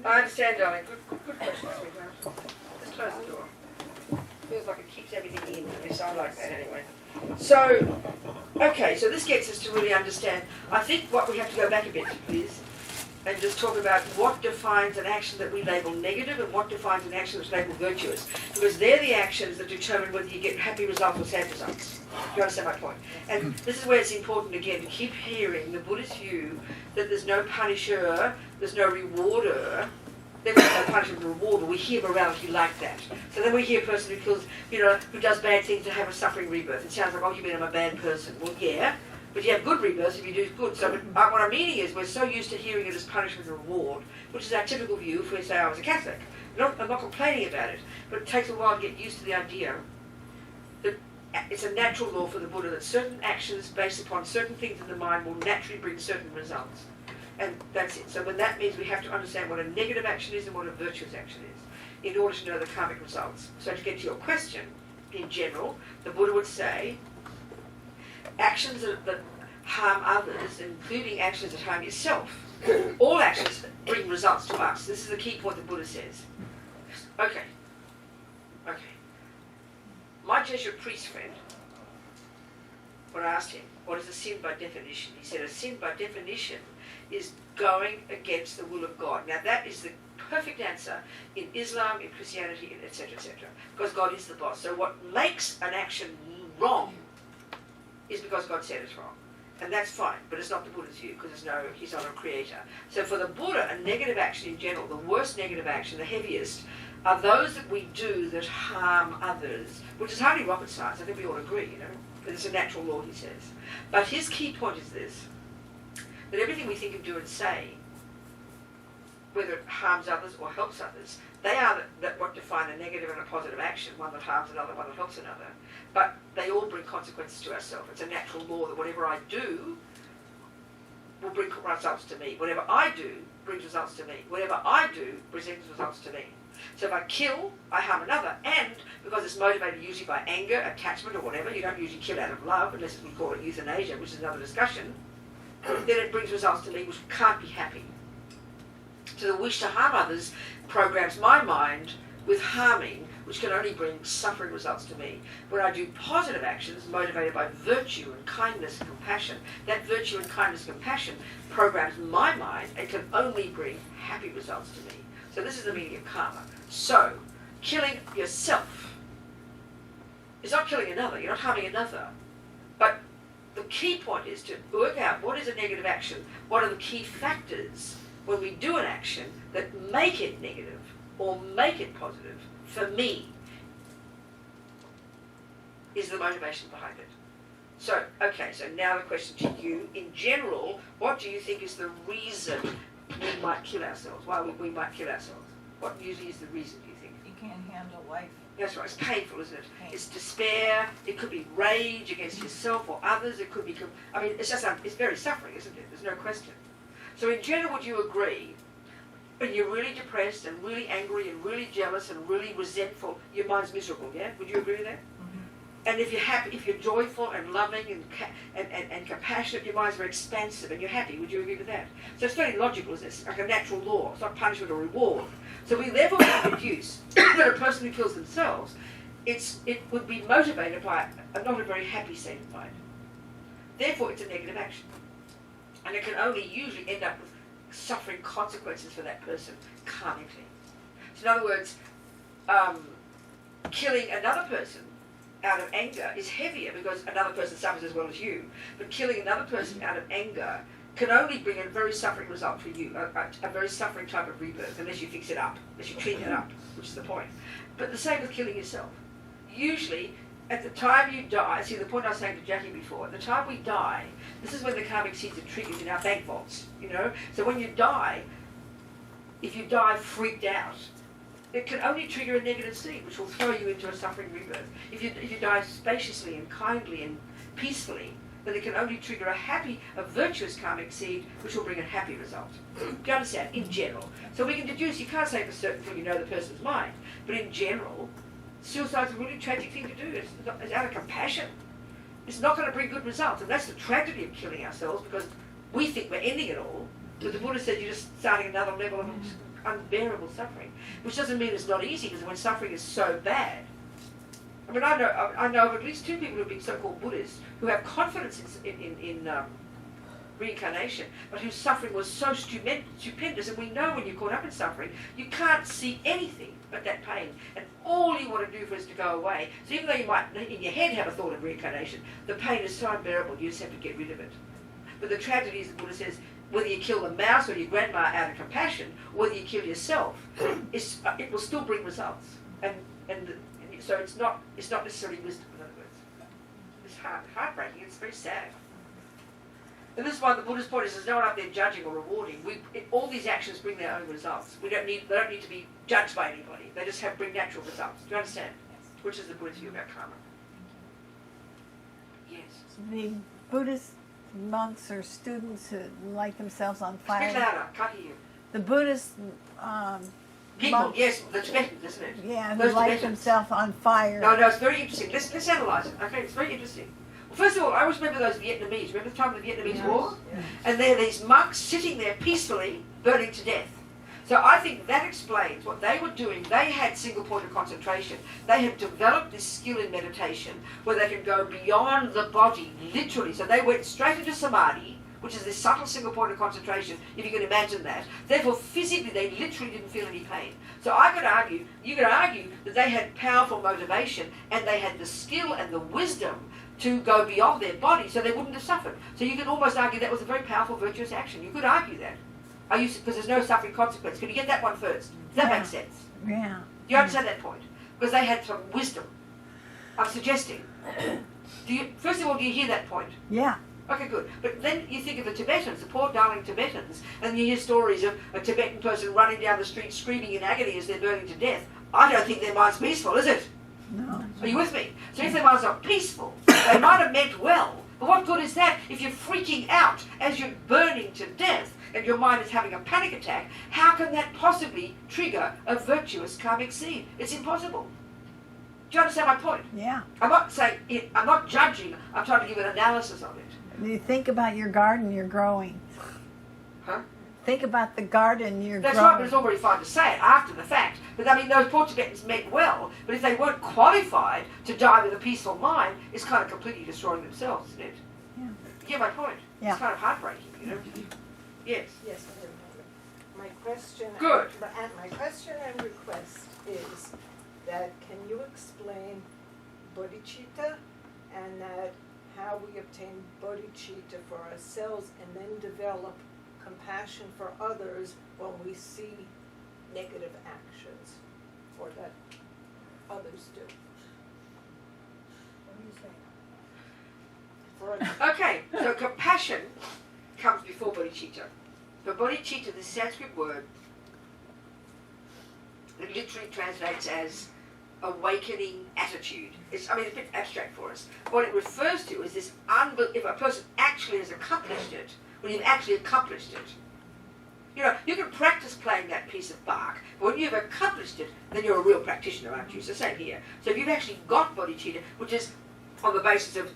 I understand, darling. Good question, sweetheart. Just close the door. Feels like it keeps everything in. At least I like that anyway. So, okay, so this gets us to really understand. I think what we have to go back a bit, please, and just talk about what defines an action that we label negative and what defines an action that's labeled virtuous. Because they're the actions that determine whether you get happy results or sad results. Do you understand my point? And this is where it's important, again, to keep hearing the Buddhist view that there's no punisher, there's no rewarder. There's no punishment or reward, but we hear morality like that. So then we hear a person who kills, who does bad things to have a suffering rebirth. It sounds like, oh, you mean I'm a bad person. Well, yeah. But you have good rebirths if you do good. So what I'm meaning is we're so used to hearing it as punishment and reward, which is our typical view if we say I was a Catholic. I'm not complaining about it, but it takes a while to get used to the idea that it's a natural law for the Buddha that certain actions based upon certain things in the mind will naturally bring certain results. And that's it. So when that means we have to understand what a negative action is and what a virtuous action is in order to know the karmic results. So to get to your question, in general, the Buddha would say actions that harm others, including actions that harm yourself, all actions bring results to us. This is the key point the Buddha says. Okay. My Jesuit priest friend, when I asked him, what is a sin by definition? He said a sin by definition is going against the will of God. Now that is the perfect answer in Islam, in Christianity, etc., etc. Because God is the boss. So what makes an action wrong is because God said it's wrong. And that's fine, but it's not the Buddha's view, because he's not a creator. So for the Buddha, a negative action in general, the worst negative action, the heaviest, are those that we do that harm others, which is hardly rocket science. I think we all agree, but it's a natural law, he says. But his key point is this, that everything we think and do and say, whether it harms others or helps others, they are what define a negative and a positive action, one that harms another, one that helps another. But they all bring consequences to ourselves. It's a natural law that whatever I do will bring results to me. Whatever I do brings results to me. Whatever I do brings results to me. So if I kill, I harm another, and because it's motivated usually by anger, attachment, or whatever, you don't usually kill out of love, unless we call it euthanasia, which is another discussion, then it brings results to me which can't be happy. So the wish to harm others programs my mind with harming, which can only bring suffering results to me. When I do positive actions motivated by virtue and kindness and compassion, that virtue and kindness and compassion programs my mind and can only bring happy results to me. So this is the meaning of karma. So, killing yourself is not killing another, you're not harming another. But the key point is to work out what is a negative action, what are the key factors when we do an action that make it negative or make it positive, for me, is the motivation behind it. So, okay, so now the question to you, in general, what do you think is the reason we might kill ourselves? Why we might kill ourselves? What usually is the reason, do you think? You can't handle life. That's right, it's painful, isn't it? It's despair, it could be rage against yourself or others, it could be, it's very suffering, isn't it? There's no question. So in general, would you agree, when you're really depressed and really angry and really jealous and really resentful, your mind's miserable, yeah? Would you agree with that? Mm-hmm. And if you're happy, if you're joyful and loving and compassionate, your mind's very expansive and you're happy. Would you agree with that? So it's very logical, isn't it? It's like a natural law. It's not punishment or reward. So we therefore can deduce that a person who kills themselves, it would be motivated by not a very happy state of mind. Therefore, it's a negative action. And it can only usually end up with suffering consequences for that person karmically. So in other words, killing another person out of anger is heavier because another person suffers as well as you. But killing another person out of anger can only bring a very suffering result for you, a very suffering type of rebirth, unless you fix it up, unless you clean it up, which is the point. But the same with killing yourself. Usually, at the time you die, see the point I was saying to Jackie before, at the time we die, this is when the karmic seeds are triggered in our bank vaults, So when you die, if you die freaked out, it can only trigger a negative seed, which will throw you into a suffering rebirth. If you die spaciously and kindly and peacefully, then it can only trigger a virtuous karmic seed, which will bring a happy result. Do you understand? In general. So we can deduce, you can't say for certain until you know the person's mind, but in general, suicide's a really tragic thing to do. It's out of compassion. It's not going to bring good results, and that's the tragedy of killing ourselves, because we think we're ending it all, but the Buddha said you're just starting another level of unbearable suffering, which doesn't mean it's not easy, because when suffering is so bad, I mean, I know of at least 2 people who have been so-called Buddhists who have confidence in reincarnation, but whose suffering was so stupendous, and we know when you're caught up in suffering, you can't see anything but that pain, and all you want to do for it is to go away. So even though you might in your head have a thought of reincarnation, the pain is so unbearable, you just have to get rid of it. But the tragedy is, the Buddha says, whether you kill the mouse or your grandma out of compassion, or whether you kill yourself, it will still bring results. And so it's not necessarily wisdom, in other words. It's heartbreaking, it's very sad. And this is why the Buddha's point is there's no one up there judging or rewarding. All these actions bring their own results. They don't need to be judged by anybody. They just bring natural results. Do you understand? Yes. Which is the Buddha's view about karma. Yes. The Buddhist monks or students who light themselves on fire. Speak louder. Can't hear you. The Buddhist people, monks, yes, the Tibetans, isn't it? yeah, who light themselves on fire. No, it's very interesting. Let's analyse it. Okay, it's very interesting. Well, first of all, I always remember those Vietnamese. Remember the time of the Vietnamese War? Yes. And there are these monks sitting there peacefully, burning to death. So I think that explains what they were doing. They had single point of concentration. They had developed this skill in meditation where they can go beyond the body, literally. So they went straight into samadhi, which is this subtle single point of concentration, if you can imagine that. Therefore, physically, they literally didn't feel any pain. So you could argue that they had powerful motivation and they had the skill and the wisdom to go beyond their body so they wouldn't have suffered. So you could almost argue that was a very powerful, virtuous action. You could argue that. Because there's no suffering consequence. Can you get that one first? Does that make sense? Yeah. Do you understand that point? Because they had some wisdom. I'm suggesting. First of all, do you hear that point? Yeah. Okay, good. But then you think of the Tibetans, the poor darling Tibetans, and you hear stories of a Tibetan person running down the street screaming in agony as they're burning to death. I don't think their mind's peaceful, is it? No. Are you with me? So if their mind's not peaceful, they might have meant well. But what good is that if you're freaking out as you're burning to death and your mind is having a panic attack? How can that possibly trigger a virtuous karmic seed? It's impossible. Do you understand my point? Yeah. I'm not judging, I'm trying to give an analysis of it. You think about your garden you're growing. Huh? Think about the garden you're That's growing. right, but it's all very fine to say it after the fact. But I mean, those poor Tibetans meant well, but if they weren't qualified to die with a peaceful mind, it's kind of completely destroying themselves, isn't it? Yeah. You get my point? Yeah. It's kind of heartbreaking, you know? Yes. Yes, my question. Good. And my question and request is that can you explain bodhicitta and that how we obtain bodhicitta for ourselves and then develop compassion for others when we see negative actions or that others do. What do you say? Okay, so compassion comes before bodhicitta. But bodhicitta, the Sanskrit word, it literally translates as awakening attitude. It's a bit abstract for us. What it refers to is this if a person actually has accomplished it, when you've actually accomplished it. You know, you can practice playing that piece of bark, but when you've accomplished it, then you're a real practitioner, aren't you? It's the same here. So if you've actually got bodhicitta, which is on the basis of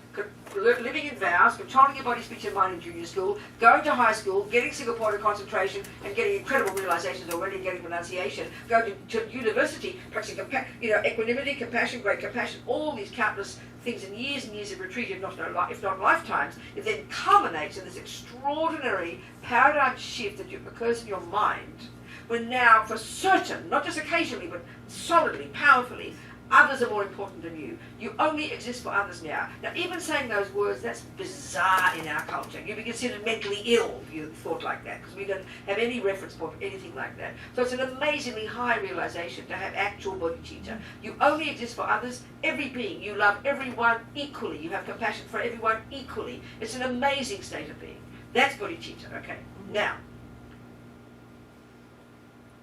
living in vows, controlling your body, speech and mind in junior school, going to high school, getting single point of concentration and getting incredible realizations already, getting renunciation, going to university, practicing equanimity, compassion, great compassion, all these countless things in years and years of retreat, if not lifetimes, it then culminates in this extraordinary paradigm shift that occurs in your mind, when now for certain, not just occasionally, but solidly, powerfully, others are more important than you. You only exist for others now. Now, even saying those words, that's bizarre in our culture. You'd be considered mentally ill if you thought like that, because we don't have any reference point for anything like that. So it's an amazingly high realization to have actual bodhicitta. You only exist for others, every being. You love everyone equally. You have compassion for everyone equally. It's an amazing state of being. That's bodhicitta, okay? Now,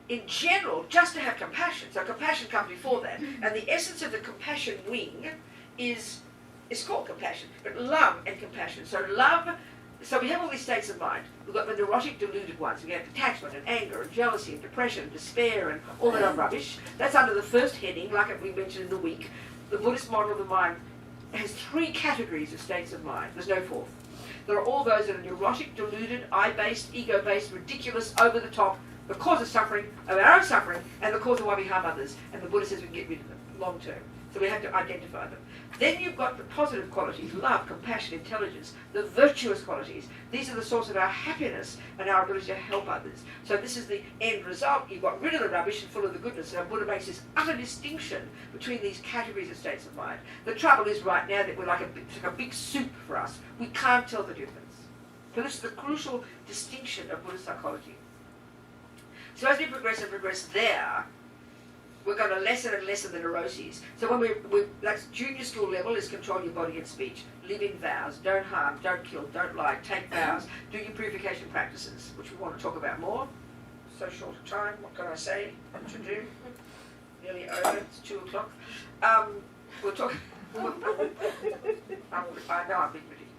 in general, just to have compassion, so compassion comes before that, and the essence of the compassion wing is called compassion, but love and compassion. So we have all these states of mind. We've got the neurotic, deluded ones. We have attachment and anger and jealousy and depression and despair and all that other rubbish. That's under the first heading, like we mentioned in the week. The Buddhist model of the mind has 3 categories of states of mind. There's no fourth. There are all those that are neurotic, deluded, I-based, ego-based, ridiculous, over the top, the cause of suffering, of our own suffering, and the cause of why we harm others. And the Buddha says we can get rid of them long term. So we have to identify them. Then you've got the positive qualities, love, compassion, intelligence, the virtuous qualities. These are the source of our happiness and our ability to help others. So this is the end result. You've got rid of the rubbish and full of the goodness. And our Buddha makes this utter distinction between these categories of states of mind. The trouble is right now that we're like a big soup for us. We can't tell the difference. So this is the crucial distinction of Buddhist psychology. So as we progress and progress there, we're going to lessen and lessen the neuroses. So when that's junior school level is control your body and speech, live in vows, don't harm, don't kill, don't lie, take vows, do your purification practices, which we want to talk about more. So short a time, what can I say? What to do? Nearly over, it's 2 o'clock. We'll talk. I know I'm being ridiculous.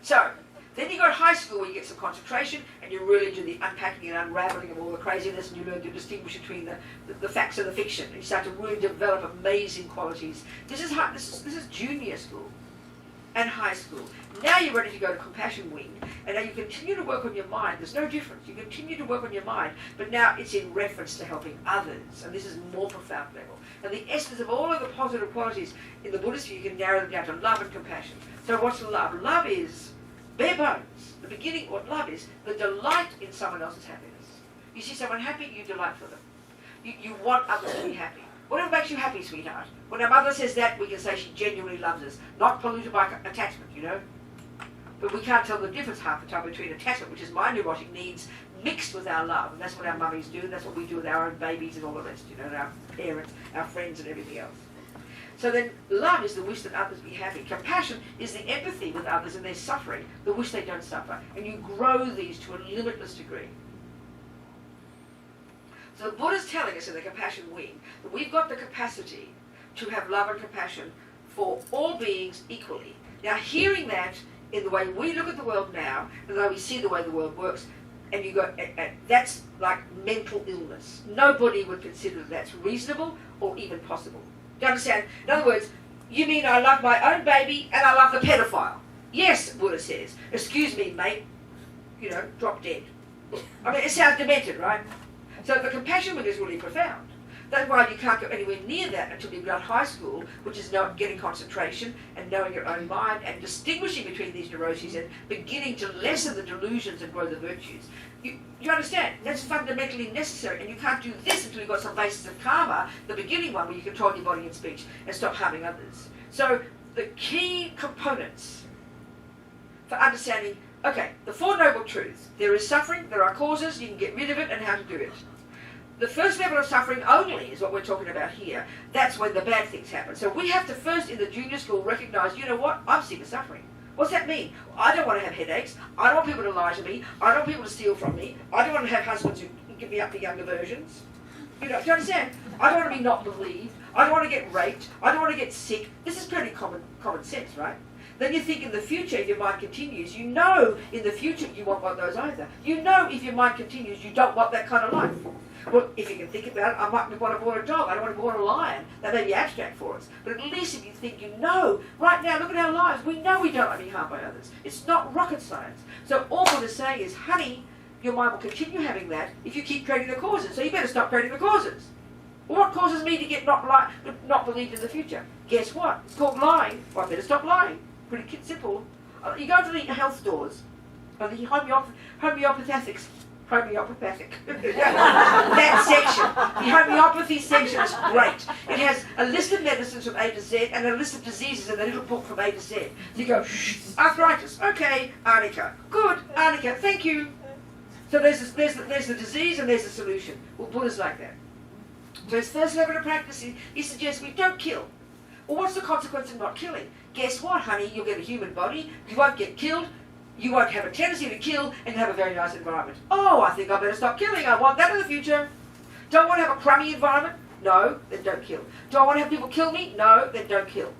So, then you go to high school where you get some concentration and you really do the unpacking and unraveling of all the craziness, and you learn to distinguish between the facts and the fiction. And you start to really develop amazing qualities. This is junior school and high school. Now you're ready to go to compassion wing, and now you continue to work on your mind. There's no difference. You continue to work on your mind, but now it's in reference to helping others, and this is more profound level. And the essence of all of the positive qualities in the Buddhist view, you can narrow them down to love and compassion. So what's love? Love is bare bones. The beginning, what love is, the delight in someone else's happiness. You see someone happy, you delight for them. You want others to be happy. Whatever makes you happy, sweetheart. When our mother says that, we can say she genuinely loves us. Not polluted by attachment, you know. But we can't tell the difference half the time between attachment, which is my neurotic needs, mixed with our love. And that's what our mummies do, and that's what we do with our own babies and all the rest, you know, and our parents, our friends and everything else. So then love is the wish that others be happy. Compassion is the empathy with others and their suffering, the wish they don't suffer. And you grow these to a limitless degree. So the Buddha's telling us in the compassion wing that we've got the capacity to have love and compassion for all beings equally. Now hearing that in the way we look at the world now, and the way we see the way the world works, and you go, that's like mental illness. Nobody would consider that that's reasonable or even possible. Do you understand? In other words, you mean I love my own baby and I love the pedophile? Yes, Buddha says. Excuse me, mate. You know, drop dead. I mean, it sounds demented, right? So the compassion wing is really profound. That's why you can't go anywhere near that until you've done high school, which is getting concentration and knowing your own mind and distinguishing between these neuroses and beginning to lessen the delusions and grow the virtues. You understand? That's fundamentally necessary, and you can't do this until you've got some basis of karma, the beginning one where you control your body and speech and stop harming others. So the key components for understanding, okay, the Four Noble Truths. There is suffering, there are causes, you can get rid of it, and how to do it. The first level of suffering only is what we're talking about here. That's when the bad things happen. So we have to first in the junior school recognize, you know what, I'm sick of suffering. What's that mean? I don't want to have headaches. I don't want people to lie to me. I don't want people to steal from me. I don't want to have husbands who give me up for younger versions. You know, do you understand? I don't want to be not believed. I don't want to get raped. I don't want to get sick. This is pretty common sense, right? Then you think in the future, if your mind continues, you know in the future you won't want those either. You know if your mind continues, you don't want that kind of life. Well, if you can think about it, I might want to born a dog, I don't want to born a lion. That may be abstract for us. But at least if you think you know, right now, look at our lives, we know we don't want to be harmed by others. It's not rocket science. So all Buddha's saying is, honey, your mind will continue having that if you keep creating the causes. So you better stop creating the causes. Well, what causes me to get not believed in the future? Guess what? It's called lying. Well, I better stop lying. Pretty simple. You go to the health stores, or the homeopathic. That section, the homeopathy section is great. It has a list of medicines from A to Z and a list of diseases in a little book from A to Z. So you go, arthritis, okay, arnica, good, arnica, thank you. So there's the disease and there's the solution. Well, Buddha's like that. So his first level of practice, he suggests we don't kill. Well, what's the consequence of not killing? Guess what, honey? You'll get a human body, you won't get killed, you won't have a tendency to kill, and you have a very nice environment. Oh, I think I better stop killing. I want that in the future. Do I want to have a crummy environment? No, then don't kill. Do I want to have people kill me? No, then don't kill.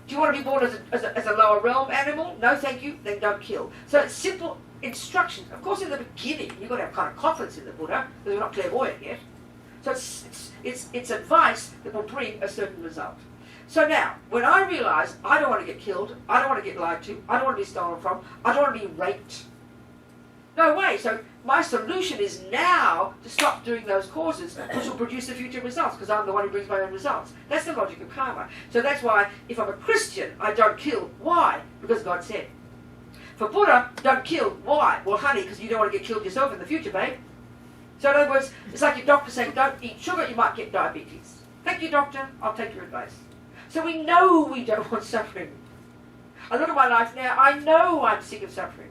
Do you want to be born as a lower realm animal? No, thank you, then don't kill. So it's simple instructions. Of course, in the beginning, you've got to have kind of confidence in the Buddha, because we're not clairvoyant yet. So it's advice that will bring a certain result. So now, when I realise I don't want to get killed, I don't want to get lied to, I don't want to be stolen from, I don't want to be raped, No way. So my solution is now to stop doing those causes, which will produce the future results, because I'm the one who brings my own results. That's the logic of karma. So that's why, if I'm a Christian, I don't kill. Why? Because God said. For Buddha, don't kill. Why? Well, honey, because you don't want to get killed yourself in the future, babe. So in other words, it's like your doctor saying, don't eat sugar, you might get diabetes. Thank you, doctor. I'll take your advice. So we know we don't want suffering. I look at my life now, I know I'm sick of suffering.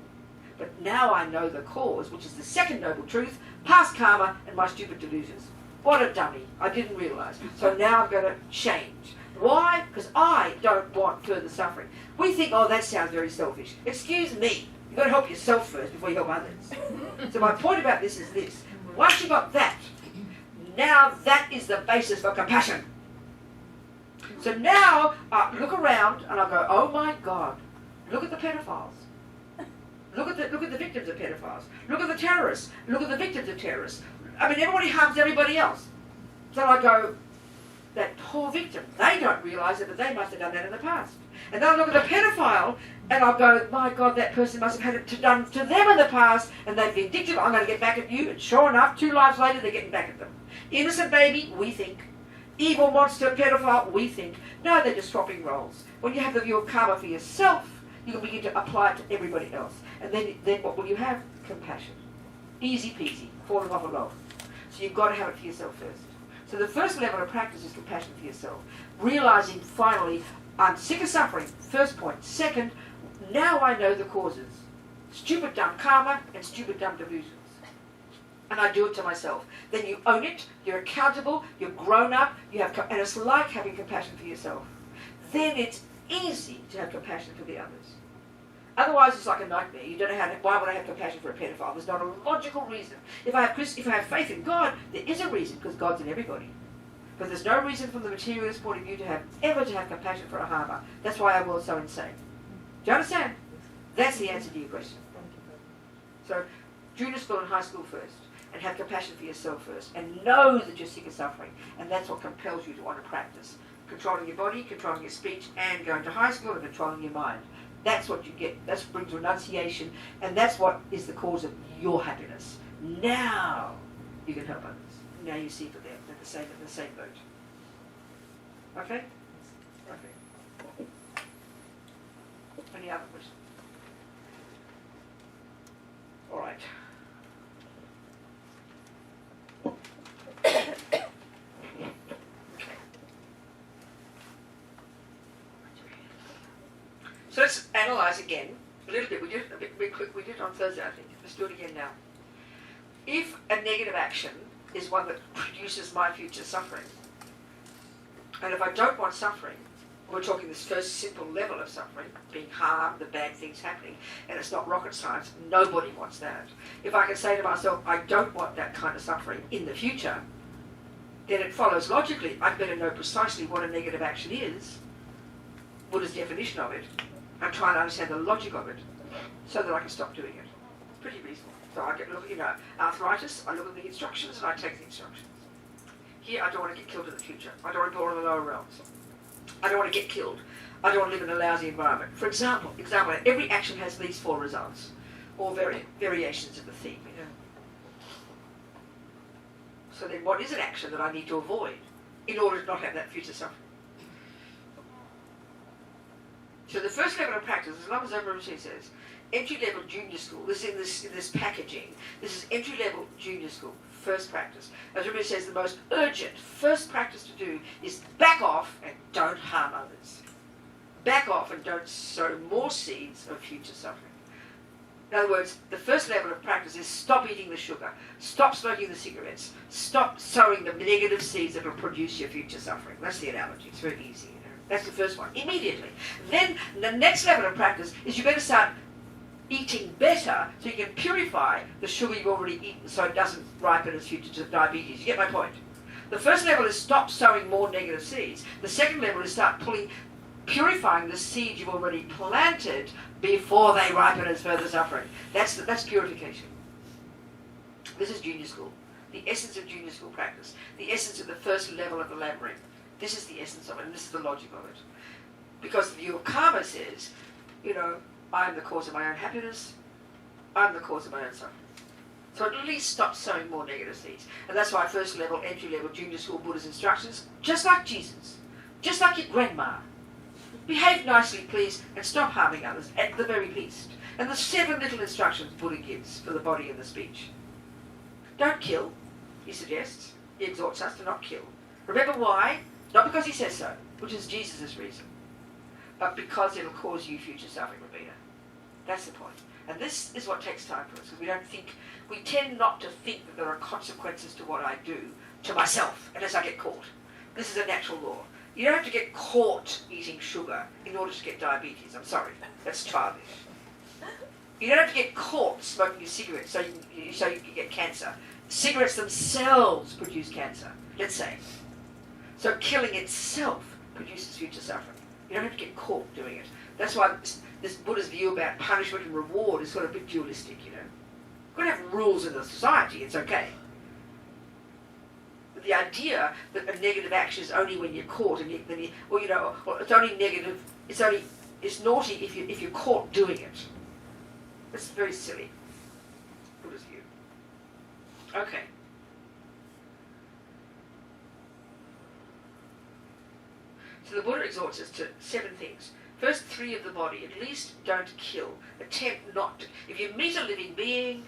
But now I know the cause, which is the second noble truth, past karma and my stupid delusions. What a dummy. I didn't realise. So now I'm going to change. Why? Because I don't want further suffering. We think, oh, that sounds very selfish. Excuse me. You've got to help yourself first before you help others. So my point about this is this. Once you got that, now that is the basis for compassion. So now I look around and I go, oh my God, look at the pedophiles. Look at the victims of pedophiles. Look at the terrorists. Look at the victims of terrorists. I mean, everybody harms everybody else. So I go, that poor victim, they don't realise it, but they must have done that in the past. And then I look at the pedophile, and I'll go, my God, that person must have had it done to them in the past, and they've been vindictive, I'm going to get back at you. And sure enough, 2 lives later, they're getting back at them. Innocent baby, we think. Evil monster, pedophile, we think. No, they're just swapping roles. When you have the view of karma for yourself, you can begin to apply it to everybody else. And then what will you have? Compassion. Easy peasy, falling off a log. So you've got to have it for yourself first. So the first level of practice is compassion for yourself. Realising finally, I'm sick of suffering, first point. Second, now I know the causes. Stupid dumb karma and stupid dumb delusions. And I do it to myself. Then you own it, you're accountable, you're grown up, and it's like having compassion for yourself. Then it's easy to have compassion for the others. Otherwise, it's like a nightmare. You don't know why would I have compassion for a pedophile? There's not a logical reason. If I have faith in God, there is a reason, because God's in everybody. But there's no reason from the materialist point of view to have compassion for a harmer. That's why our world's so insane. Do you understand? That's the answer to your question. So, junior school and high school first, and have compassion for yourself first, and know that you're sick of suffering, and that's what compels you to want to practice. Controlling your body, controlling your speech, and going to high school and controlling your mind. That's what you get. That brings renunciation, and that's what is the cause of your happiness. Now you can help others. Now you see for them they're in the same boat. Okay? Okay. Any other questions? All right. So let's analyse again a little bit. We did it a bit quick. We did it on Thursday, I think. Let's do it again now. If a negative action is one that produces my future suffering, and if I don't want suffering, we're talking this first simple level of suffering, being harmed, the bad things happening, and it's not rocket science. Nobody wants that. If I can say to myself, I don't want that kind of suffering in the future, then it follows logically, I'd better know precisely what a negative action is, Buddha's definition of it, and try and understand the logic of it, so that I can stop doing it. It's pretty reasonable. So I look at arthritis, I look at the instructions and I take the instructions. Here, I don't want to get killed in the future. I don't want to go on the lower realms. I don't want to get killed. I don't want to live in a lousy environment. For example, every action has these 4 results, or variations of the theme. You know. So then, what is an action that I need to avoid in order to not have that future suffering? So the first level of practice, as long as everybody says, entry-level junior school, this is in this packaging, this is entry-level junior school, first practice. As everybody says, the most urgent first practice to do is back off and don't harm others. Back off and don't sow more seeds of future suffering. In other words, the first level of practice is stop eating the sugar, stop smoking the cigarettes, stop sowing the negative seeds that will produce your future suffering. That's the analogy. It's very easy. You know? That's the first one. Immediately. Then the next level of practice is you're going to start eating better so you can purify the sugar you've already eaten so it doesn't ripen as future diabetes. You get my point? The first level is stop sowing more negative seeds. The second level is start purifying the seeds you've already planted before they ripen as further suffering. That's purification. This is junior school. The essence of junior school practice. The essence of the first level of the labyrinth. This is the essence of it, and this is the logic of it. Because the view of karma says, you know, I'm the cause of my own happiness. I'm the cause of my own suffering. So at least stop sowing more negative seeds. And that's why first level, entry level, junior school Buddha's instructions, just like Jesus, just like your grandma. Behave nicely, please, and stop harming others, at the very least. And the 7 little instructions Buddha gives for the body and the speech. Don't kill, he suggests. He exhorts us to not kill. Remember why? Not because he says so, which is Jesus' reason, but because it'll cause you future suffering, Robina. That's the point. And this is what takes time for us, because we tend not to think that there are consequences to what I do to myself, unless I get caught. This is a natural law. You don't have to get caught eating sugar in order to get diabetes. I'm sorry, that's childish. You don't have to get caught smoking a cigarette so you can get cancer. Cigarettes themselves produce cancer, let's say. So killing itself produces future suffering. You don't have to get caught doing it. That's why this Buddha's view about punishment and reward is sort of a bit dualistic, you know. We're going to have rules in the society, it's okay. But the idea that a negative action is only when you're caught, and or it's only negative, it's naughty if you're caught doing it. It's very silly, Buddha's view. Okay. So the Buddha exhorts us to 7 things. First 3 of the body, at least don't kill. Attempt not to. If you meet a living being,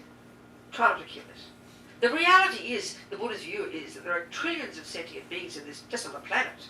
try not to kill it. The reality is, the Buddha's view is that there are trillions of sentient beings in this, just on the planet.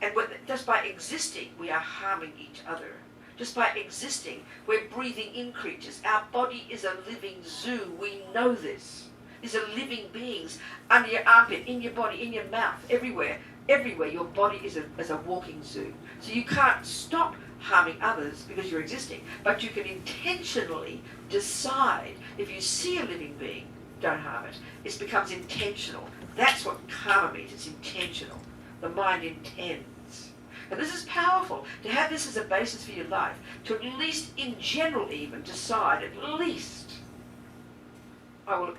And just by existing, we are harming each other. Just by existing, we're breathing in creatures. Our body is a living zoo. We know this. These are living beings under your armpit, in your body, in your mouth, everywhere. Everywhere, your body is a walking zoo. So you can't stop harming others because you're existing, but you can intentionally decide, if you see a living being, don't harm it. It becomes intentional. That's what karma means. It's intentional. The mind intends. And this is powerful, to have this as a basis for your life, to at least, in general even, decide, at least,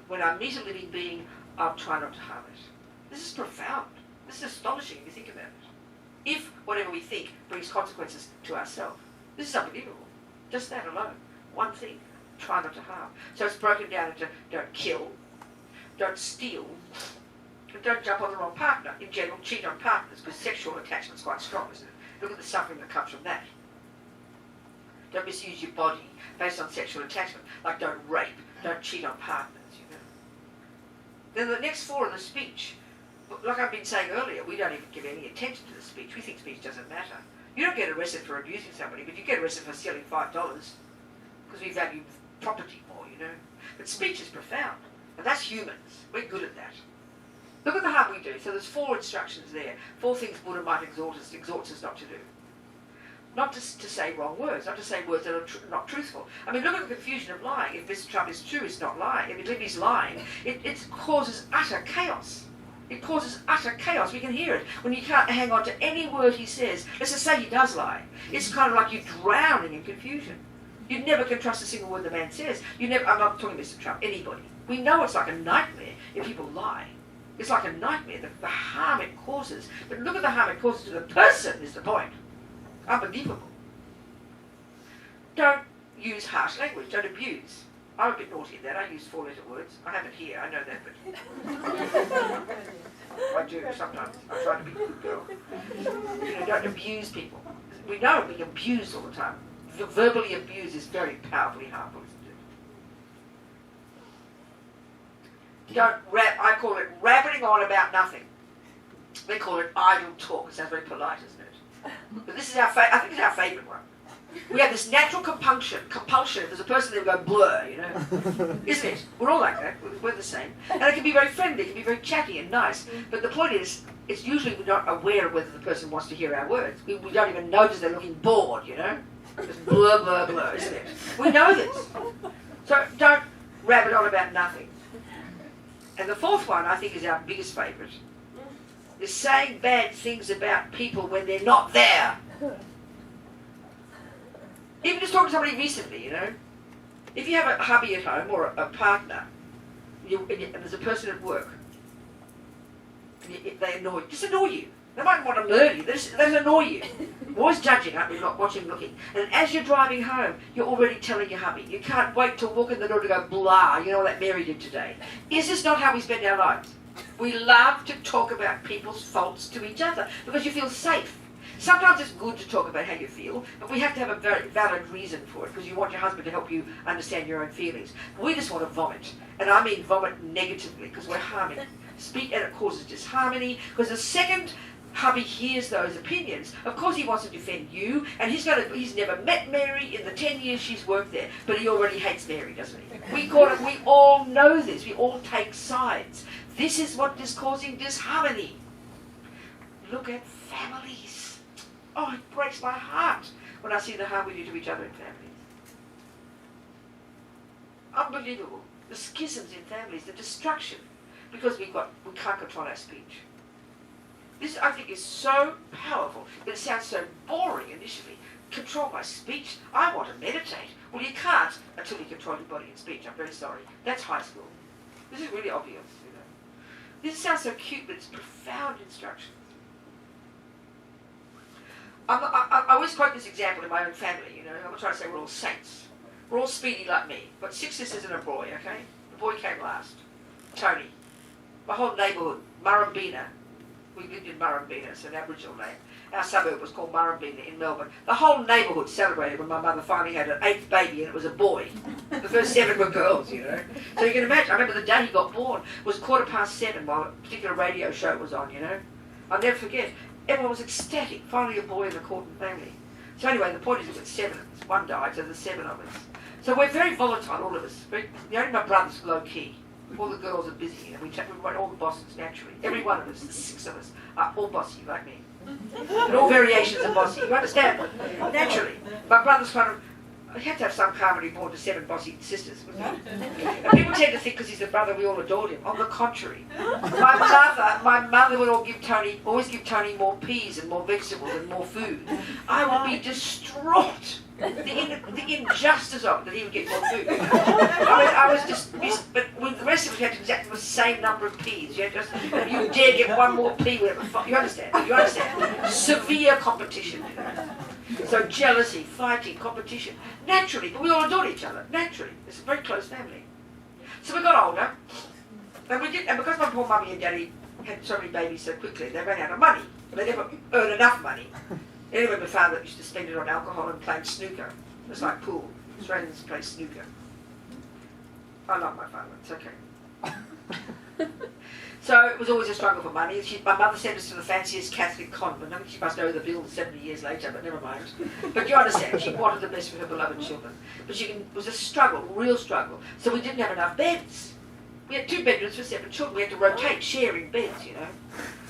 when I meet a living being, I'll try not to harm it. This is profound. This is astonishing if you think about it. If whatever we think brings consequences to ourselves. This is unbelievable. Just that alone. One thing. Try not to harm. So it's broken down into don't kill, don't steal, and don't jump on the wrong partner. In general, cheat on partners, because sexual attachment's quite strong, isn't it? Look at the suffering that comes from that. Don't misuse your body based on sexual attachment. Like don't rape, don't cheat on partners, you know. Then the next 4 in the speech, like I've been saying earlier, we don't even give any attention to the speech. We think speech doesn't matter. You don't get arrested for abusing somebody, but you get arrested for stealing $5 because we value property more, you know. But speech is profound, and that's humans. We're good at that. Look at the harm we do. So there's 4 instructions there, 4 things Buddha might exhorts us not to do. Not to say wrong words, not to say words that are not truthful. I mean, look at the confusion of lying. If Mr. Trump is true, it's not lying. If he's lying, it causes utter chaos. It causes utter chaos. We can hear it when you can't hang on to any word he says. Let's just say he does lie. It's kind of like you're drowning in confusion. You never can trust a single word the man says. I'm not talking Mr. Trump, anybody. We know it's like a nightmare if people lie. It's like a nightmare, the harm it causes. But look at the harm it causes to the person is the point. Unbelievable. Don't use harsh language. Don't abuse. I'm a bit naughty in that. I use 4-letter words. I have it here. I know that, but I do sometimes. I try to be a good girl. Don't abuse people. We know being abused all the time. Verbally abused is very powerfully harmful, isn't it? I call it rabbiting on about nothing. They call it idle talk. It sounds very polite, isn't it? But this is I think it's our favourite one. We have this natural compulsion. If there's a person there, we go blur, you know. Isn't it? We're all like that. We're the same. And it can be very friendly, it can be very chatty and nice. But the point is, it's usually we're not aware of whether the person wants to hear our words. We don't even notice they're looking bored, you know. Just blur, blur, blur, isn't it? We know this. So don't rabbit on about nothing. And the 4th one, I think, is our biggest favourite. Is saying bad things about people when they're not there. Even just talking to somebody recently, you know. If you have a hubby at home or a partner, and there's a person at work, and they annoy you, just annoy you. They might want to murder you. They just annoy you. You're always judging, aren't you? Not watching, looking. And as you're driving home, you're already telling your hubby. You can't wait to walk in the door to go, blah, you know what that Mary did today. Is this not how we spend our lives? We love to talk about people's faults to each other because you feel safe. Sometimes it's good to talk about how you feel, but we have to have a very valid reason for it because you want your husband to help you understand your own feelings. We just want to vomit, and I mean vomit negatively because we're harming. Speak, and it causes disharmony because the second hubby hears those opinions, of course he wants to defend you, and he's never met Mary in the 10 years she's worked there, but he already hates Mary, doesn't he? We all know this. We all take sides. This is what is causing disharmony. Look at families. Oh, it breaks my heart when I see the harm we do to each other in families. Unbelievable. The schisms in families, the destruction, because we can't control our speech. This, I think, is so powerful, but it sounds so boring initially. Control my speech? I want to meditate. Well, you can't until you control your body and speech. I'm very sorry. That's high school. This is really obvious, you know. This sounds so cute, but it's profound instruction. I always quote this example in my own family, you know. I'm trying to say we're all saints. We're all speedy like me. But 6 sisters and a boy, okay? The boy came last. Tony. My whole neighbourhood, Murrumbina. We lived in Murrumbina, it's an Aboriginal name. Our suburb was called Murrumbina in Melbourne. The whole neighbourhood celebrated when my mother finally had an 8th baby and it was a boy. The first 7 were girls, you know. So you can imagine, I remember the day he got born was 7:15 while a particular radio show was on, you know. I'll never forget. Everyone was ecstatic. Finally a boy in the Corton family. So anyway, the point is it was 7 of us. One died, so there's 7 of us. So we're very volatile, all of us. Only my brother's low-key. All the girls are busy, and we run all the bosses naturally. Every one of us, the 6 of us, are all bossy, like me. And all variations of bossy. You understand? Naturally. My brother's kind of... He had to have some karma born to 7 bossy sisters, wouldn't he? And people tend to think because he's the brother we all adored him. On the contrary. My mother would always give Tony more peas and more vegetables and more food. I would be distraught. The injustice of it, that he would get more food. I was just... But with the rest of us, you had exactly the same number of peas. You dare get one more pea. You understand? You understand? Severe competition, you know. So jealousy, fighting, competition, naturally, but we all adored each other, naturally. It's a very close family. So we got older, and because my poor mummy and daddy had so many babies so quickly, they ran out of money. They never earned enough money. Anyway, my father used to spend it on alcohol and playing snooker. It's like pool. Australians play snooker. I love my father, it's okay. So it was always a struggle for money. My mother sent us to the fanciest Catholic convent. I think she must owe the bill 70 years later, but never mind. But you understand, she wanted the best for her beloved children. But it was a struggle, real struggle. So we didn't have enough beds. We had 2 bedrooms for 7 children. We had to rotate, sharing beds, you know.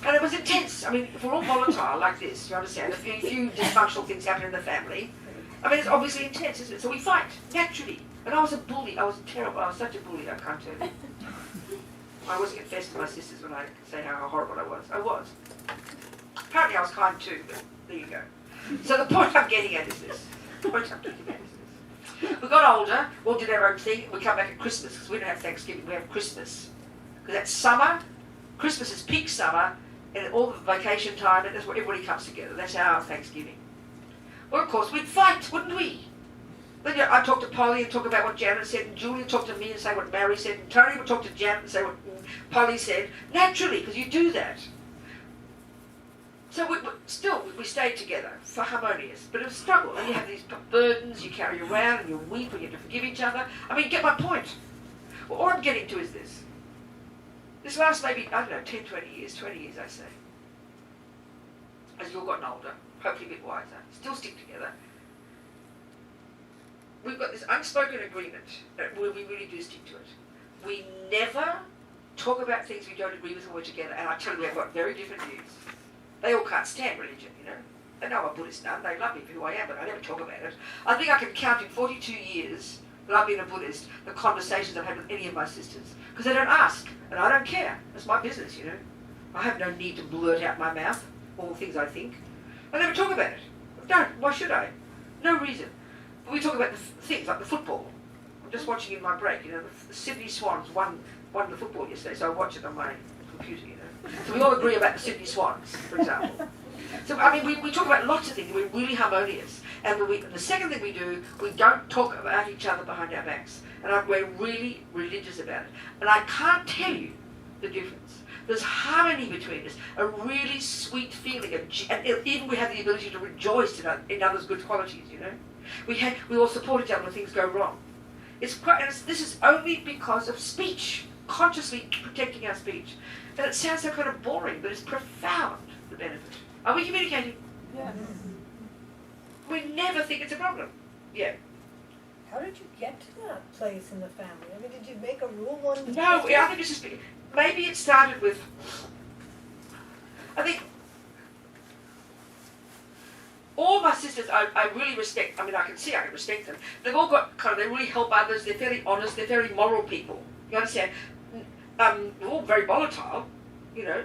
And it was intense. I mean, if we're all volatile like this, you understand, a few dysfunctional things happen in the family. I mean, it's obviously intense, isn't it? So we fight, naturally. And I was a bully. I was terrible. I was such a bully, I can't tell you. I always confess to my sisters when I say how horrible I was. I was. Apparently I was kind too, but there you go. So the point I'm getting at is this. We got older, we all did our own thing, we come back at Christmas, because we don't have Thanksgiving, we have Christmas. Because that's summer, Christmas is peak summer, and all the vacation time, and that's where everybody comes together. That's our Thanksgiving. Well, of course, we'd fight, wouldn't we? Then I'd talk to Polly and talk about what Janet said, and Julie would talk to me and say what Mary said, and Tony would talk to Janet and say what Polly said. Naturally, because you do that. So we stayed together for harmonious, but it was a struggle. And you have these burdens you carry around, and you weep, and you have to forgive each other. I mean, you get my point. Well, all I'm getting to is this. This last maybe, I don't know, 10, 20 years, I say. As you've all gotten older, hopefully a bit wiser, still stick together. We've got this unspoken agreement that we really do stick to it. We never talk about things we don't agree with when we're together, and I tell you, we've got very different views. They all can't stand religion, you know. They know I'm a Buddhist nun, they love me for who I am, but I never talk about it. I think I can count in 42 years that I've been a Buddhist, the conversations I've had with any of my sisters. Because they don't ask, and I don't care. It's my business, you know. I have no need to blurt out my mouth all the things I think. I never talk about it. I don't. Why should I? No reason. But we talk about the things like the football. I'm just watching in my break, you know, the Sydney Swans won the football yesterday, so I watch it on my computer, you know. So we all agree about the Sydney Swans, for example. So, I mean, we talk about lots of things. We're really harmonious. And the second thing we do, we don't talk about each other behind our backs. And we're really religious about it. And I can't tell you the difference. There's harmony between us, a really sweet feeling, and even we have the ability to rejoice in others' good qualities, you know. We all support each other when things go wrong. This is only because of speech, consciously protecting our speech. And it sounds so kind of boring, but it's profound, the benefit. Are we communicating? Yes. We never think it's a problem. Yeah. How did you get to that place in the family? I mean, did you make a rule one day? No, I think it's just, maybe it started with, I think, all my sisters, I really respect. I mean, I can respect them. They've all got they really help others. They're fairly honest. They're very moral people. You understand? They're all very volatile, you know,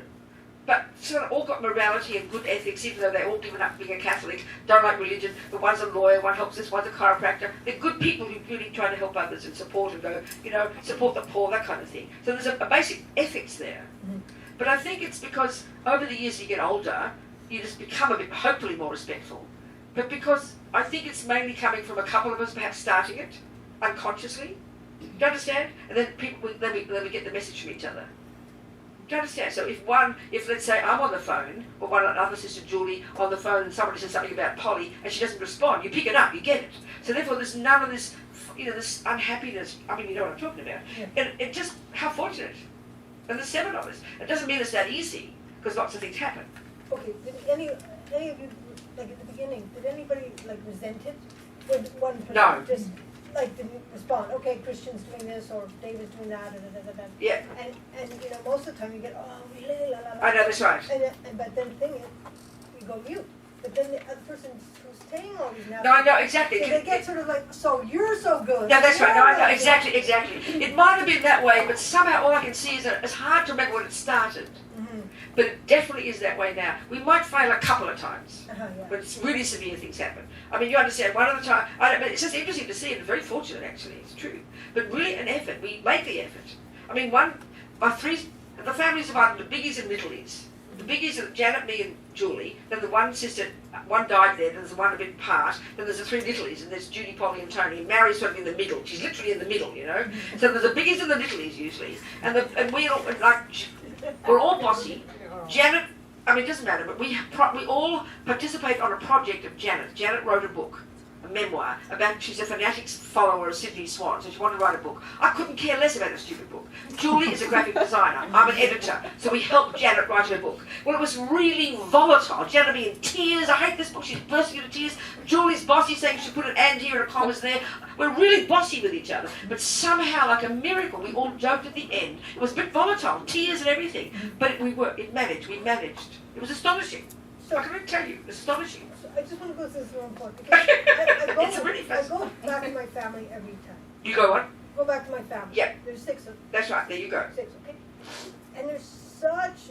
but sort of all got morality and good ethics, even though they're all given up being a Catholic, don't like religion. But one's a lawyer, one helps this, one's a chiropractor. They're good people who really try to help others and support and go, you know, support the poor, that kind of thing. So there's a basic ethics there. Mm-hmm. But I think it's because over the years you get older, you just become a bit, hopefully, more respectful. But because I think it's mainly coming from a couple of us perhaps starting it unconsciously. Do you understand? And then then we get the message from each other. Do you understand? So if let's say I'm on the phone, or one other sister Julie on the phone, and somebody says something about Polly, and she doesn't respond, you pick it up, you get it. So therefore, there's none of this, you know, this unhappiness. I mean, you know what I'm talking about. Yeah. And it just, how fortunate. And there's 7 of us. It doesn't mean it's that easy, because lots of things happen. Okay, did any of you, like at the beginning, did anybody like resent it? When one person No. just like didn't respond? Okay, Christian's doing this or David's doing that, and Yeah. And you know, most of the time you get, oh, really, la la la. I know, that's right. But then the thing is, you go mute. But then the other person who's saying all these now. No, I know, exactly. So they get sort of like, so you're so good. Yeah, that's right. No, I know, You're exactly. It might have been that way, but somehow all I can see is that it's hard to remember when it started. Mm-hmm. But it definitely is that way now. We might fail a couple of times, Yeah. but it's really severe things happen. I mean, you understand, one of the time, but it's just interesting to see and very fortunate actually, it's true. But really an effort, we make the effort. I mean, the families of either the biggies and littlies. The biggies are Janet, me and Julie, then the one sister, one died there, then there's the one a bit part, then there's the 3 littlies, and there's Judy, Polly and Tony, and Mary's sort of in the middle. She's literally in the middle, you know. So there's the biggies and the littlies usually. And we all, we're all bossy. Janet, I mean, it doesn't matter, but we all participate on a project of Janet. Janet wrote a book, a memoir, about, she's a fanatic follower of Sydney Swan, so she wanted to write a book. I couldn't care less about the stupid book. Julie is a graphic designer. I'm an editor, so we helped Janet write her book. Well, it was really volatile. Janet would be in tears. I hate this book. She's bursting into tears. Julie's bossy, saying she put an and here and a commas there. We're really bossy with each other. But somehow, like a miracle, we all joked at the end. It was a bit volatile, tears and everything. But we managed. It was astonishing. So I can really tell you, it's astonishing. I just want to go through this real point because I go back to my family every time. You go on? Go back to my family. Yeah. There's 6 of them. That's right, there you go. 6, okay? And there's such,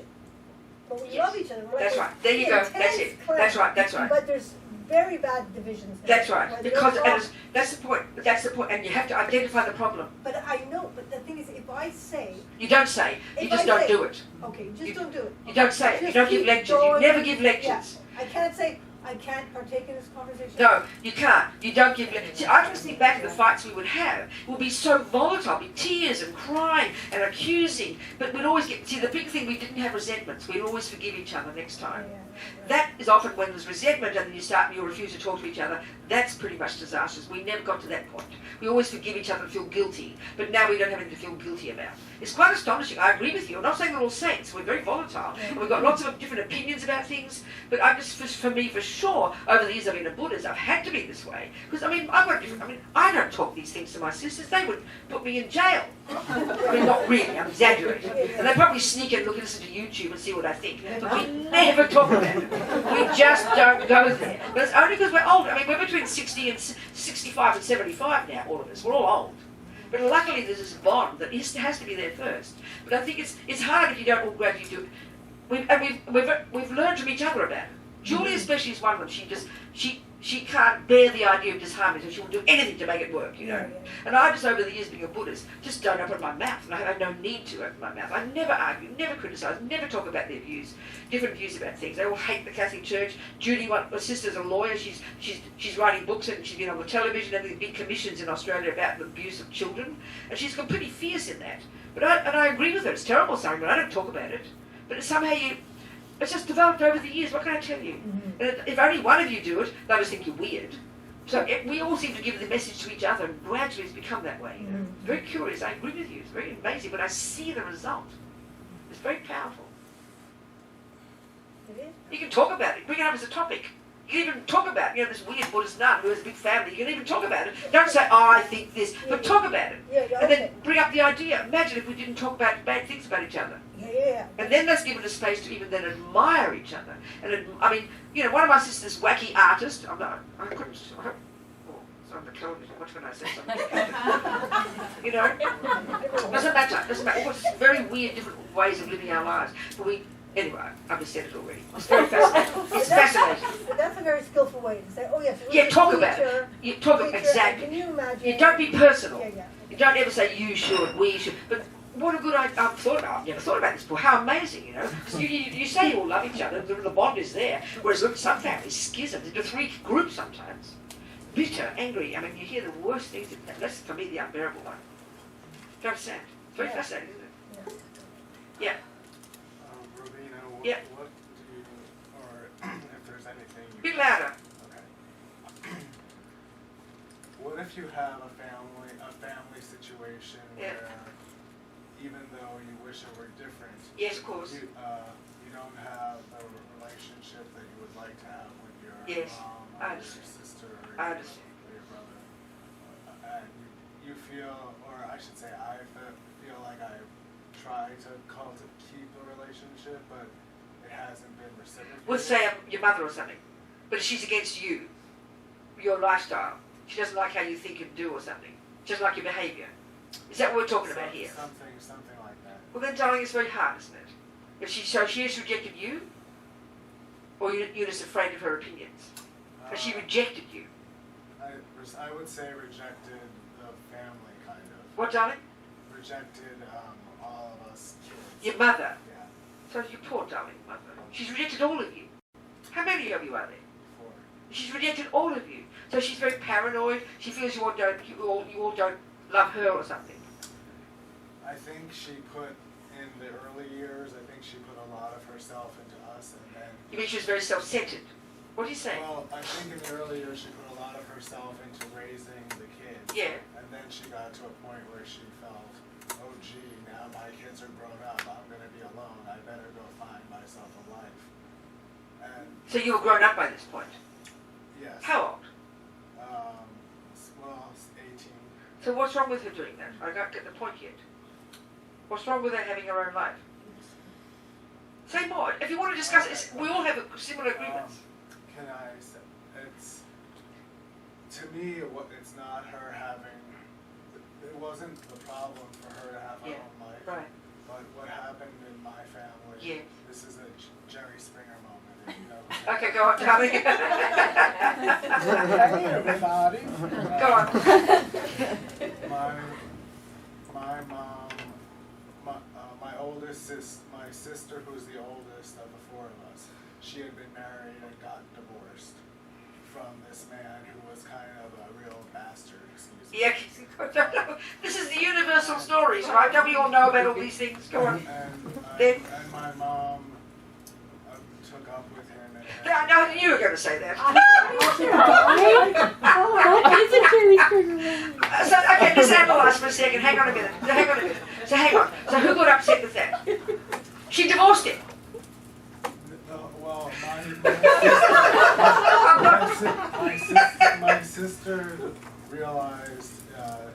but we Yes. love each other. We're That's like right, there you go, that's it. clan. That's right. But there's very bad divisions. That's right, Where because they're all- that's the point, and you have to identify the problem. But I know, but the thing is, if I say, You don't say, you If just I don't say- do it. okay, just You- don't do it. You don't say it, you Just don't give keep lectures, you going. never give lectures. I can't say, I can't partake in this conversation. No, you can't. You don't give lectures. See, I just think back to the fights we would have. It would be so volatile, be tears and crying and accusing. But we'd always get, see, the big thing, we didn't have resentments. We'd always forgive each other next time. That is often when there's resentment and then you refuse to talk to each other. That's pretty much disastrous. We never got to that point. We always forgive each other and feel guilty. But now we don't have anything to feel guilty about. It's quite astonishing. I agree with you. I'm not saying we're all saints. We're very volatile. And we've got lots of different opinions about things. But I'm just, for me, for sure, over the years I've been a Buddhist, I've had to be this way. Because, I don't talk these things to my sisters. They would put me in jail. I mean, not really. I'm exaggerating. And they probably sneak and look and listen to YouTube and see what I think. But we never talk about it. We just don't go there. But it's only because we're old. I mean, we're between 60 and 65 and 75 now, all of us. We're all old. But luckily there's this bond that has to be there first. But I think it's hard if you don't all gradually do it. We've learned from each other about it. Julie especially is one of them. she can't bear the idea of disharmony, so she will do anything to make it work, you know. Yeah, yeah. And I just, over the years being a Buddhist, just don't open my mouth, and I have no need to open my mouth. I never argue, never criticise, never talk about their views, different views about things. They all hate the Catholic Church. Judy, my sister's a lawyer. She's writing books, and she's been on the television and the big commissions in Australia about the abuse of children, and she's completely fierce in that. But I agree with her. It's terrible something, but I don't talk about it. But somehow it's just developed over the years. What can I tell you? Mm-hmm. And if only one of you do it, they'll just think you're weird. So we all seem to give the message to each other, and gradually it's become that way. You know? Mm-hmm. Very curious. I agree with you. It's very amazing, but I see the result. It's very powerful. It is. You can talk about it. Bring it up as a topic. You can even talk about, this weird Buddhist nun who has a big family. You can even talk about it. Don't say, I think this, but talk about it. Yeah, And okay. then bring up the idea. Imagine if we didn't talk about bad things about each other. Yeah. And then that's given us space to even then admire each other. And one of my sisters, wacky artist, I couldn't, it's on the television, what can I say? Doesn't matter. All sorts of very weird, different ways of living our lives. But anyway, I've just said it already. It's very fascinating. It's fascinating. But that's a very skillful way to say, oh yes. Yeah, talk about it. Teacher, You talk about exactly. Can you imagine? You don't be personal. Yeah. You don't ever say you should, we should. But what a good idea. I've never thought about this before. How amazing, 'Cause you say you all love each other, the bond is there. Whereas look, some families, schisms into 3 groups sometimes. Bitter, angry. You hear the worst things. That's for me the unbearable one. Do you understand? It's very fascinating, isn't it? Yeah. Robina, Yeah. what do you, or if there's anything you... Bit louder. Okay. What if you have a family situation Yeah. where even though you wish it were different, Yes, of course. you don't have the relationship that you would like to have with your Yes, mom I or your understand. sister or I your, understand. or your brother. And you feel, or I should say I feel like I've tried to keep the relationship, but it hasn't been reciprocated. We'll say your mother or something. But she's against you, your lifestyle. She doesn't like how you think and do or something. She doesn't like your behaviour. Is that what we're talking about here? Something like that. Well then, darling, it's very hard, isn't it? If she has rejected you, or you're just afraid of her opinions? Has she rejected you? I would say rejected the family, kind of. What, darling? Rejected all of us kids. Your mother. Yeah, So your poor darling mother. She's rejected all of you. How many of you are there? 4. She's rejected all of you. So she's very paranoid. She feels you all don't love her or something. I think she put, in the early years, I think she put a lot of herself into us, and then... You mean she was very self-centered? What are you saying? Well, I think in the early years she put a lot of herself into raising the kids. Yeah. And then she got to a point where she felt, oh gee, now my kids are grown up, I'm going to be alone, I better go find myself a life. And, So you were grown up by this point. yes. How old? Well, 18. So what's wrong with her doing that? I don't get the point yet. What's wrong with her having her own life? Say more. If you want to discuss it, we all have similar agreements. Can I say, to me, it's not her having, it wasn't the problem for her to have her own life. Right. But what happened in my family, Yeah. this is a Jerry Springer moment, if you know. Okay, go on, darling. Hey, everybody. Go on. My mom, my sister, who's the oldest of the 4 of us, she had been married and got divorced from this man who was kind of a real bastard, excuse me. Yeah, this is the universal stories, right? Don't we all know about all these things? Go on. And my mom took up with him. And No, you were going to say that. So, okay, let's analyse for a second. Hang on a minute. So hang on. So who got upset with that? She divorced him. Well, my sister realized.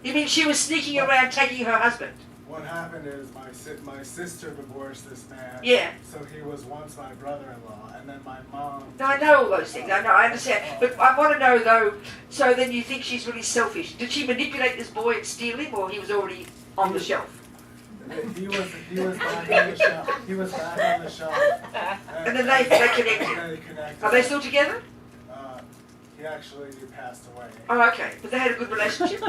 You mean she was sneaking around taking her husband? What happened is my sister divorced this man. Yeah. So he was once my brother-in-law, and then my mom. No, I know all those things. I understand. But I want to know though. So then you think she's really selfish? Did she manipulate this boy and steal him, or he was already on the shelf? He was back on the shelf. He was back on the shelf. And then they connected. And they connected. Are they still together? He actually passed away. Oh, okay. But they had a good relationship?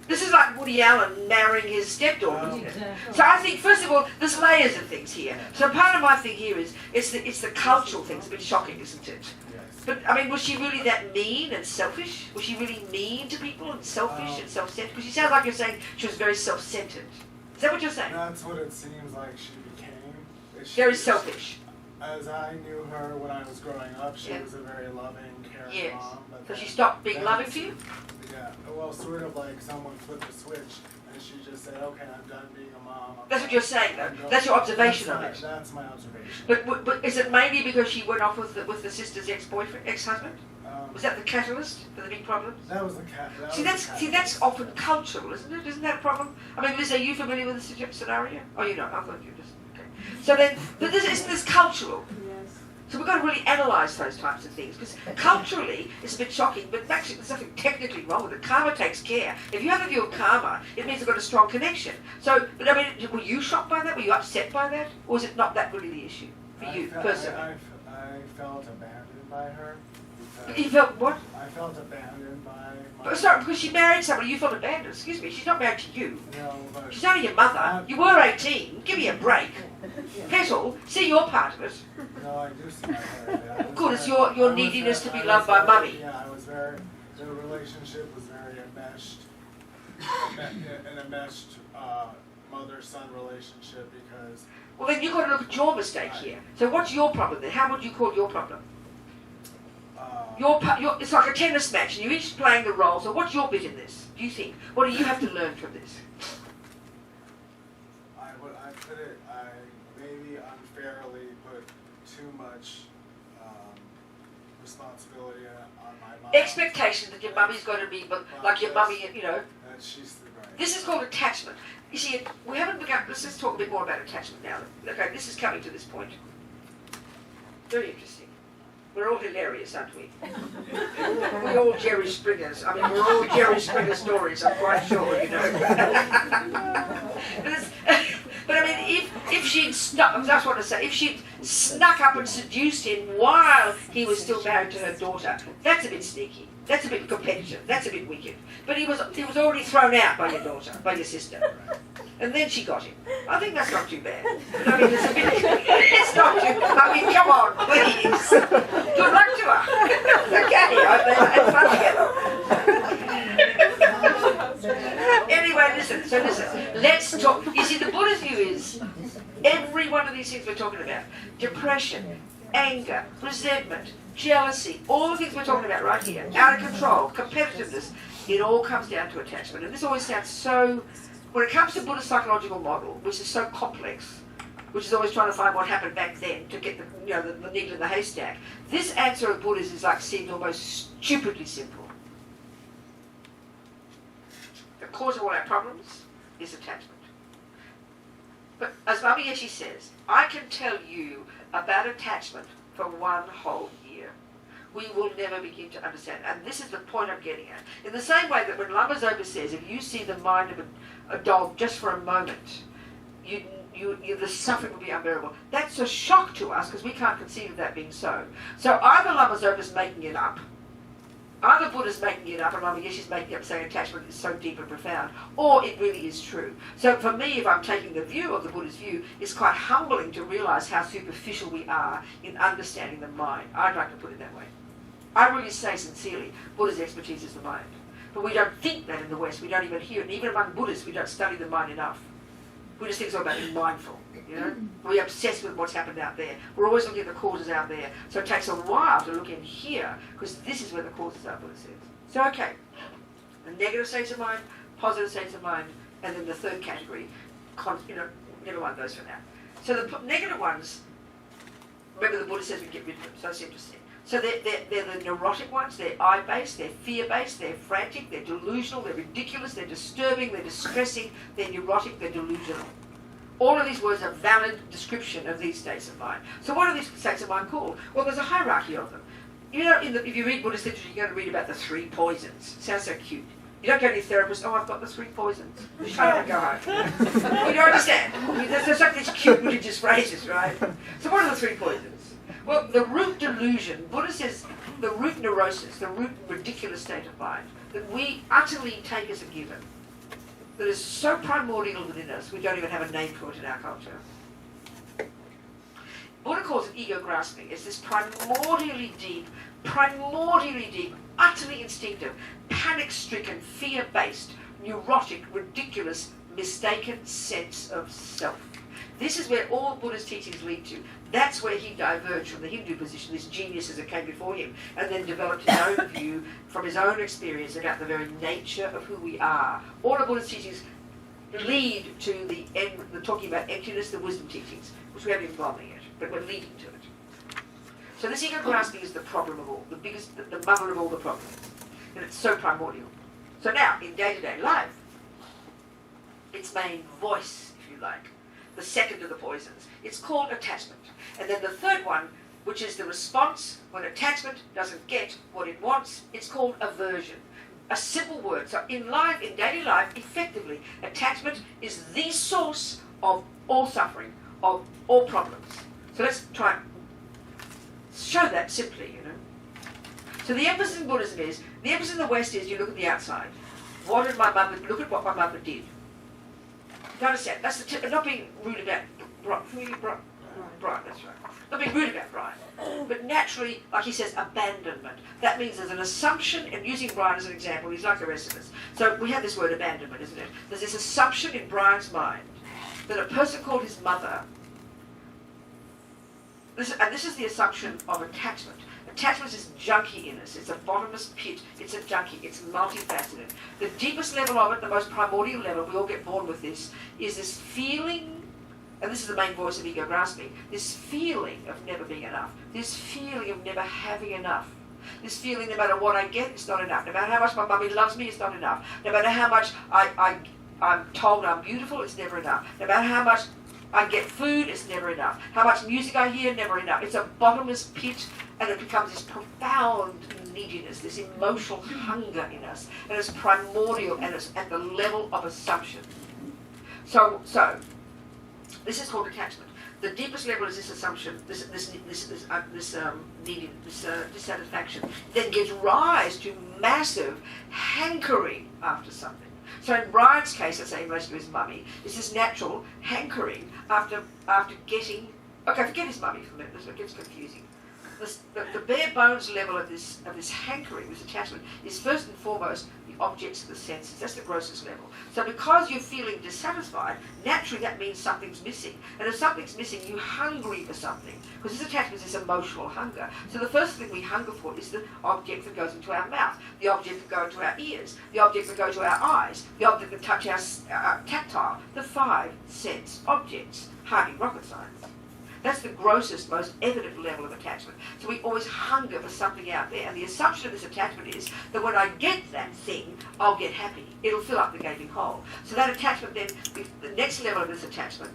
This is like Woody Allen marrying his stepdaughter, isn't it? Exactly. So I think, first of all, there's layers of things here. So part of my thing here is, it's the cultural thing. It's a bit shocking, isn't it? Yes. But, I mean, was she really that mean and selfish? Was she really mean to people and selfish and self-centered? Because you sound like you're saying she was very self-centered. Is that what you're saying? That's what it seems like she became. Very selfish. As I knew her when I was growing up, she Yeah. was a very loving, caring Yes. mom. But So then she stopped being loving that's- to you? Yeah, well, sort of like someone flipped a switch and she just said, okay, I'm done being a mom. That's what you're saying, though. That's your observation of it. That's my observation. But is it mainly because she went off with the sister's ex-boyfriend, ex-husband? Was that the catalyst for the big problems? That was the cat. See, that's often cultural, isn't it? Isn't that a problem? I mean, Liz, are you familiar with the scenario? Oh, you're not. I thought you were just okay. So then, but isn't this cultural? Yes. So we've got to really analyse those types of things, because culturally it's a bit shocking, but actually there's nothing technically wrong with it. Karma takes care. If you have a view of karma, it means they've got a strong connection. So, but I mean, were you shocked by that? Were you upset by that? Or was it not that really the issue for you personally? I felt abandoned by her. You felt what? I felt abandoned by my... But sorry, because she married somebody, you felt abandoned. Excuse me, she's not married to you. No, but... She's only your mother. You were 18. Give me a break. Petal, see your part of it. No, I do see my part. Good, it's your neediness to be loved by mummy. Yeah, the relationship was very enmeshed, an enmeshed mother-son relationship because... Well, then you've got to look at your mistake here. So what's your problem then? How would you call your problem? It's like a tennis match, and you're each playing the role. So what's your bit in this, do you think? What do you have to learn from this? I maybe unfairly put too much responsibility on my mom. Expectation that your mummy's got to be like your mummy, you know. That she's right. This is called attachment. You see, we haven't begun, let's just talk a bit more about attachment now. Okay, this is coming to this point. Very interesting. We're all hilarious, aren't we? We're all Jerry Springers. I mean, we're all Jerry Springer stories, I'm quite sure, you know. But I mean, if she'd snuck, that's what I say, if she'd snuck up and seduced him while he was still married to her daughter, that's a bit sneaky. That's a bit competitive. That's a bit wicked. But he was already thrown out by your daughter, by your sister. And then she got him. I think that's not too bad. I mean, it's a bit, it's not too bad. I mean, come on, please. Good luck to her. Okay, I had fun together. Anyway, listen, let's talk. You see, the Buddha's view is every one of these things we're talking about, depression, anger, resentment, jealousy, all the things we're talking about right here, out of control, competitiveness, it all comes down to attachment. And this always sounds so, when it comes to Buddha's psychological model, which is so complex, which is always trying to find what happened back then to get the needle in the haystack, this answer of Buddha's is like seemed almost stupidly simple. The cause of all our problems is attachment. But as Mama Yeshe says, I can tell you about attachment for one whole year. We will never begin to understand. And this is the point I'm getting at. In the same way that when Lama Zopa says, if you see the mind of a dog just for a moment, the suffering will be unbearable. That's a shock to us because we can't conceive of that being so. So either Lama Zopa is making it up, either Buddha's making it up and Lama Yeshe's making it up saying attachment is so deep and profound, or it really is true. So for me, if I'm taking the view of the Buddha's view, it's quite humbling to realise how superficial we are in understanding the mind. I'd like to put it that way. I really say sincerely, Buddha's expertise is the mind. But we don't think that in the West. We don't even hear it. And even among Buddhists, we don't study the mind enough. We just think it's all about being mindful, you know? We're obsessed with what's happened out there. We're always looking at the causes out there. So it takes a while to look in here, because this is where the causes are, Buddha says. So, okay, the negative states of mind, positive states of mind, and then the third category, never mind those for now. So the negative ones, remember the Buddha says we get rid of them, so it's interesting. So they're the neurotic ones, they're I-based, they're fear-based, they're frantic, they're delusional, they're ridiculous, they're disturbing, they're distressing, they're neurotic, they're delusional. All of these words are valid description of these states of mind. So what are these states of mind called? Well, there's a hierarchy of them. You know, if you read Buddhist literature, you're going to read about the 3 poisons. It sounds so cute. You don't go to your therapist, oh, I've got the 3 poisons. Shut up and go home. Well, you understand. There's like these cute religious phrases, right? So what are the 3 poisons? Well, the root delusion, Buddha says, the root neurosis, the root ridiculous state of mind that we utterly take as a given, that is so primordial within us, we don't even have a name for it in our culture. Buddha calls it ego grasping. It's this primordially deep, utterly instinctive, panic-stricken, fear-based, neurotic, ridiculous, mistaken sense of self. This is where all Buddha's teachings lead to. That's where he diverged from the Hindu position, this genius that came before him, and then developed his own view from his own experience about the very nature of who we are. All of Buddha's teachings lead to the end, the talking about emptiness, the wisdom teachings, which we haven't even gone there yet, but we're leading to it. So this ego grasping is the problem of all, the biggest, the mother of all the problems. And it's so primordial. So now, in day-to-day life, its main voice, if you like, the second of the poisons, it's called attachment. And then the third one, which is the response when attachment doesn't get what it wants, it's called aversion. A simple word. So in life, in daily life, effectively, attachment is the source of all suffering, of all problems. So let's try and show that simply, So the emphasis in Buddhism is, the emphasis in the West is you look at the outside. What did my mother, look at what my mother did. You understand? That's the tip, not being rude about Brian, that's right. Not being rude about Brian. But naturally, like he says, abandonment. That means there's an assumption, and using Brian as an example, he's like the rest of us. So we have this word abandonment, isn't it? There's this assumption in Brian's mind that a person called his mother, this is the assumption of attachment. Attachment is junky in us. It's a bottomless pit. It's a junkie. It's multifaceted. The deepest level of it, the most primordial level, we all get born with this, is this feeling, and this is the main voice of ego grasping, this feeling of never being enough. This feeling of never having enough. This feeling no matter what I get, it's not enough. No matter how much my mummy loves me, it's not enough. No matter how much I'm told I'm beautiful, it's never enough. No matter how much I get food, it's never enough. How much music I hear, never enough. It's a bottomless pit, and it becomes this profound neediness, this emotional hunger in us, and it's primordial, and it's at the level of assumption. So this is called attachment. The deepest level is this assumption, this dissatisfaction, then gives rise to massive hankering after something. So in Brian's case, let's say in relation to his mummy, it's this natural hankering after getting. Okay, forget his mummy for a minute. It gets confusing. The bare bones level of this hankering, this attachment, is first and foremost the objects of the senses. That's the grossest level. So because you're feeling dissatisfied, naturally that means something's missing. And if something's missing, you're hungry for something. Because this attachment is this emotional hunger. So the first thing we hunger for is the object that goes into our mouth, the object that goes into our ears, the object that goes to our eyes, the object that touch our tactile, the 5 sense objects. Hardly rocket science. That's the grossest, most evident level of attachment. So we always hunger for something out there. And the assumption of this attachment is that when I get that thing, I'll get happy. It'll fill up the gaping hole. So that attachment then, the next level of this attachment,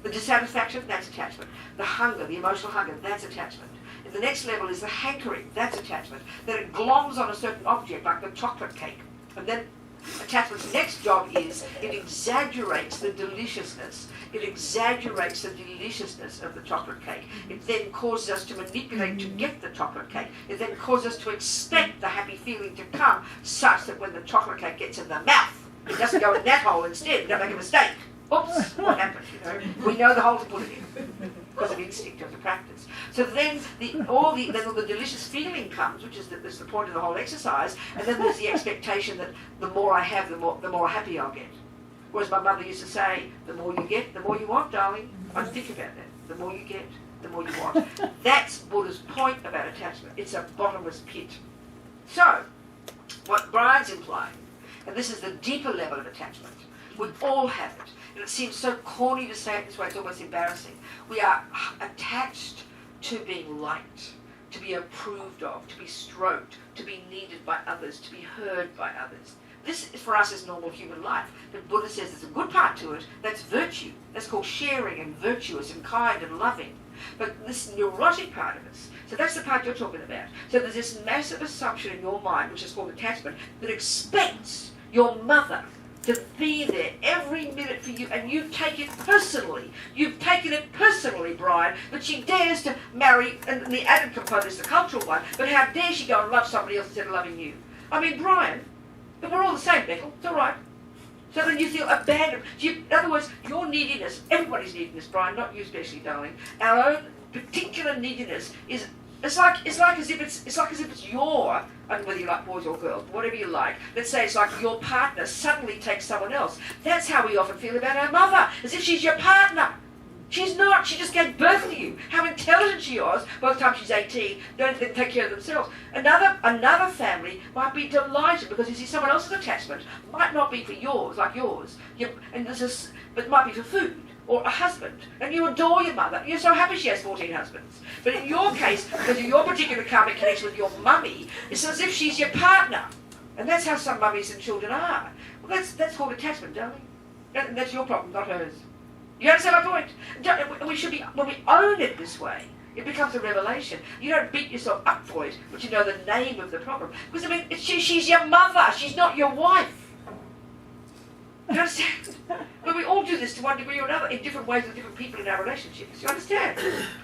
the dissatisfaction, that's attachment. The hunger, the emotional hunger, that's attachment. And the next level is the hankering, that's attachment. Then it gloms on a certain object, like the chocolate cake. And then attachment's next job is it exaggerates the deliciousness. It exaggerates the deliciousness of the chocolate cake. It then causes us to manipulate to get the chocolate cake. It then causes us to expect the happy feeling to come such that when the chocolate cake gets in the mouth, it doesn't go in that hole instead. We don't make a mistake. Oops, what happened? We know the hole to put it in because of instinct, of the practice. So then the delicious feeling comes, which is the point of the whole exercise, and then there's the expectation that the more I have, the more happy I'll get. Whereas my mother used to say, the more you get, the more you want, darling. I think about that. The more you get, the more you want. That's Buddha's point about attachment. It's a bottomless pit. So, what Brian's implying, and this is the deeper level of attachment, we all have it. And it seems so corny to say it this way, it's almost embarrassing. We are attached to being liked, to be approved of, to be stroked, to be needed by others, to be heard by others. This, for us, is normal human life. But Buddha says there's a good part to it. That's virtue. That's called sharing and virtuous and kind and loving. But this neurotic part of us, so that's the part you're talking about. So there's this massive assumption in your mind, which is called attachment, that expects your mother to be there every minute for you, and you take it personally. You've taken it personally, Brian, that she dares to marry, and the added component is the cultural one, but how dare she go and love somebody else instead of loving you? I mean, Brian, but we're all the same, Nickel. It's all right. So then you feel abandoned. In other words, your neediness, everybody's neediness, Brian, not you especially, darling. Our own particular neediness is it's like as if it's your, I don't know whether you like boys or girls, whatever you like. Let's say it's like your partner suddenly takes someone else. That's how we often feel about our mother, as if she's your partner. She's not. She just gave birth to you. How intelligent she was by the time she's 18, don't then take care of themselves. Another family might be delighted because you see someone else's attachment might not be for yours, like yours, but it might be for food or a husband. And you adore your mother. You're so happy she has 14 husbands. But in your case, because of your particular karmic connection with your mummy, it's as if she's your partner. And that's how some mummies and children are. Well, that's called attachment, darling. And that's your problem, not hers. You understand my point? We should be, when we own it this way, it becomes a revelation. You don't beat yourself up for it, but you know the name of the problem. Because, I mean, she's your mother. She's not your wife. You understand? But we all do this to one degree or another in different ways with different people in our relationships. You understand?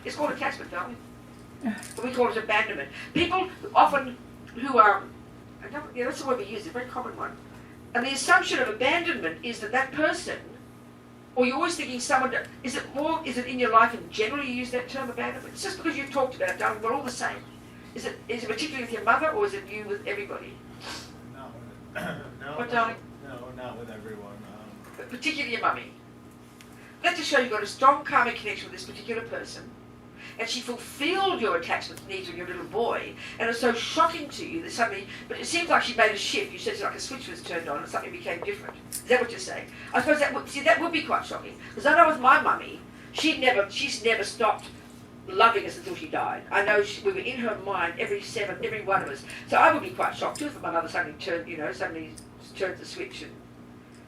It's called attachment, darling. But we call it abandonment. People often who are, that's the word we use, it's a very common one. And the assumption of abandonment is that person, or you're always thinking someone, is it in your life in general you use that term abandonment? It's just because you've talked about it, darling, we're all the same. Is it particularly with your mother, or is it you with everybody? No, What, darling? No, not with everyone. But particularly your mummy. Let's just show you've got a strong karmic connection with this particular person, and she fulfilled your attachment needs when you were a little boy, and it's so shocking to you that suddenly, but it seems like she made a shift. You said it's like a switch was turned on and something became different. Is that what you're saying? I suppose that would be quite shocking, because I know with my mummy, she's never stopped loving us until she died. I know we were in her mind, every one of us. So I would be quite shocked too if my mother suddenly turned the switch.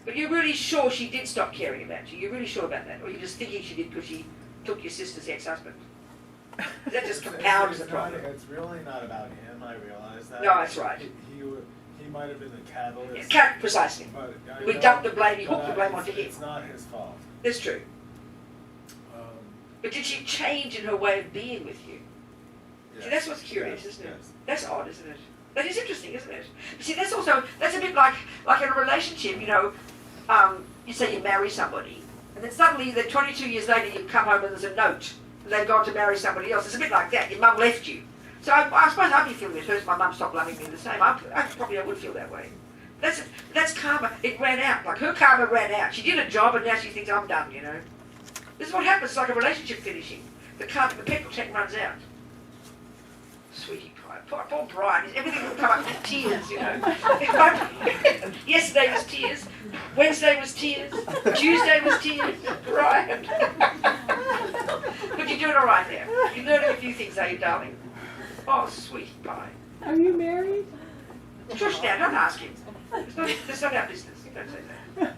But you're really sure she did stop caring about you? You're really sure about that? Or you're just thinking she did because she took your sister's ex-husband? That just compounds the problem. It's really not about him, I realize that. No, that's right. He might have been the catalyst. Precisely. But We dumped the blame, you hooked the blame onto him. It's not his fault. That's true. But did she change in her way of being with you? Yes. See, that's what's curious, isn't it? Yes. That's odd, isn't it? That is interesting, isn't it? But see, that's a bit like in a relationship, you say you marry somebody, and then suddenly, 22 years later, you come home and there's a note, and they've gone to marry somebody else. It's a bit like that. Your mum left you. So I suppose I'd be feeling it hurts. My mum stopped loving me the same. I would feel that way. That's karma. It ran out. Like her karma ran out. She did a job, and now she thinks I'm done. This is what happens. It's like a relationship finishing. The petrol tank runs out. Sweetie pie. Poor Brian. Everything will come up with tears, Yesterday was tears. Wednesday was tears. Tuesday was tears. Brian. But you're doing all right there. You're learning a few things, are you, darling? Oh, sweetie pie. Are you married? Shush now, don't ask him. It's not our business. Don't say that.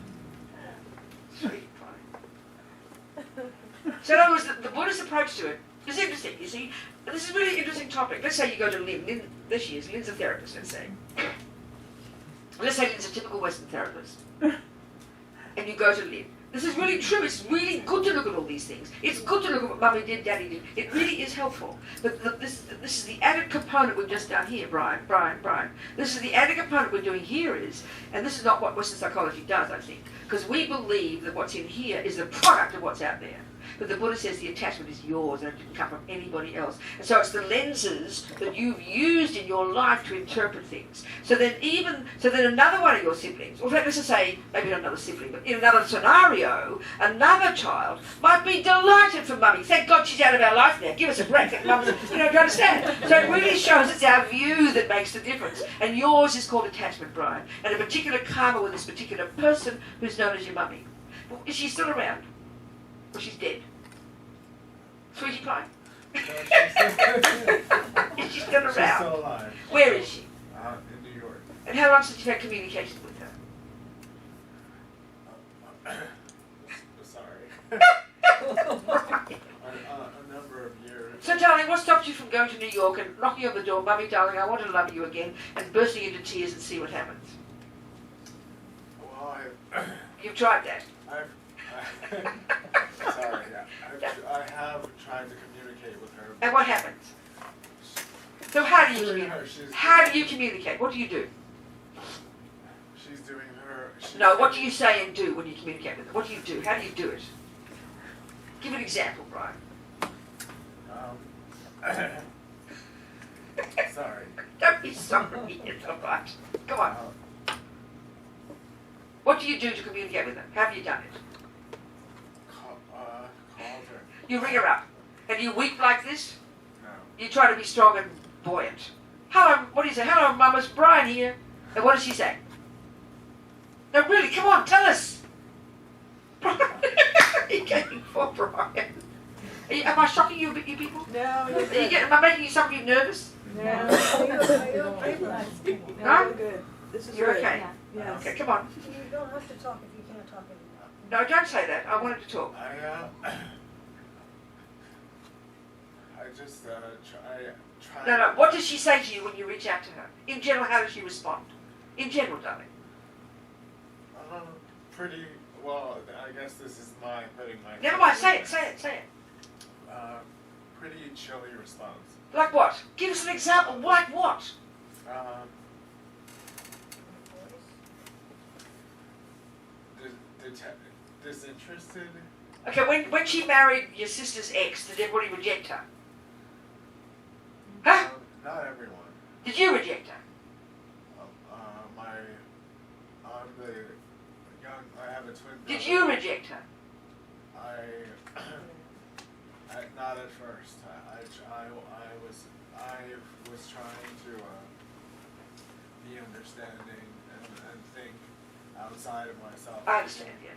Sweetie pie. So in other words, the Buddhist approach to it is interesting, you see. This is a really interesting topic. Let's say you go to Lynn. There she is. Lynn's a therapist, let's say. Let's say Lynn's a typical Western therapist. And you go to Lynn. This is really true. It's really good to look at all these things. It's good to look at what Mummy did, Daddy did. It really is helpful. But this is the added component we've just done here, Brian. This is the added component we're doing here is, and this is not what Western psychology does, I think, because we believe that what's in here is the product of what's out there. But the Buddha says the attachment is yours and it didn't come from anybody else. And so it's the lenses that you've used in your life to interpret things. So then another one of your siblings, or let's just say, maybe not another sibling, but in another scenario, another child might be delighted for Mummy. Thank God she's out of our life now. Give us a break. Mum's, do you understand? So it really shows it's our view that makes the difference. And yours is called attachment, Brian. And a particular karma with this particular person who's known as your Mummy. Well, is she still around? Well, she's dead. Sweetie pie? Is she still around? She's still alive. Where is she? In New York. And how long since you've had communication with her? Sorry. A number of years. So, darling, what stopped you from going to New York and knocking on the door, Mummy, darling, I want to love you again, and bursting into tears and see what happens? Well, You've tried that. Sorry, yeah. I have tried to communicate with her. And what happens? So how do you communicate? What do you do? She's doing her. No, what do you say and do when you communicate with her? What do you do? How do you do it? Give an example, Brian. Sorry. Don't be sorry. It's all right. Go on. What do you do to communicate with her? How have you done it? Called her. You ring her up. And you weep like this? No. You try to be strong and buoyant. Hello, what do you say? Hello, Mum, it's Brian here. And what does she say? No, really, come on, tell us. Brian, you're getting for Brian. Am I shocking you, you people? No, Am I making some of you nervous? No, Are you okay? No? you're good. This is You're good. okay? Yes. Okay, come on. You don't have to talk if you can't talk anymore. No, don't say that. I wanted to talk. I just try. No. What does she say to you when you reach out to her? In general, how does she respond? In general, darling. Pretty well. I guess this is my putting my. Never mind. Say it. Pretty chilly response. Like what? Give us an example. Like what? Disinterested. Okay, when she married your sister's ex, did everybody reject her? Huh? Not everyone. Did you reject her? I'm the young. I have a twin brother. Did you reject her? Not at first. I was trying to be understanding and think outside of myself. I understand, yeah.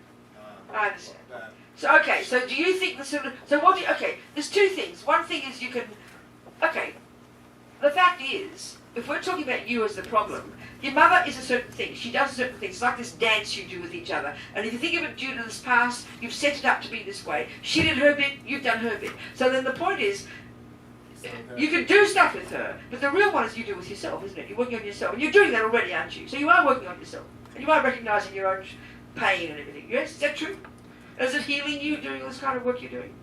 I understand. That, So do you think there's two things. One thing is the fact is, if we're talking about you as the problem, your mother is a certain thing. She does certain things. It's like this dance you do with each other. And if you think of it due to this past, you've set it up to be this way. She did her bit, you've done her bit. So then the point is, you can do stuff with her, but the real one is you do with yourself, isn't it? You're working on yourself. And you're doing that already, aren't you? So you are working on yourself. And you are recognizing your own pain and everything. Yes? Is that true? Is it healing you doing this kind of work you're doing?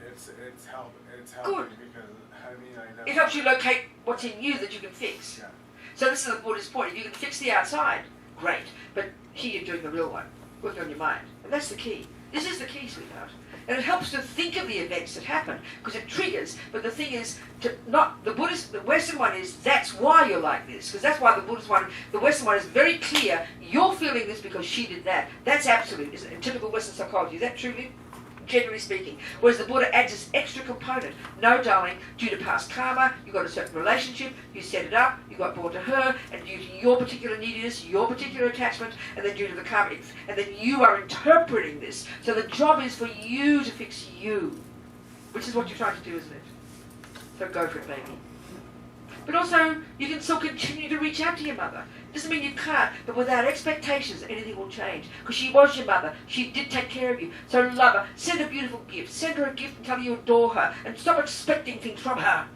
it's helping. It's helping. Good. Because I know. It helps you locate what's in you that you can fix. Yeah. So this is the Buddhist point. If you can fix the outside, great. But here you're doing the real one, working on your mind. And that's the key. This is the key, sweetheart. And it helps to think of the events that happen, because it triggers. But the thing is, the Western one is, that's why you're like this. Because that's why the Western one is very clear, you're feeling this because she did that. That's absolute, isn't it? In typical Western psychology. Is that true, Lynn? Generally speaking. Whereas the Buddha adds this extra component. No, darling, due to past karma, you got a certain relationship, you set it up, you got born to her, and due to your particular neediness, your particular attachment, and then due to the karma, and then you are interpreting this. So the job is for you to fix you, which is what you're trying to do, isn't it? So go for it, baby. But also, you can still continue to reach out to your mother. Doesn't mean you can't, but without expectations, anything will change. Because she was your mother. She did take care of you. So love her. Send a beautiful gift. Send her a gift and tell her you adore her. And stop expecting things from her.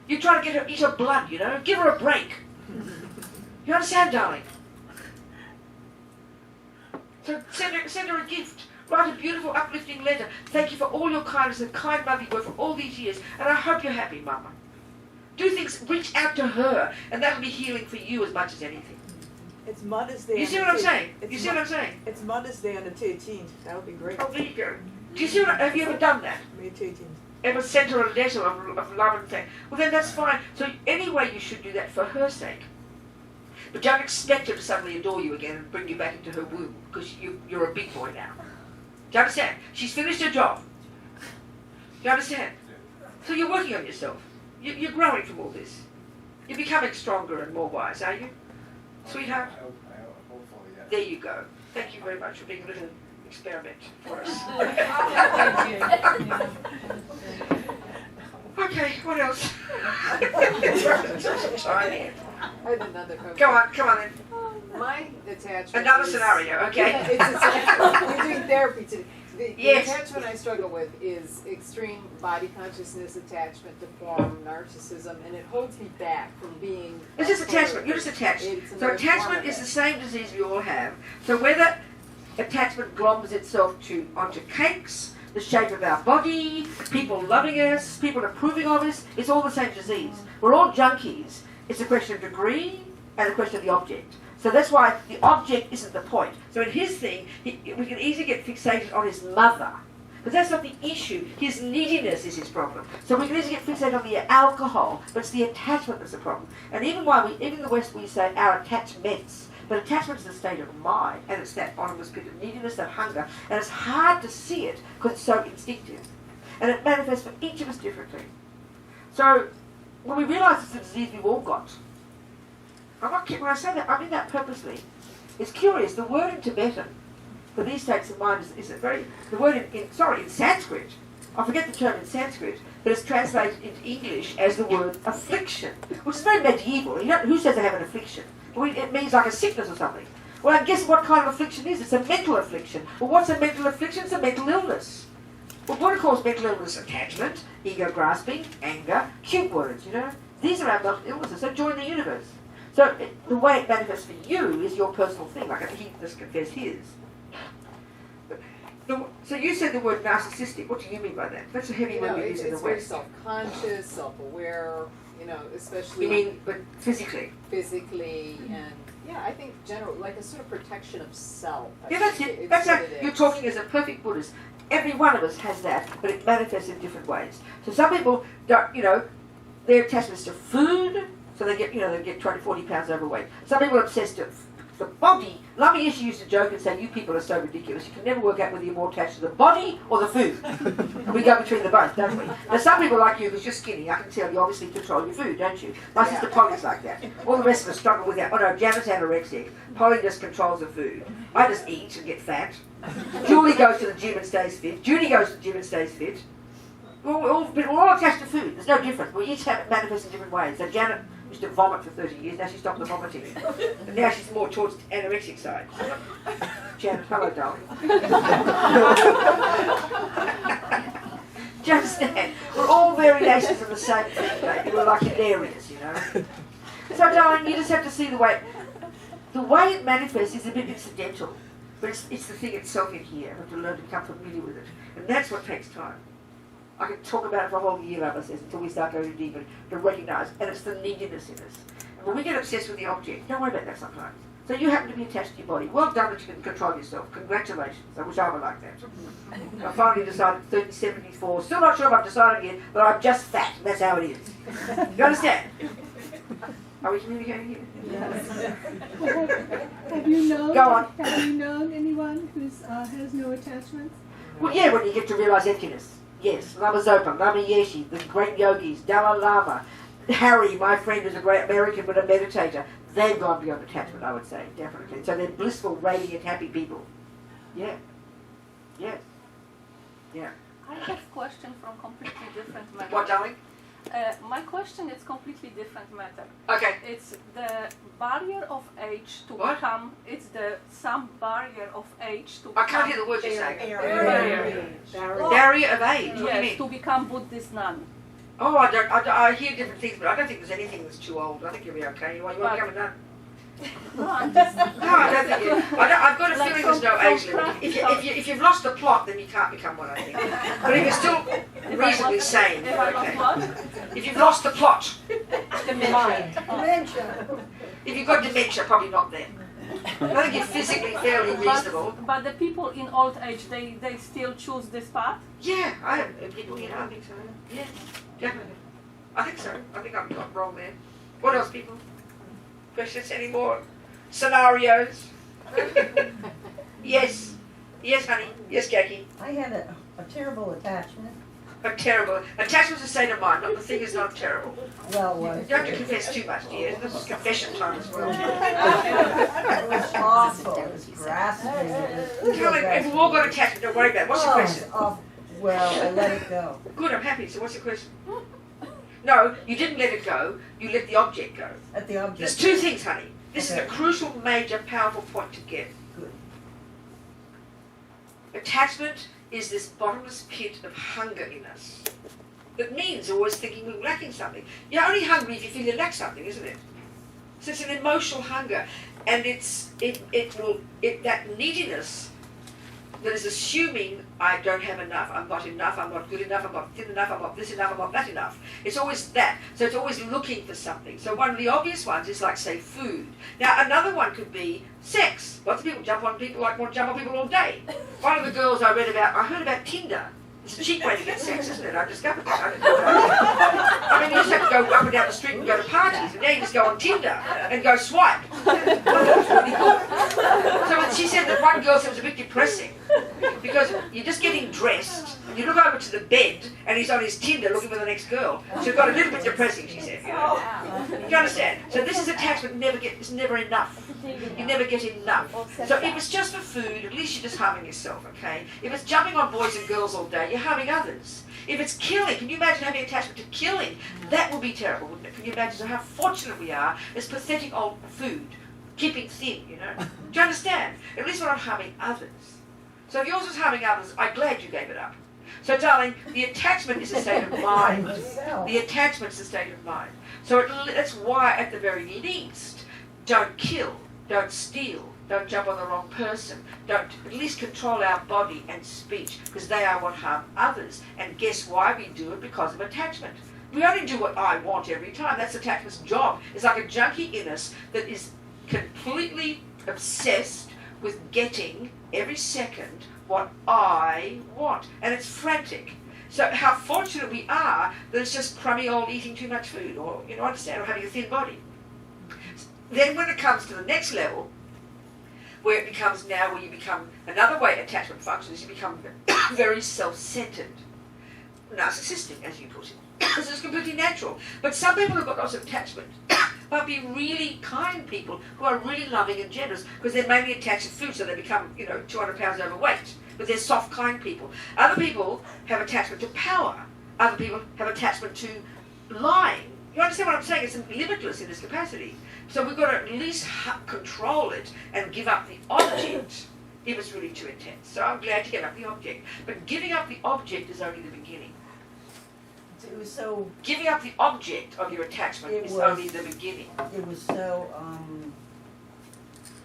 You're trying to get her, eat her blood, you know. Give her a break. You understand, darling? So send her a gift. Write a beautiful, uplifting letter. Thank you for all your kindness and kind mother you were for all these years. And I hope you're happy, Mama. Do things, reach out to her, and that'll be healing for you as much as anything. It's Mother's Day. You see what I'm saying? You see what I'm saying? It's Mother's Day on the 13th. That would be great. Oh, there you go. Do you see have you ever done that? May 13th. Ever sent her a letter of love and thanks? Well, then that's fine. So anyway, you should do that for her sake. But don't expect her to suddenly adore you again and bring you back into her womb, because you're a big boy now. Do you understand? She's finished her job. Do you understand? So you're working on yourself. You're growing from all this. You're becoming stronger and more wise, are you? Sweetheart? Hopefully, yes. There you go. Thank you very much for being a little experiment for us. Okay, what else? I had another question. Come on then. My attachment Another is- scenario, okay? Yeah, it's we're doing therapy today. The Yes. attachment I struggle with is extreme body consciousness attachment to form, narcissism, and it holds me back from being. It's just attachment. You're just attached. It's So another attachment form of is it. the same disease we all have. So whether attachment gloms itself onto cakes, the shape of our body, people loving us, people approving of us, it's all the same disease. We're all junkies. It's a question of degree and a question of the object. So that's why the object isn't the point. So in his thing, we can easily get fixated on his mother. But that's not the issue. His neediness is his problem. So we can easily get fixated on the alcohol, but it's the attachment that's the problem. And even in the West we say our attachments, but attachment is a state of mind, and it's that bottomless pit of neediness, that hunger, and it's hard to see it because it's so instinctive. And it manifests for each of us differently. So when we realise it's a disease we've all got, when I say that, I mean that purposely. It's curious, the word in Tibetan for these states of mind is a very, the word in Sanskrit, I forget the term in Sanskrit, but it's translated into English as the word affliction, which is very medieval. Who says they have an affliction? Well, it means like a sickness or something. Well, I guess what kind of affliction is? It's a mental affliction. Well, what's a mental affliction? It's a mental illness. Well, Buddha calls mental illness attachment, ego grasping, anger, cute words, These are our mental illnesses, so join the universe. So the way it manifests for you is your personal thing, like he just confessed his. So you said the word narcissistic. What do you mean by that? That's a heavy word we use in the It's very West. self-conscious, self-aware, especially. You mean, but physically? Physically, and I think general, like a sort of protection of self. Yeah, that's it. That's it. You're talking as a perfect Buddhist. Every one of us has that, but it manifests in different ways. So some people don't, their attachments to food, so they get 20, 40 pounds overweight. Some people are obsessed with the body. Lummy used to joke and say, you people are so ridiculous. You can never work out whether you're more attached to the body or the food. And we go between the both, don't we? Now some people like you, because you're skinny, I can tell you obviously control your food, don't you? My sister Polly's like that. All the rest of us struggle with that. Oh no, Janet's anorexic. Polly just controls the food. I just eat and get fat. Julie goes to the gym and stays fit. Judy goes to the gym and stays fit. We're all attached to food. There's no difference. We each have it manifest in different ways. So Janet used to vomit for 30 years. Now she stopped the vomiting. And now she's more towards the anorexic side. Janet, hello, darling. Do you understand? We're all variations of the same thing, baby. We're like hilarious, So, darling, you just have to see the way it manifests is a bit incidental. But it's the thing itself in here. I have to learn to become familiar with it. And that's what takes time. I could talk about it for a whole year, Abba says, until we start going deeper to recognise, and it's the neediness in us. And when we get obsessed with the object, don't worry about that sometimes. So you happen to be attached to your body. Well done that you can control yourself. Congratulations. I wish I were like that. I finally decided 74. Still not sure if I've decided yet, but I'm just fat. That's how it is. You understand? Are we communicating here? Yes. Have you known? Go on. Have you known anyone who has no attachments? Well, yeah, when you get to realise emptiness. Yes, Lama Zopa, Lama Yeshe, the great yogis, Dalai Lama, Harry, my friend who's a great American but a meditator, they've gone beyond attachment, I would say, definitely. So they're blissful, radiant, happy people. Yeah. Yes. Yeah. I have a question from completely different matter. What, darling? My question is completely different matter. Okay. It's the barrier of age to What? become. It's some barrier of age to. I can't hear become- the words you're saying. Barrier. Barrier of age. What do you Yes, mean? to become Buddhist nun. Oh, I hear different things, but I don't think there's anything that's too old. I think you'll be okay. You want to become a nun? No, I'm just. No, I don't think you. I've got a Like feeling there's no from age limit. practical- If you've lost the plot, then you can't become one, I think. But if you're still reasonably sane, If I okay. lost what? If you've lost the plot, Dementia. if you've got dementia, probably not then. I think you're physically fairly reasonable. But the people in old age, they still choose this path. Yeah, I have people, I think so. Yeah, definitely. I think so. I think I'm not wrong there. What else, people? Questions? Any more scenarios? Yes. Yes, honey. Yes, Jackie. I had a terrible attachment. A terrible. Attachment's a state of mind. Not the thing is not terrible. Well, You don't have to confess too much, dear. This is confession time as well. it was awful. It was grasping. It was Come on, if we've all got attachment, don't worry about it. What's your question? Well, I let it go. Good, I'm happy. So what's your question? No, you didn't let it go. You let the object go. At the object. There's two things, honey. This is a Okay. crucial, major, powerful point to get. Good. Attachment is this bottomless pit of hunger in us. That means always thinking we're lacking something. You're only hungry if you feel you lack something, isn't it? So it's an emotional hunger, and that neediness that is assuming I don't have enough, I'm not good enough, I'm not thin enough, I'm not this enough, I'm not that enough. It's always that. So it's always looking for something. So one of the obvious ones is like, say, food. Now another one could be sex. Lots of people want to jump on people all day. One of the girls I heard about Tinder. It's a cheap way to get sex, isn't it? I discovered that. I mean, you just have to go up and down the street and go to parties, and now you just go on Tinder and go swipe. So she said that one girl said it was a bit depressing because you're just getting dressed, and you look over to the bed, and he's on his Tinder looking for the next girl. So it got a little bit depressing, she said. You understand? So this is attachment it's never enough. You never get enough. So if it's just for food, at least you're just harming yourself, okay? If it's jumping on boys and girls all day, you're harming others. If it's killing, can you imagine having attachment to killing? That would be terrible, wouldn't it? Can you imagine how fortunate we are as pathetic old food, keeping thin, you know? Do you understand? At least we're not harming others. So if yours was harming others, I'm glad you gave it up. So darling, the attachment is a state of mind. The attachment's a state of mind. So that's why at the very least, don't kill, don't steal, don't jump on the wrong person, don't at least control our body and speech, because they are what harm others. And guess why we do it? Because of attachment. We only do what I want every time. That's attachment's job. It's like a junkie in us that is completely obsessed with getting every second what I want. And it's frantic. So how fortunate we are that it's just crummy old eating too much food, or, you know, understand, or having a thin body. Then when it comes to the next level, where it becomes now, where you become, another way attachment functions, you become very self-centered, narcissistic, as you put it. This is completely natural. But some people have got lots of attachment, but be really kind people who are really loving and generous, because they're mainly attached to food, so they become, 200 pounds overweight. But they're soft, kind people. Other people have attachment to power. Other people have attachment to lying. You understand what I'm saying? It's limitless in this capacity. So we've got to at least control it and give up the object if it's really too intense. So I'm glad to give up the object. But giving up the object is only the beginning. It was so. Giving up the object of your attachment is only the beginning. It was so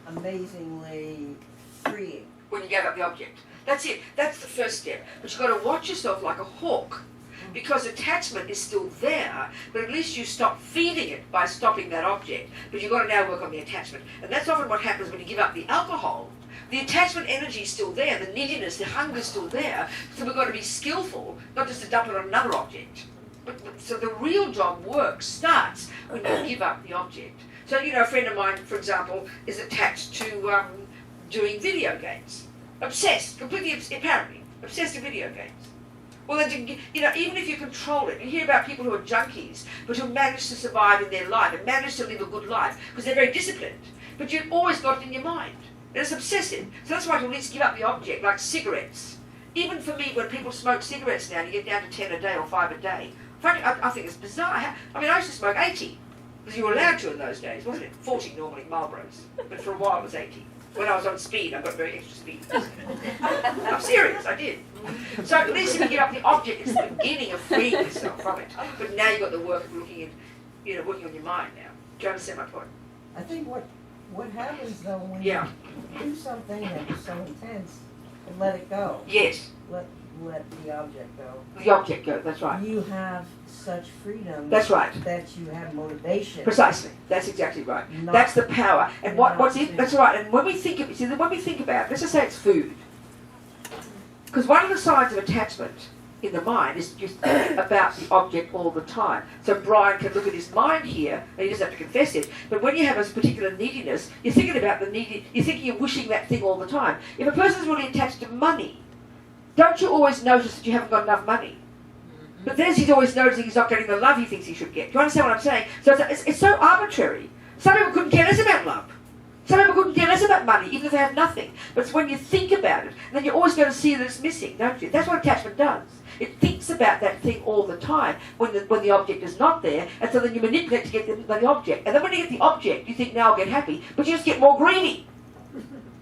amazingly freeing. When you gave up the object. That's it. That's the first step. But you've got to watch yourself like a hawk. Because attachment is still there, but at least you stop feeding it by stopping that object. But you've got to now work on the attachment. And that's often what happens when you give up the alcohol. The attachment energy is still there, the neediness, the hunger is still there. So we've got to be skillful, not just to dump it on another object. So the real job starts when you give up the object. So, a friend of mine, for example, is attached to doing video games. Obsessed, completely, apparently, obsessed with video games. Well, then, even if you control it, you hear about people who are junkies, but who manage to survive in their life and manage to live a good life, because they're very disciplined. But you've always got it in your mind. And it's obsessive. So that's why you at least give up the object, like cigarettes. Even for me, when people smoke cigarettes now, you get down to 10 a day or 5 a day. Frankly, I think it's bizarre. I mean, I used to smoke 80, because you were allowed to in those days, wasn't it? 40 normally, Marlboros. But for a while it was 80. When I was on speed, I got very extra speed. I'm serious, I did. So at least if you give up the object, it's the beginning of freeing yourself from it. But now you've got the work of looking at, working on your mind now. Do you understand my point? I think what happens though when you do something that is so intense and let it go. Yes. Let the object go. The object go, that's right. You have such freedom. That's right. That you have motivation. Precisely. That's exactly right. That's the power. And what's it? That's right. And when we think of it, let's just say it's food. Because one of the signs of attachment in the mind is just about the object all the time. So Brian can look at his mind here, and he doesn't have to confess it, but when you have a particular neediness, you're thinking about you're thinking you're wishing that thing all the time. If a person's really attached to money, don't you always notice that you haven't got enough money? But then he's always noticing he's not getting the love he thinks he should get. Do you understand what I'm saying? So it's so arbitrary. Some people couldn't care less about love. Some people couldn't care less about money, even if they have nothing. But it's when you think about it, then you're always going to see that it's missing, don't you? That's what attachment does. It thinks about that thing all the time when the object is not there, and so then you manipulate to get the object. And then when you get the object, you think, now I'll get happy, but you just get more greedy.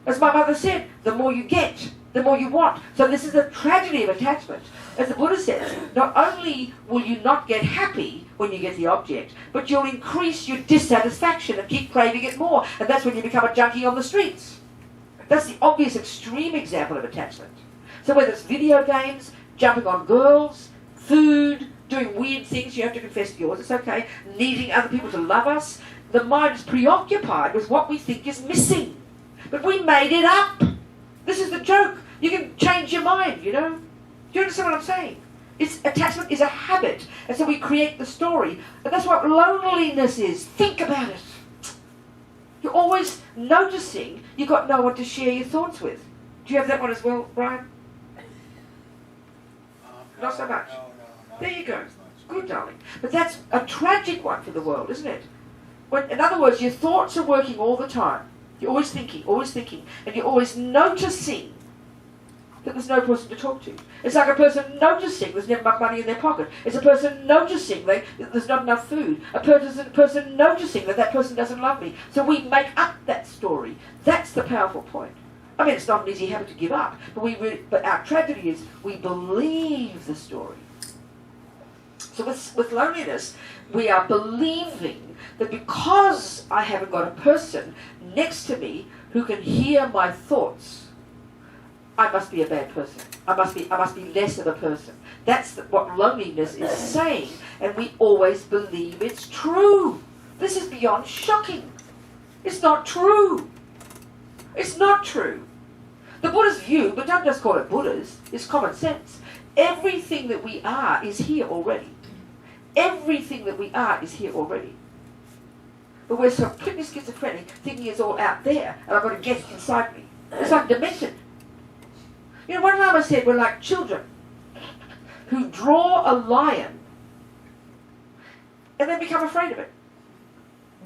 As my mother said, the more you get, the more you want. So this is a tragedy of attachment. As the Buddha says, not only will you not get happy when you get the object, but you'll increase your dissatisfaction and keep craving it more. And that's when you become a junkie on the streets. That's the obvious extreme example of attachment. So whether it's video games, jumping on girls, food, doing weird things, you have to confess yours, it's okay, needing other people to love us, the mind is preoccupied with what we think is missing. But we made it up. This is the joke. You can change your mind, you know. Do you understand what I'm saying? Attachment is a habit. And so we create the story. And that's what loneliness is. Think about it. You're always noticing you've got no one to share your thoughts with. Do you have that one as well, Brian? Not so much. There you go. Good, darling. But that's a tragic one for the world, isn't it? When, in other words, your thoughts are working all the time. You're always thinking, and you're always noticing that there's no person to talk to. It's like a person noticing there's never enough money in their pocket. It's a person noticing there's not enough food. A person noticing that person doesn't love me. So we make up that story. That's the powerful point. I mean, it's not an easy habit to give up, but our tragedy is we believe the story. So with loneliness, we are believing that because I haven't got a person next to me who can hear my thoughts, I must be a bad person. I must be less of a person. That's what loneliness is saying, and we always believe it's true. This is beyond shocking. It's not true. It's not true. The Buddha's view, but don't just call it Buddha's, is common sense. Everything that we are is here already. Everything that we are is here already. But we're so completely schizophrenic, thinking it's all out there, and I've got to get it inside me. It's like demented. You know, one Lama said we're like children who draw a lion and then become afraid of it.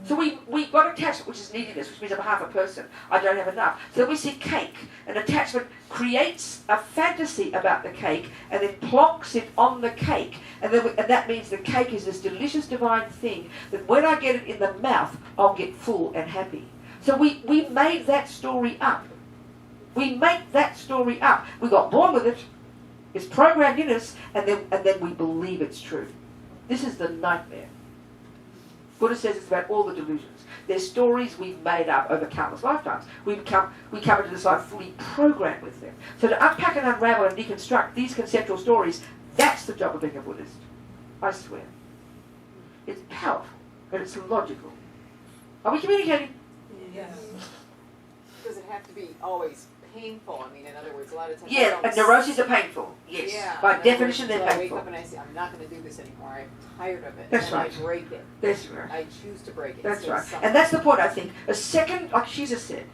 So we got attachment, which is neediness, which means I'm half a person. I don't have enough. So we see cake, and attachment creates a fantasy about the cake and then plonks it on the cake. And that means the cake is this delicious divine thing that when I get it in the mouth, I'll get full and happy. So we made that story up. We make that story up. We got born with it. It's programmed in us, and then we believe it's true. This is the nightmare. Buddha says it's about all the delusions. They're stories we've made up over countless lifetimes. We come into this life fully programmed with them. So to unpack and unravel and deconstruct these conceptual stories, that's the job of being a Buddhist. I swear. It's powerful, and it's logical. Are we communicating? Yes. Does it have to be always painful? I mean, in other words, a lot of times... Yeah, neuroses are painful. Yes. Yeah, by definition, they're painful. I wake up and I say, I'm not going to do this anymore. I'm tired of it. That's and right. I break it. That's right. I choose to break it. That's So right. something- And that's the point, I think. A second, like Jesus said,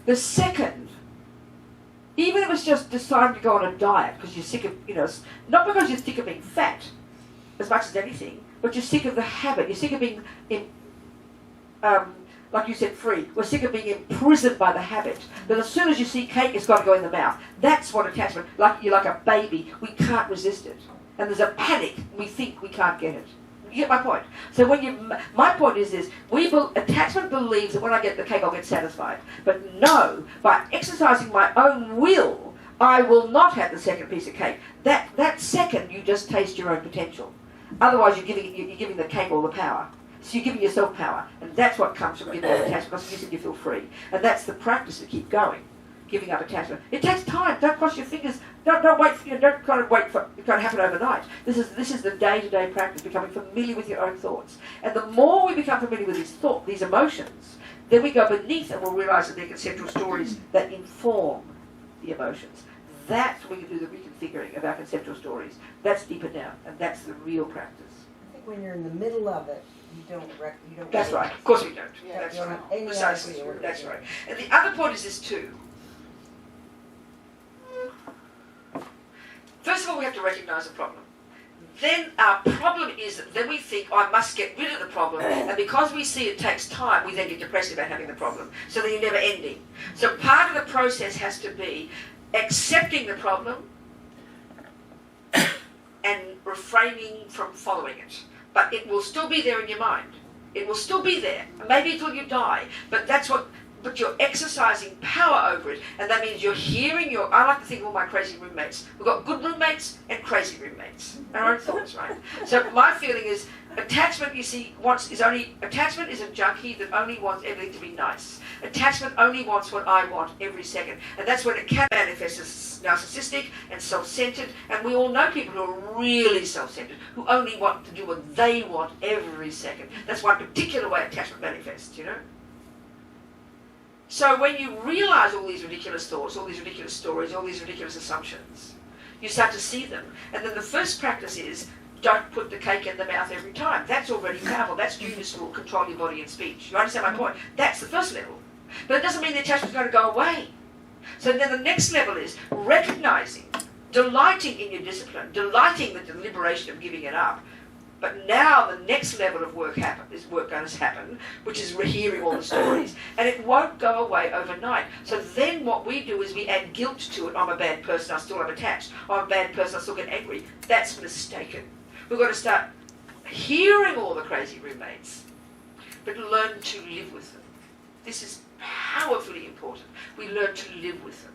the second, even if it's just deciding to go on a diet because you're sick of, not because you're sick of being fat as much as anything, but you're sick of the habit. You're sick of being like you said, free. We're sick of being imprisoned by the habit. That as soon as you see cake, it's got to go in the mouth. That's what attachment, you're like a baby. We can't resist it. And there's a panic. We think we can't get it. You get my point? So my point is this. Attachment believes that when I get the cake, I'll get satisfied. But no, by exercising my own will, I will not have the second piece of cake. That second, you just taste your own potential. Otherwise, you're giving the cake all the power. So you're giving yourself power, and that's what comes from giving up attachment, because you feel free. And that's the practice to keep going, giving up attachment. It takes time. Don't cross your fingers. Don't wait. Don't kind of wait for it to happen overnight. This is the day-to-day practice, becoming familiar with your own thoughts. And the more we become familiar with these emotions, then we go beneath and we'll realize that they're conceptual stories that inform the emotions. That's where you do the reconfiguring of our conceptual stories. That's deeper down, and that's the real practice. I think when you're in the middle of it, you don't. That's right. Of course we don't. Yeah. That's You don't right. have any Precisely. idea what That's you're right. And the other point is this too. First of all, we have to recognize the problem. Then our problem is that then we think, I must get rid of the problem. And because we see it takes time, we then get depressed about having the problem. So then you're never ending. So part of the process has to be accepting the problem and refraining from following it. But it will still be there in your mind. It will still be there. Maybe until you die. But that's what but you're exercising power over it, and that means you're hearing your, I like to think of all my crazy roommates. We've got good roommates and crazy roommates. Our own thoughts, right? So my feeling is, attachment, you see, attachment is a junkie that only wants everything to be nice. Attachment only wants what I want every second. And that's when it can manifest as narcissistic and self-centered. And we all know people who are really self-centered, who only want to do what they want every second. That's one particular way attachment manifests, you know? So when you realize all these ridiculous thoughts, all these ridiculous stories, all these ridiculous assumptions, you start to see them. And then the first practice is, don't put the cake in the mouth every time. That's already powerful. That's junior school, control your body and speech. You understand my point? That's the first level. But it doesn't mean the attachment's going to go away. So then the next level is recognizing, delighting in your discipline, delighting in the liberation of giving it up. But now the next level of work going to happen, which is rehearing all the stories, and it won't go away overnight. So then what we do is we add guilt to it. I'm a bad person, I still am attached. I'm a bad person, I still get angry. That's mistaken. We've got to start hearing all the crazy roommates, but learn to live with them. This is powerfully important. We learn to live with them.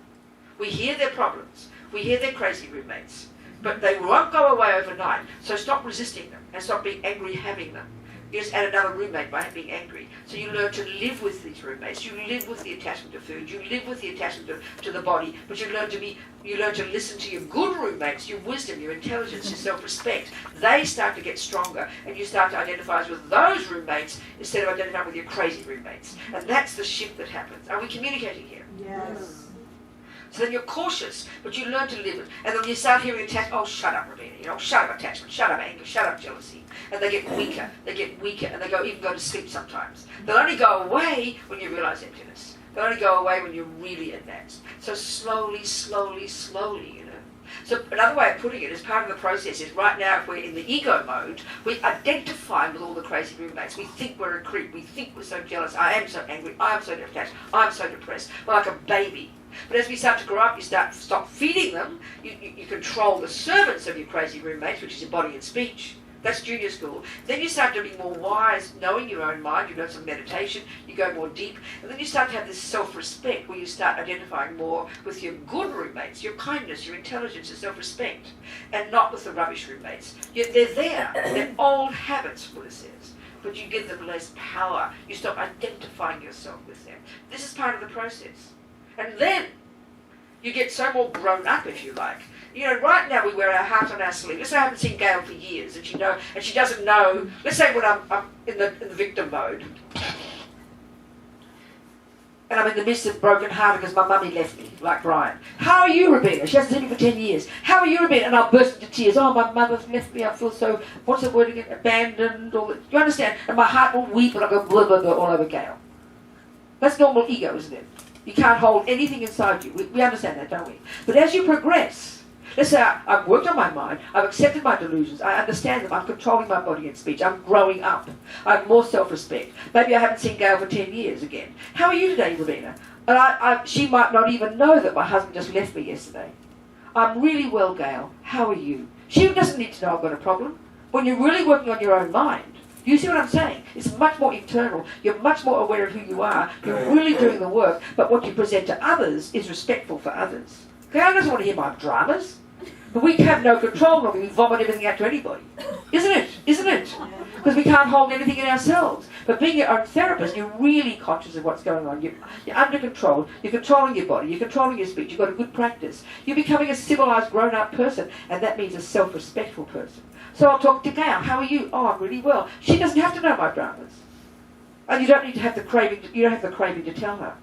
We hear their problems. We hear their crazy roommates. But they won't go away overnight. So stop resisting them and stop being angry having them. You just add another roommate by being angry. So you learn to live with these roommates. You live with the attachment to food. You live with the attachment to the body. But you learn to listen to your good roommates, your wisdom, your intelligence, your self-respect. They start to get stronger, and you start to identify with those roommates instead of identifying with your crazy roommates. And that's the shift that happens. Are we communicating here? Yes. So then you're cautious, but you learn to live it. And then you start hearing attachment, oh, shut up, Robina, you know, shut up attachment, shut up anger, shut up jealousy. And they get weaker, and they even go to sleep sometimes. They'll only go away when you realize emptiness. They'll only go away when you're really advanced. So slowly, slowly, slowly, you know. So another way of putting it, as part of the process, is right now if we're in the ego mode, we identify with all the crazy roommates. We think we're a creep. We think we're so jealous. I am so angry. I am so attached. I'm so depressed. We're like a baby. But as we start to grow up, you stop feeding them. You control the servants of your crazy roommates, which is your body and speech. That's junior school. Then you start to be more wise, knowing your own mind. You learn some meditation. You go more deep. And then you start to have this self-respect where you start identifying more with your good roommates, your kindness, your intelligence, your self-respect, and not with the rubbish roommates. Yet they're there. They're old habits, Buddha says. But you give them less power. You stop identifying yourself with them. This is part of the process. And then you get so more grown up, if you like. You know, right now we wear our heart on our sleeve. Let's say I haven't seen Gail for years, and she doesn't know. Let's say when I'm in the victim mode, and I'm in the midst of broken heart because my mummy left me, like Brian. How are you, Robina? She hasn't seen me for 10 years. How are you, Robina? And I'll burst into tears. Oh, my mother's left me. I feel so, what's the word again? Abandoned. All that. You understand? And my heart will weep, and I'll go blah, blah, blah all over Gail. That's normal ego, isn't it? You can't hold anything inside you. We understand that, don't we? But as you progress, let's say I've worked on my mind, I've accepted my delusions, I understand them, I'm controlling my body and speech, I'm growing up, I have more self-respect. Maybe I haven't seen Gail for 10 years again. How are you today, Robina? And she might not even know that my husband just left me yesterday. I'm really well, Gail. How are you? She doesn't need to know I've got a problem. When you're really working on your own mind, you see what I'm saying? It's much more internal. You're much more aware of who you are. You're really doing the work. But what you present to others is respectful for others. Gail doesn't want to hear my dramas. But we have no control of it. We vomit everything out to anybody. Isn't it? Isn't it? Because we can't hold anything in ourselves. But being your own therapist, you're really conscious of what's going on. You're under control. You're controlling your body. You're controlling your speech. You've got a good practice. You're becoming a civilized, grown-up person. And that means a self-respectful person. So I'll talk to Gail. How are you? Oh, I'm really well. She doesn't have to know my dramas. And you don't need to have the craving. You don't have the craving to tell her.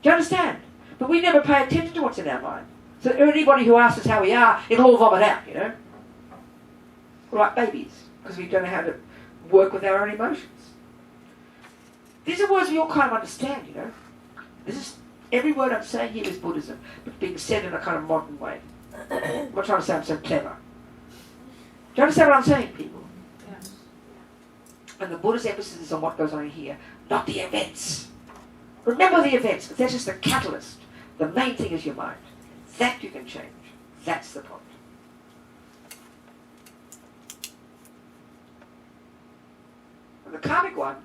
Do you understand? But we never pay attention to what's in our mind. So anybody who asks us how we are, it'll all vomit out, you know. We're like babies, because we don't know how to work with our own emotions. These are words we all kind of understand, you know. Every word I'm saying here is Buddhism, but being said in a kind of modern way. I'm not trying to say I'm so clever. Do you understand what I'm saying, people? Yes. And the Buddha's emphasis is on what goes on in here, not the events. Remember the events, but that's just the catalyst. The main thing is your mind. That you can change. That's the point. And the karmic one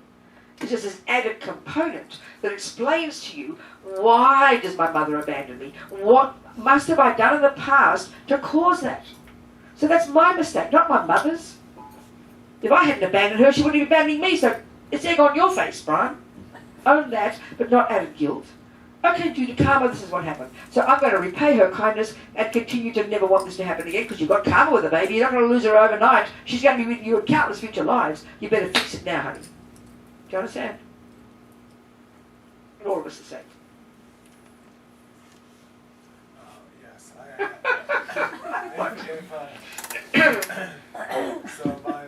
is just this added component that explains to you, why does my mother abandon me? What must have I done in the past to cause that? So that's my mistake, not my mother's. If I hadn't abandoned her, she wouldn't be abandoning me, so it's egg on your face, Brian. Own that, but not out of guilt. Okay, due to karma, this is what happened. So I'm going to repay her kindness and continue to never want this to happen again, because you've got karma with her, baby. You're not going to lose her overnight. She's going to be with you in countless future lives. You better fix it now, honey. Do you understand? And all of us are safe. Yes, so by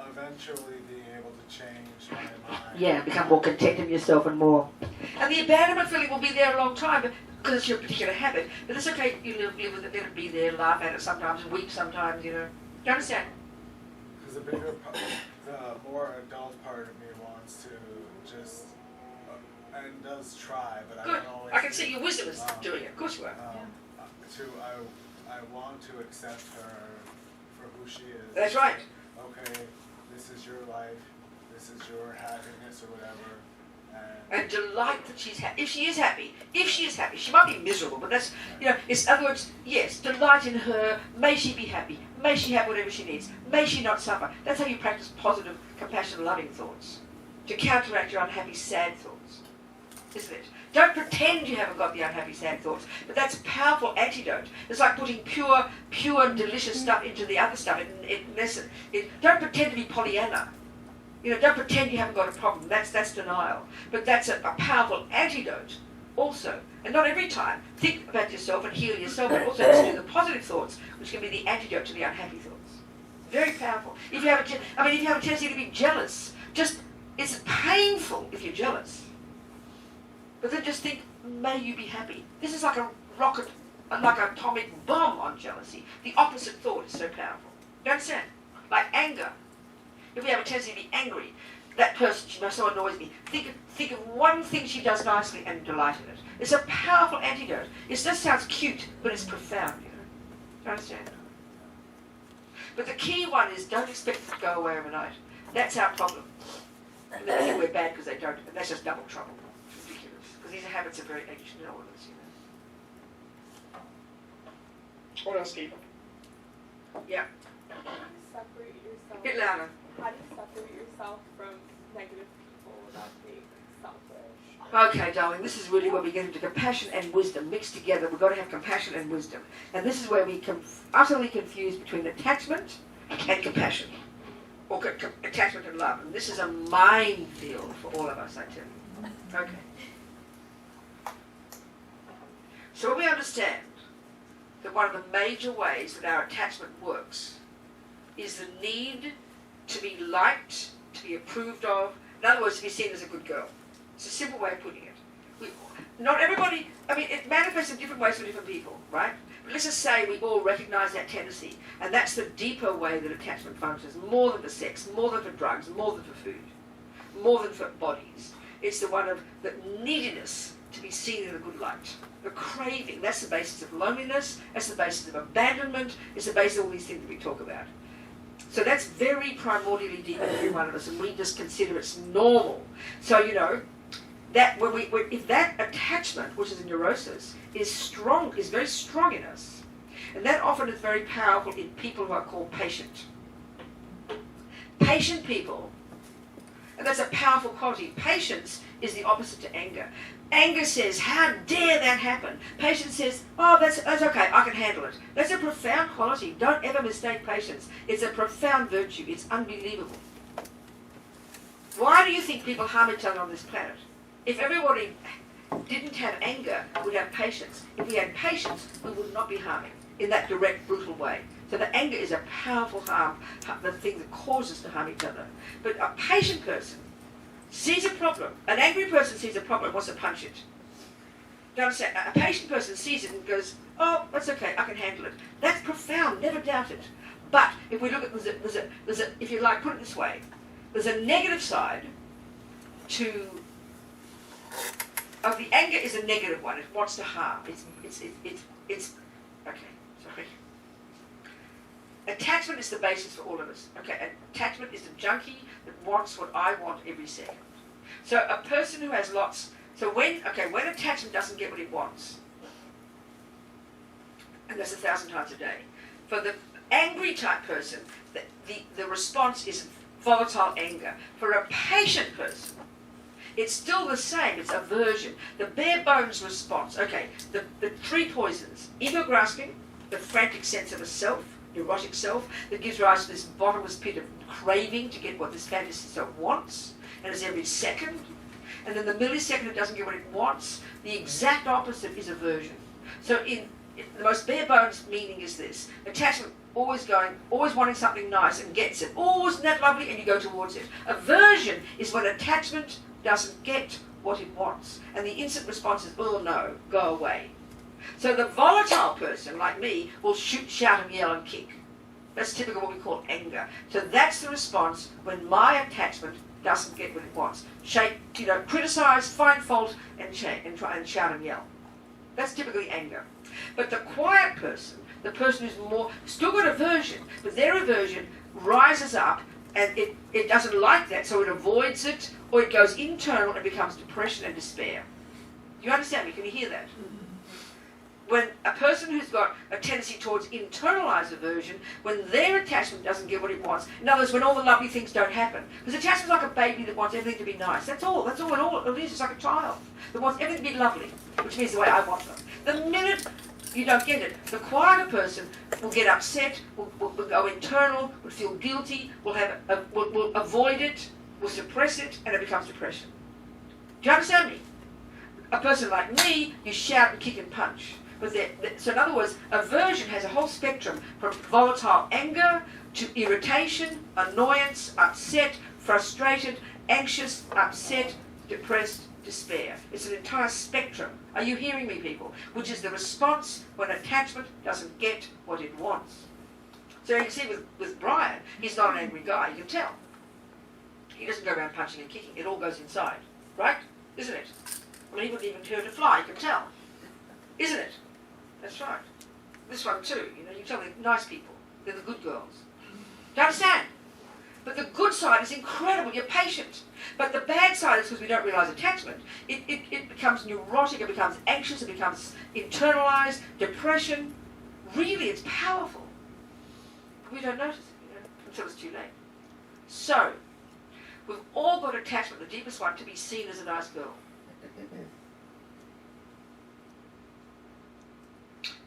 eventually being able to change my mind. Yeah, become more content in yourself and more. And the abandonment feeling will be there a long time because it's your particular habit. But it's okay, you live with it, let it be there, laugh at it sometimes, weep sometimes, you know. Do you understand? Because the more adult part of me wants to just, and does try, but Good. I don't always. I can see your wisdom is doing it. Of course you are. I want to accept her for who she is. That's right. Okay, this is your life, this is your happiness or whatever. And delight that she's happy. If she is happy, she might be miserable, but that's, you know, it's, in other words, yes, delight in her, may she be happy, may she have whatever she needs, may she not suffer. That's how you practice positive, compassionate, loving thoughts, to counteract your unhappy, sad thoughts, isn't it? Don't pretend you haven't got the unhappy, sad thoughts, but that's a powerful antidote. It's like putting pure, delicious stuff into the other stuff. Don't pretend to be Pollyanna. You know, don't pretend you haven't got a problem. That's denial. But that's a powerful antidote also. And not every time. Think about yourself and heal yourself, but also just do the positive thoughts, which can be the antidote to the unhappy thoughts. Very powerful. If you have a tendency to be jealous, it's painful if you're jealous. But then just think, may you be happy. This is like a rocket, like an atomic bomb on jealousy. The opposite thought is so powerful. You understand? Like anger. If we have a tendency to be angry, that person, she so annoys me. Think of one thing she does nicely and delight in it. It's a powerful antidote. It just sounds cute, but it's profound, you know. Do you understand? But the key one is don't expect it to go away overnight. That's our problem. And they think we're bad because they don't, and that's just double trouble. It's ridiculous. Because these habits are very ancient elements, you know. What else, Stephen? Yeah. Separate yourself. A bit louder. How do you separate yourself from negative people without being selfish? Okay, darling, this is really where we get into compassion and wisdom mixed together. We've got to have compassion and wisdom. And this is where we utterly confuse between attachment and compassion. Or attachment and love. And this is a minefield for all of us, I tell you. Okay. So we understand that one of the major ways that our attachment works is the need to be liked, to be approved of, in other words, to be seen as a good girl. It's a simple way of putting it. Not everybody, it manifests in different ways for different people, right? But let's just say we all recognize that tendency, and that's the deeper way that attachment functions, more than for sex, more than for drugs, more than for food, more than for bodies. It's the one of the neediness to be seen in a good light. The craving, that's the basis of loneliness, that's the basis of abandonment, it's the basis of all these things that we talk about. So that's very primordially deep in every one of us, and we just consider it's normal. So, you know, that if that attachment, which is a neurosis, is very strong in us, and that often is very powerful in people who are called patient. Patient people, and that's a powerful quality. Patience is the opposite to anger. Anger says, how dare that happen? Patience says, oh, that's okay, I can handle it. That's a profound quality. Don't ever mistake patience. It's a profound virtue. It's unbelievable. Why do you think people harm each other on this planet? If everybody didn't have anger, we'd have patience. If we had patience, we would not be harming in that direct, brutal way. So the anger is a powerful harm, the thing that causes us to harm each other. But a patient person sees a problem. An angry person sees a problem and wants to punch it. Do you understand? A patient person sees it and goes, oh, that's okay, I can handle it. That's profound, never doubt it. But if we look at, there's a if you like, put it this way, there's a negative side of the anger is a negative one. It wants to harm. It's okay, sorry. Attachment is the basis for all of us. Okay, attachment is the junkie that wants what I want every second. So a person who has lots, so when attachment doesn't get what it wants, and that's 1,000 times a day, for the angry type person, the response is volatile anger. For a patient person, it's still the same, it's aversion. The bare bones response, okay, the three poisons, ego grasping, the frantic sense of a self, neurotic self, that gives rise to this bottomless pit of craving to get what this fantasy self wants, and it's every second. And then the millisecond it doesn't get what it wants, the exact opposite is aversion. So in the most bare bones meaning is this: attachment, always wanting something nice and gets it. Oh, isn't that lovely? And you go towards it. Aversion is when attachment doesn't get what it wants. And the instant response is, oh no, go away. So the volatile person, like me, will shoot, shout and yell and kick. That's typical what we call anger. So that's the response when my attachment doesn't get what it wants. Criticize, find fault, and try and shout and yell. That's typically anger. But the quiet person, the person who's still got aversion, but their aversion rises up and it doesn't like that, so it avoids it, or it goes internal and becomes depression and despair. Do you understand me? Can you hear that? When a person who's got a tendency towards internalized aversion, when their attachment doesn't get what it wants, in other words, when all the lovely things don't happen, because attachment's like a baby that wants everything to be nice. That's all it is. It's like a child that wants everything to be lovely, which means the way I want them. The minute you don't get it, the quieter person will get upset, will go internal, will feel guilty, will avoid it, will suppress it, and it becomes depression. Do you understand me? A person like me, you shout and kick and punch. So in other words, aversion has a whole spectrum from volatile anger to irritation, annoyance, upset, frustrated, anxious, upset, depressed, despair. It's an entire spectrum. Are you hearing me, people? Which is the response when attachment doesn't get what it wants. So you can see with Brian, he's not an angry guy, you can tell. He doesn't go around punching and kicking. It all goes inside. Right? Isn't it? Well, he wouldn't even hurt a fly, you can tell. Isn't it? That's right. This one too, you can tell they're nice people. They're the good girls. Do you understand? But the good side is incredible, you're patient. But the bad side is because we don't realise attachment. It becomes neurotic, it becomes anxious, it becomes internalized, depression. Really, it's powerful. But we don't notice it, until it's too late. So, we've all got attachment, the deepest one, to be seen as a nice girl.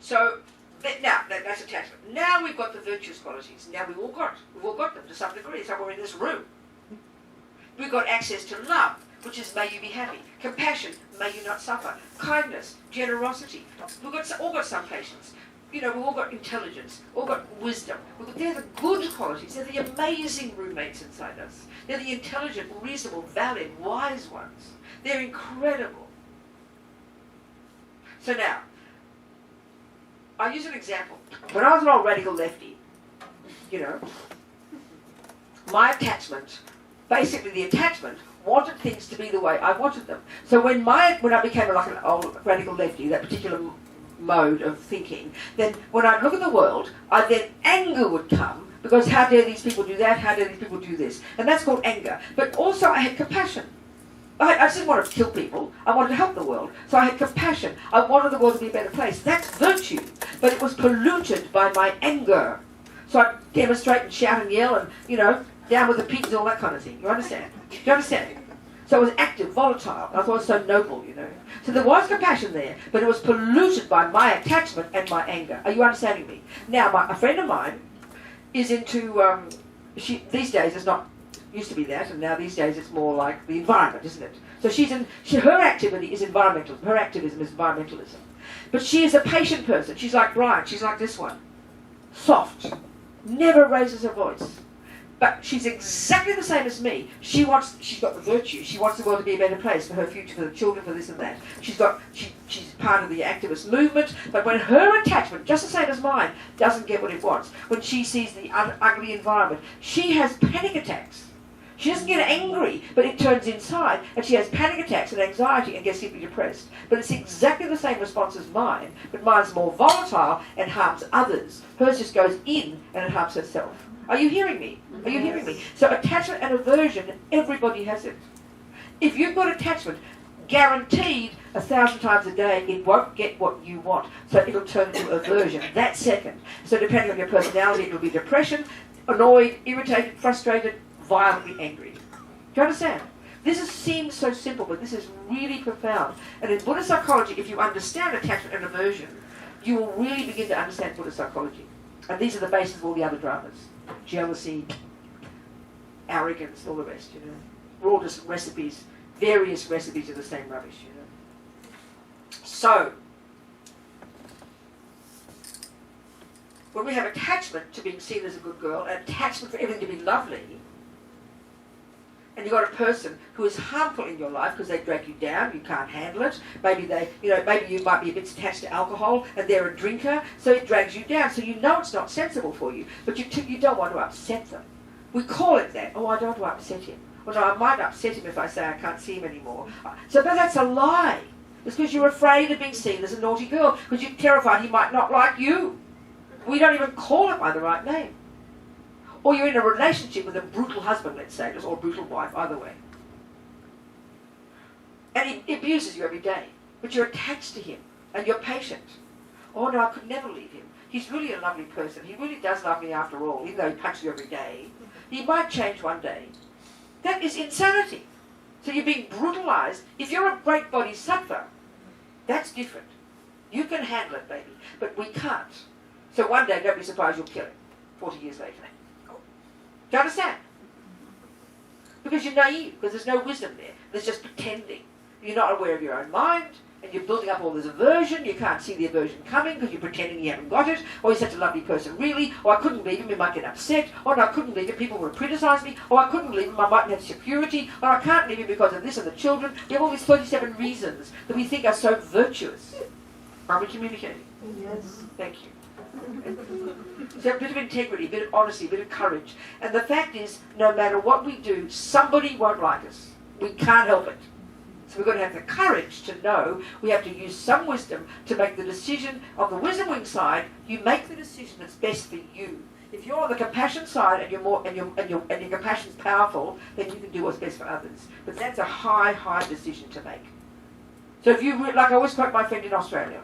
So, that's attachment. Now we've got the virtuous qualities. Now we've all got them to some degree, somewhere in this room. We've got access to love, which is may you be happy. Compassion, may you not suffer. Kindness, generosity. We've all got some patience. We've all got intelligence, all got wisdom. They're the good qualities. They're the amazing roommates inside us. They're the intelligent, reasonable, valid, wise ones. They're incredible. So now, I'll use an example. When I was an old radical lefty, my attachment, basically the attachment, wanted things to be the way I wanted them. So when I became like an old radical lefty, that particular mode of thinking, then when I look at the world, then anger would come, because how dare these people do that, how dare these people do this? And that's called anger. But also I had compassion. I just didn't want to kill people. I wanted to help the world. So I had compassion. I wanted the world to be a better place. That's virtue. But it was polluted by my anger. So I'd demonstrate and shout and yell and, down with the pigs and all that kind of thing. You understand? Do you understand? So it was active, volatile. I thought it was so noble, So there was compassion there, but it was polluted by my attachment and my anger. Are you understanding me? Now, a friend of mine is into, these days it's not, used to be that, and now these days it's more like the environment, isn't it? So her activity is environmentalism. Her activism is environmentalism. But she is a patient person. She's like Brian. She's like this one. Soft. Never raises her voice. But she's exactly the same as me. She's got the virtue. She wants the world to be a better place for her future, for the children, for this and that. She's part of the activist movement. But when her attachment, just the same as mine, doesn't get what it wants, when she sees the ugly environment, she has panic attacks. She doesn't get angry, but it turns inside, and she has panic attacks and anxiety and gets deeply depressed. But it's exactly the same response as mine, but mine's more volatile and harms others. Hers just goes in and it harms herself. Are you hearing me? Are you hearing me? So attachment and aversion, everybody has it. If you've got attachment, guaranteed 1,000 times a day it won't get what you want. So it'll turn into aversion that second. So depending on your personality, it'll be depression, annoyed, irritated, frustrated, violently angry. Do you understand? Seems so simple, but this is really profound. And in Buddhist psychology, if you understand attachment and aversion, you will really begin to understand Buddhist psychology. And these are the basis of all the other dramas. Jealousy, arrogance, all the rest, you know. We're all just recipes, various recipes of the same rubbish, you know. So, when we have attachment to being seen as a good girl, and attachment for everything to be lovely, and you've got a person who is harmful in your life because they drag you down, you can't handle it, maybe maybe you might be a bit attached to alcohol and they're a drinker, so it drags you down, so you know it's not sensible for you, but you don't want to upset them. We call it that. Oh, I don't want to upset him. Well, no, I might upset him if I say I can't see him anymore. So, but that's a lie. It's because you're afraid of being seen as a naughty girl, because you're terrified he might not like you. We don't even call it by the right name. Or you're in a relationship with a brutal husband, let's say, or a brutal wife, either way. And he abuses you every day, but you're attached to him, and you're patient. Oh no, I could never leave him. He's really a lovely person. He really does love me after all, even though he punches you every day. He might change one day. That is insanity. So you're being brutalized. If you're a great bodhisattva, that's different. You can handle it, baby, but we can't. So one day, don't be surprised you'll kill him 40 years later. Do you understand? Because you're naive, because there's no wisdom there. There's just pretending. You're not aware of your own mind, and you're building up all this aversion. You can't see the aversion coming because you're pretending you haven't got it. Or he's such a lovely person, really. Or I couldn't leave him, he might get upset. Or no, I couldn't leave him, people will criticize me. Or I couldn't leave him, I mightn't have security. Or I can't leave him because of this and the children. We have all these 37 reasons that we think are so virtuous. Are we communicating? Yes. Thank you. So a bit of integrity, a bit of honesty, a bit of courage. And the fact is, no matter what we do, somebody won't like us. We can't help it. So we've got to have the courage to know we have to use some wisdom to make the decision. On the wisdom wing side, you make the decision that's best for you. If you're on the compassion side and your compassion's powerful, then you can do what's best for others. But that's a high decision to make. So if you, like I always quote my friend in Australia,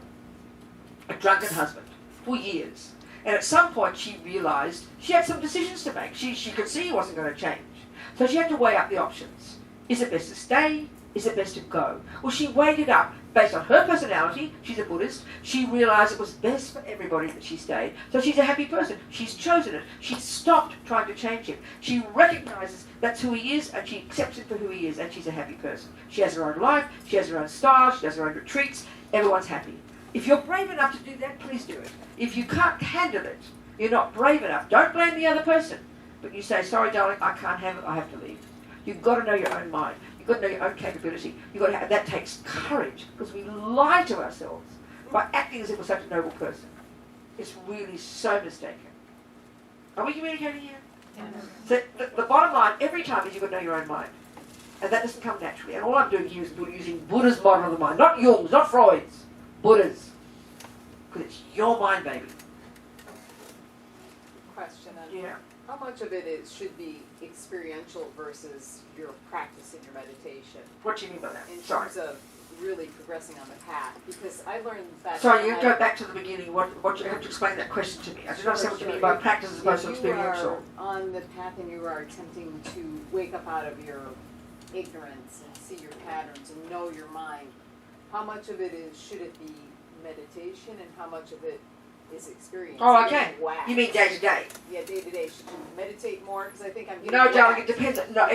a drunken husband for years. And at some point she realised she had some decisions to make. She could see he wasn't going to change. So she had to weigh up the options. Is it best to stay? Is it best to go? Well, she weighed it up based on her personality. She's a Buddhist. She realised it was best for everybody that she stayed. So she's a happy person. She's chosen it. She's stopped trying to change him. She recognises that's who he is and she accepts him for who he is, and she's a happy person. She has her own life. She has her own style. She does her own retreats. Everyone's happy. If you're brave enough to do that, please do it. If you can't handle it, you're not brave enough, don't blame the other person. But you say, sorry darling, I can't have it, I have to leave. You've got to know your own mind. You've got to know your own capability. You've got to have, that takes courage, because we lie to ourselves by acting as if we're such a noble person. It's really so mistaken. Are we communicating here? So the bottom line every time is you've got to know your own mind. And that doesn't come naturally. And all I'm doing here is using Buddha's model of the mind. Not Jung's, not Freud's. Buddha's. Because it's your mind, baby. Question on Yeah. how much of it should be experiential versus your practice in your meditation What do you mean by that? in Sorry. terms of really progressing on the path? Because I learned that. Sorry, you go back to the beginning. What you have to explain that question to me. I don't understand what you mean by practice as opposed to experiential. If you are on the path and you are attempting to wake up out of your ignorance and see your patterns and know your mind, how much of it should it be meditation and how much of it is experience? Oh, okay. Whacked. You mean day to day? Yeah, day to day. Should you meditate more? Because I think I'm getting No, darling, whacked it depends. No,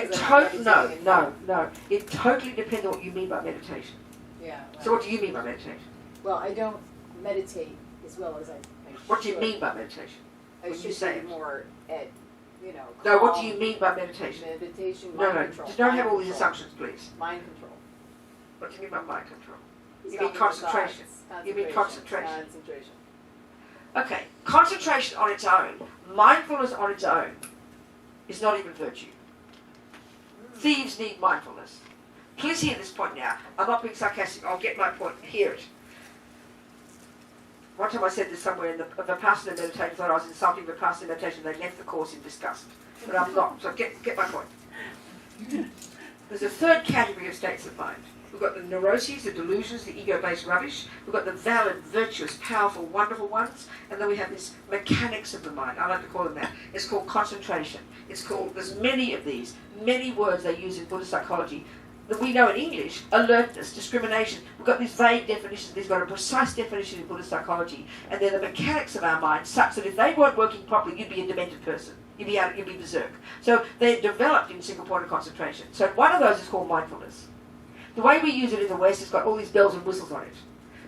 it totally depends on what you mean by meditation. Yeah. So what do you mean by meditation? Well, I don't meditate as well as I What do you should. mean by meditation? I when you should say be it? more at, No, what do calm you mean by meditation? meditation, No, mind no, control. just don't have mind all these control. assumptions, please. Mind control. What do you mean by mind control? You Stopping mean concentration. thoughts, You mean concentration. Concentration. Okay, concentration on its own, mindfulness on its own, is not even virtue. Thieves need mindfulness. Please hear this point now. I'm not being sarcastic. I'll get my point. Hear it. One time I said this somewhere in the Vipassana meditation, thought I was insulting Vipassana meditation. They left the course in disgust. But I'm not. So get my point. There's a third category of states of mind. We've got the neuroses, the delusions, the ego-based rubbish. We've got the valid, virtuous, powerful, wonderful ones. And then we have this mechanics of the mind. I like to call them that. It's called concentration. It's called, there's many of these, many words they use in Buddhist psychology that we know in English: alertness, discrimination. We've got these vague definitions. These got a precise definition in Buddhist psychology. And they're the mechanics of our mind, such that if they weren't working properly, you'd be a demented person. You'd be berserk. So they're developed in single point of concentration. So one of those is called mindfulness. The way we use it in the West has got all these bells and whistles on it.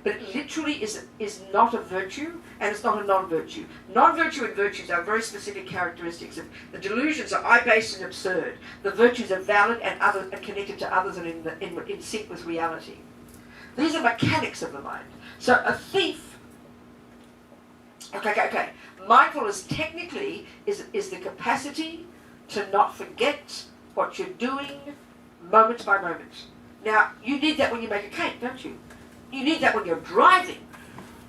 But it literally is not a virtue, and it's not a non-virtue. Non-virtue and virtues are very specific characteristics. The delusions are I-based and absurd. The virtues are valid and connected to others and in sync with reality. These are mechanics of the mind. So a thief... Okay. Mindfulness technically is the capacity to not forget what you're doing moment by moment. Now, you need that when you make a cake, don't you? You need that when you're driving.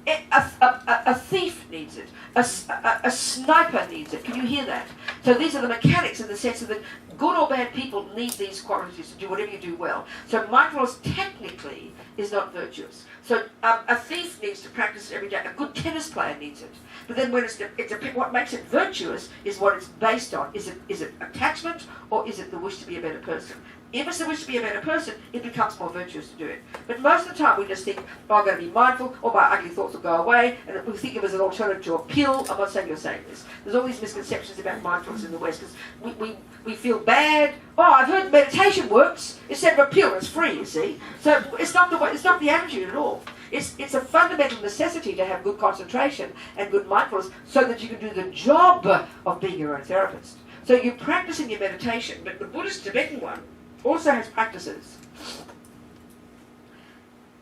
A thief needs it. A sniper needs it. Can you hear that? So these are the mechanics in the sense that good or bad people need these qualities to do whatever you do well. So mindfulness technically is not virtuous. So a thief needs to practice it every day. A good tennis player needs it. But then when what makes it virtuous is what it's based on. Is it attachment, or is it the wish to be a better person? If it's the wish to be a better person, it becomes more virtuous to do it. But most of the time we just think, oh, I'm going to be mindful, or my ugly thoughts will go away, and we think of it as an alternative to a pill. I'm not saying you're saying this. There's all these misconceptions about mindfulness in the West, because we feel bad. Oh, I've heard meditation works. Instead of a pill, it's free, you see. So it's not the attitude at all. It's a fundamental necessity to have good concentration and good mindfulness so that you can do the job of being your own therapist. So you practice in your meditation, but the Buddhist Tibetan one also has practices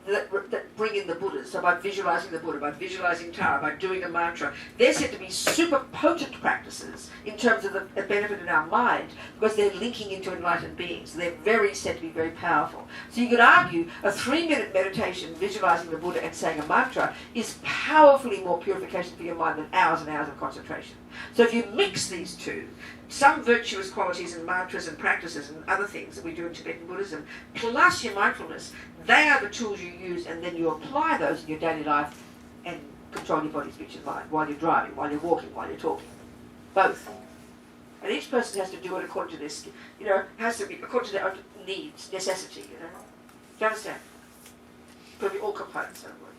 that bring in the Buddhas. So by visualizing the Buddha, by visualizing Tara, by doing a mantra, they're said to be super potent practices in terms of the benefit in our mind, because they're linking into enlightened beings. So they're said to be very powerful. So you could argue a 3-minute meditation visualizing the Buddha and saying a mantra is powerfully more purification for your mind than hours and hours of concentration. So if you mix these two, some virtuous qualities and mantras and practices and other things that we do in Tibetan Buddhism, plus your mindfulness, they are the tools you use, and then you apply those in your daily life and control your body, speech and mind while you're driving, while you're walking, while you're talking. Both. And each person has to do it according to this, has to be according to their own needs, necessity, Do you understand? Probably all components, in other words.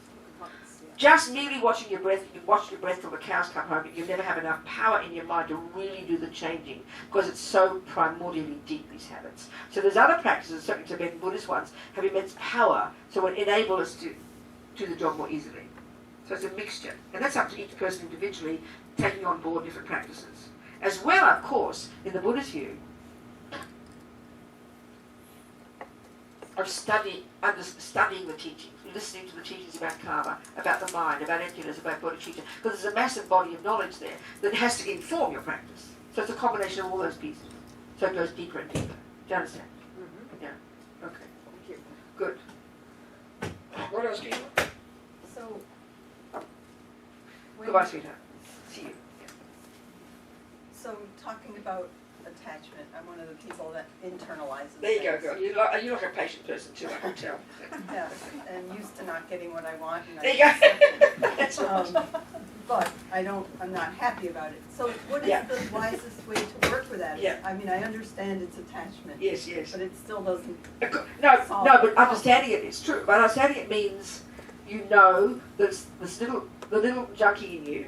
Just merely watching your breath, you watch your breath till the cows come home, but you never have enough power in your mind to really do the changing, because it's so primordially deep, these habits. So there's other practices, certainly Tibetan Buddhist ones, have immense power, so it enables us to do the job more easily. So it's a mixture. And that's up to each person individually, taking on board different practices. As well, of course, in the Buddhist view, of studying the teachings, listening to the teachings about karma, about the mind, about emptiness, about bodhicitta, because there's a massive body of knowledge there that has to inform your practice. So it's a combination of all those pieces. So it goes deeper and deeper. Do you understand? Mm-hmm. Yeah. Okay. Thank you. Good. What else do you want? So, Goodbye, sweetheart. See you. Yeah. So talking about attachment, I'm one of the people that internalizes There you go, things. girl. You're like a patient person too, I can tell. Yeah, and used to not getting what I want. And There you go. That's right. But I'm not happy about it. So what is the wisest way to work with that? Yeah. I mean, I understand it's attachment. Yes. But it still doesn't. No, but understanding it is true. But understanding it means you know there's the little junkie in you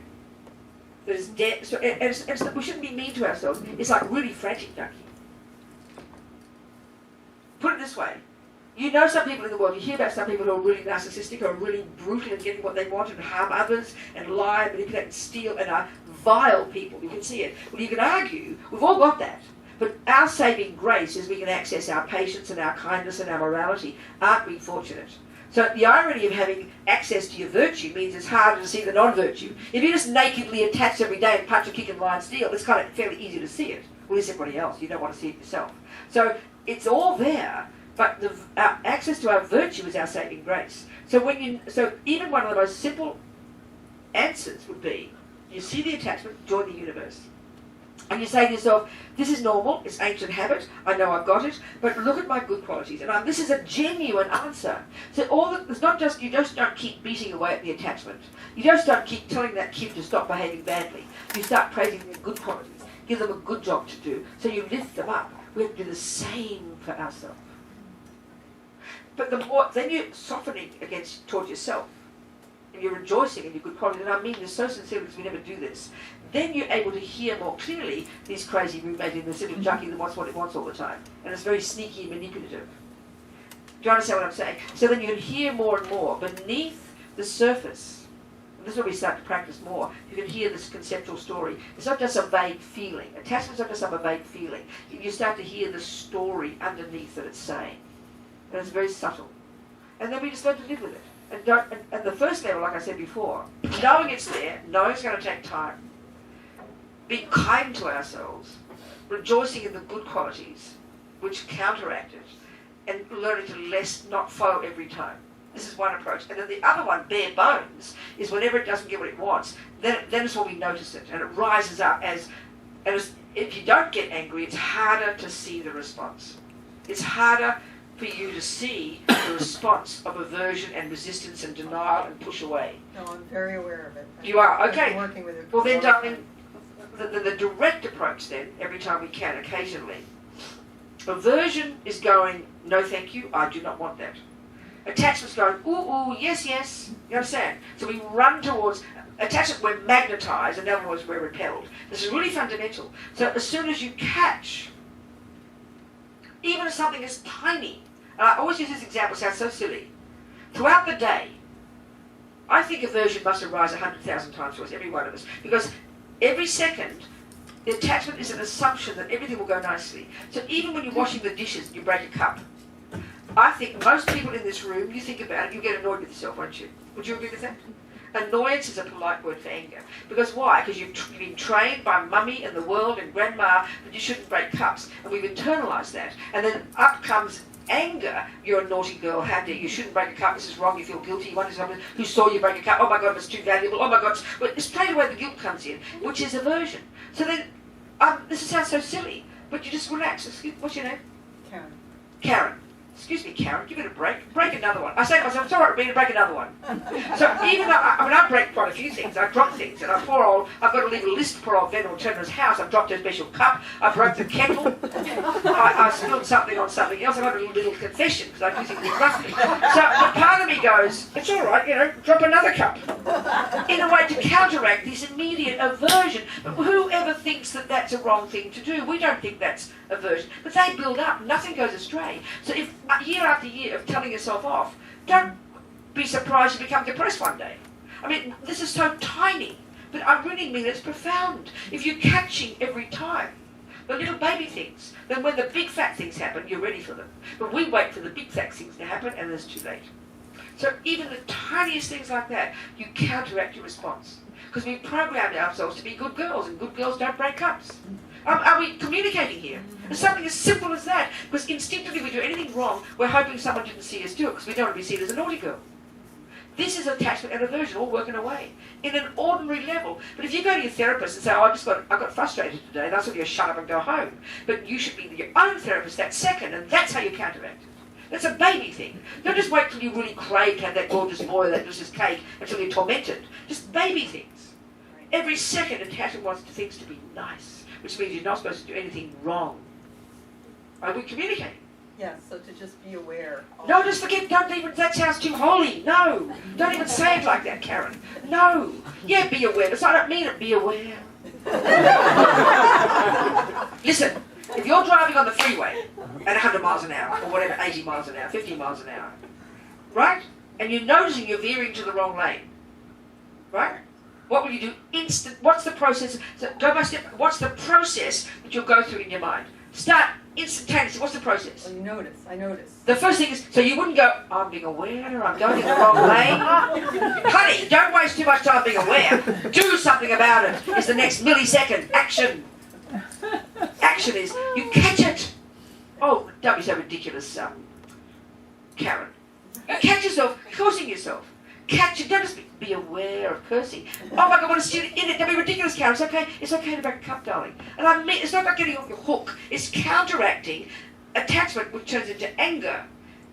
that is dead. So, and we shouldn't be mean to ourselves. It's like really frantic junkie. Put it this way. You know some people in the world, you hear about some people who are really narcissistic, who are really brutal in getting what they want and harm others and lie and manipulate and steal and are vile people. You can see it. Well, you can argue, we've all got that. But our saving grace is we can access our patience and our kindness and our morality. Aren't we fortunate? So the irony of having access to your virtue means it's harder to see the non-virtue. If you're just nakedly attached every day and punch and kick and lie and steal, it's kind of fairly easy to see it. Well, it's everybody else. You don't want to see it yourself. So it's all there. But our access to our virtue is our saving grace. So even one of the most simple answers would be, you see the attachment, join the universe. And you say to yourself, this is normal, it's ancient habit, I know I've got it, but look at my good qualities. And this is a genuine answer. So it's not just, you just don't keep beating away at the attachment. You just don't keep telling that kid to stop behaving badly. You start praising their good qualities, give them a good job to do, so you lift them up. We have to do the same for ourselves. But the more, then you're softening towards yourself, and you're rejoicing in your good qualities, and I mean this so sincerely because we never do this. Then you're able to hear more clearly this crazy roommate in this little junkie that wants what it wants all the time. And it's very sneaky and manipulative. Do you understand what I'm saying? So then you can hear more and more. Beneath the surface, and this is where we start to practice more, you can hear this conceptual story. It's not just a vague feeling. Attachment's not just a vague feeling. You start to hear the story underneath that it's saying. And it's very subtle. And then we just learn to live with it. And the first level, like I said before, knowing it's there, knowing it's going to take time, being kind to ourselves, rejoicing in the good qualities which counteract it, and learning to not follow every time. This is one approach. And then the other one, bare bones, is whenever it doesn't get what it wants, then it's when we notice it, and it rises up if you don't get angry, it's harder to see the response. It's harder for you to see the response of aversion and resistance and denial and push away. No, I'm very aware of it. You are? I've Okay. been working with it. Well then, for a long darling, the direct approach then, every time we can, occasionally, aversion is going, no thank you, I do not want that. Attachment's going, ooh, yes, yes. You understand? So we run towards, attachment we're magnetised, in other words we're repelled. This is really fundamental. So as soon as you catch, even something as tiny, and I always use this example, it sounds so silly, throughout the day, I think aversion must arise 100,000 times to us, every one of us, because every second, the attachment is an assumption that everything will go nicely. So even when you're washing the dishes and you break a cup, I think most people in this room, you think about it, you get annoyed with yourself, won't you? Would you agree with that? Annoyance is a polite word for anger. Because why? Because you've been trained by mummy and the world and grandma that you shouldn't break cups. And we've internalized that. And then up comes anger. You're a naughty girl, how dare you? Shouldn't break a cup, this is wrong, you feel guilty. You wonder someone who saw you break a cup, oh my God, it's too valuable, oh my God. Well, straight away the guilt comes in, which is aversion. So then, this sounds so silly, but you just relax. What's your name? Karen. Karen. Excuse me, Karen, give it a break. Break another one. I say to myself, it's all right, Robina, break another one. So even though, I break quite a few things. I drop things, and I've got to leave a list for poor old Venerable Robina's house. I've dropped her special cup. I broke the kettle. I spilled something on something else. I've got a little confession, because I'm using things roughly. So the part of me goes, it's all right, drop another cup. In a way to counteract this immediate aversion. But whoever thinks that that's a wrong thing to do? We don't think that's aversion. But they build up. Nothing goes astray. So if year after year of telling yourself off, don't be surprised you become depressed one day. I mean, this is so tiny, but I really mean it's profound. If you're catching every time the little baby things, then when the big fat things happen, you're ready for them. But we wait for the big fat things to happen, and it's too late. So even the tiniest things like that, you counteract your response. Because we programmed ourselves to be good girls, and good girls don't break cups. Are we communicating here? It's something as simple as that. Because instinctively, if we do anything wrong, we're hoping someone didn't see us do it, because we don't want to be seen as a naughty girl. This is attachment and aversion all working away in an ordinary level. But if you go to your therapist and say, oh, I got frustrated today, that's when you shut up and go home. But you should be your own therapist that second, and that's how you counteract it. That's a baby thing. Don't just wait till you really crave to have that gorgeous boy or that delicious cake until you're tormented. Just baby things. Every second, attachment wants things to be nice, which means you're not supposed to do anything wrong. Are we communicating? Yeah, so to just be aware. No, just forget, don't even, that sounds too holy. No, don't even say it like that, Karen. No. Yeah, be aware. I don't mean it, be aware. Listen, if you're driving on the freeway at 100 miles an hour, or whatever, 80 miles an hour, 50 miles an hour, right? And you're noticing you're veering to the wrong lane, right? What will you do? What's the process? So go by step. What's the process that you'll go through in your mind? Start instantaneously. What's the process? Well, you notice. I notice. The first thing is, so you wouldn't go, I'm being aware, I'm going in the wrong lane. Honey, don't waste too much time being aware. Do something about it. It's the next millisecond. Action. Action is, you catch it. Oh, don't be so ridiculous, Karen. You catch yourself cursing yourself. catch it. Don't just be aware of cursing. Oh my God, what a stupid idiot. Don't be ridiculous, Karen. It's okay. It's okay to break a cup, darling. And I mean, it's not about getting off your hook. It's counteracting attachment, which turns into anger,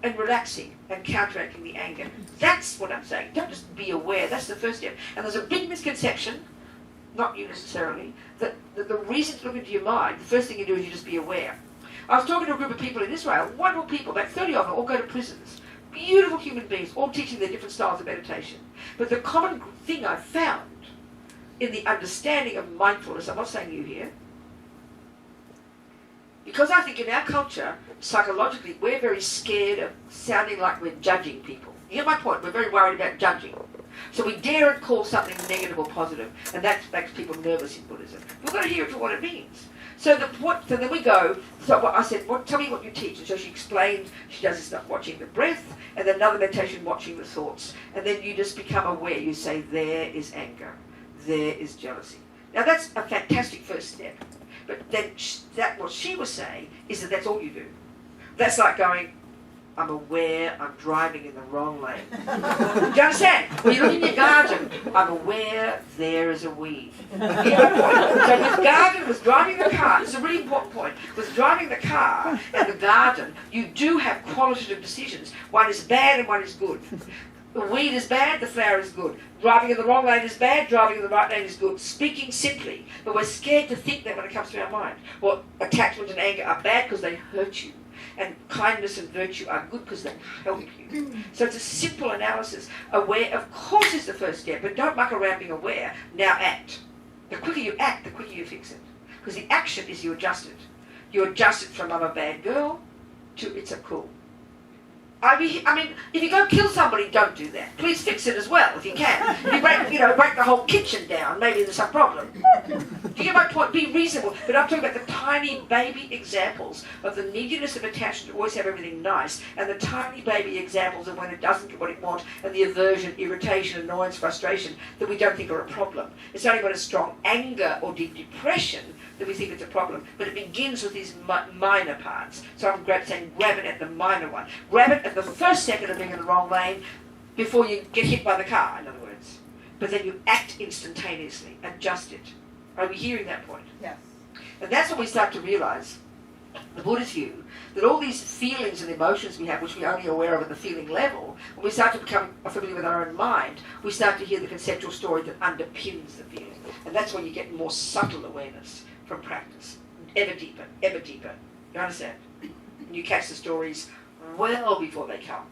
and relaxing and counteracting the anger. That's what I'm saying. Don't just be aware. That's the first step. And there's a big misconception, not you necessarily, that the reason to look into your mind, the first thing you do is you just be aware. I was talking to a group of people in Israel, wonderful people, about 30 of them, all go to prisons. Beautiful human beings, all teaching their different styles of meditation. But the common thing I found in the understanding of mindfulness, I'm not saying you here, because I think in our culture, psychologically, we're very scared of sounding like we're judging people. You get my point? We're very worried about judging. So we daren't call something negative or positive, and that makes people nervous in Buddhism. We've got to hear it for what it means. So then we go, so I said, tell me what you teach. And so she explained, she does this stuff watching the breath, and then another meditation watching the thoughts. And then you just become aware. You say, there is anger, there is jealousy. Now that's a fantastic first step. But then what she was saying is that that's all you do. That's like going, I'm aware I'm driving in the wrong lane. Do you understand? When you look in your garden, I'm aware there is a weed. So with garden, with driving the car, it's a really important point. With driving the car and the garden, you do have qualitative decisions. One is bad and one is good. The weed is bad, the flower is good. Driving in the wrong lane is bad, driving in the right lane is good. Speaking simply, but we're scared to think that when it comes to our mind. Well, attachment and anger are bad because they hurt you. And kindness and virtue are good because they help you. So it's a simple analysis. Aware, of course, is the first step, but don't muck around being aware. Now act. The quicker you act, the quicker you fix it. Because the action is you adjust it. You adjust it from I'm a bad girl to it's a cool. I mean, if you go kill somebody, don't do that. Please fix it as well, if you can. If you break the whole kitchen down, maybe there's some problem. Do you get my point? Be reasonable. But I'm talking about the tiny baby examples of the neediness of attachment to always have everything nice, and the tiny baby examples of when it doesn't get what it wants, and the aversion, irritation, annoyance, frustration that we don't think are a problem. It's only when it's strong anger or deep depression that we think it's a problem. But it begins with these minor parts. So I'm saying grab it at the minor one. Grab it at the first second of being in the wrong lane before you get hit by the car, in other words. But then you act instantaneously. Adjust it. Are we hearing that point? Yes. And that's when we start to realize, the Buddha's view, that all these feelings and emotions we have, which we're only aware of at the feeling level, when we start to become familiar with our own mind, we start to hear the conceptual story that underpins the feeling. And that's when you get more subtle awareness from practice. Ever deeper, ever deeper. You understand? And you catch the stories well before they come.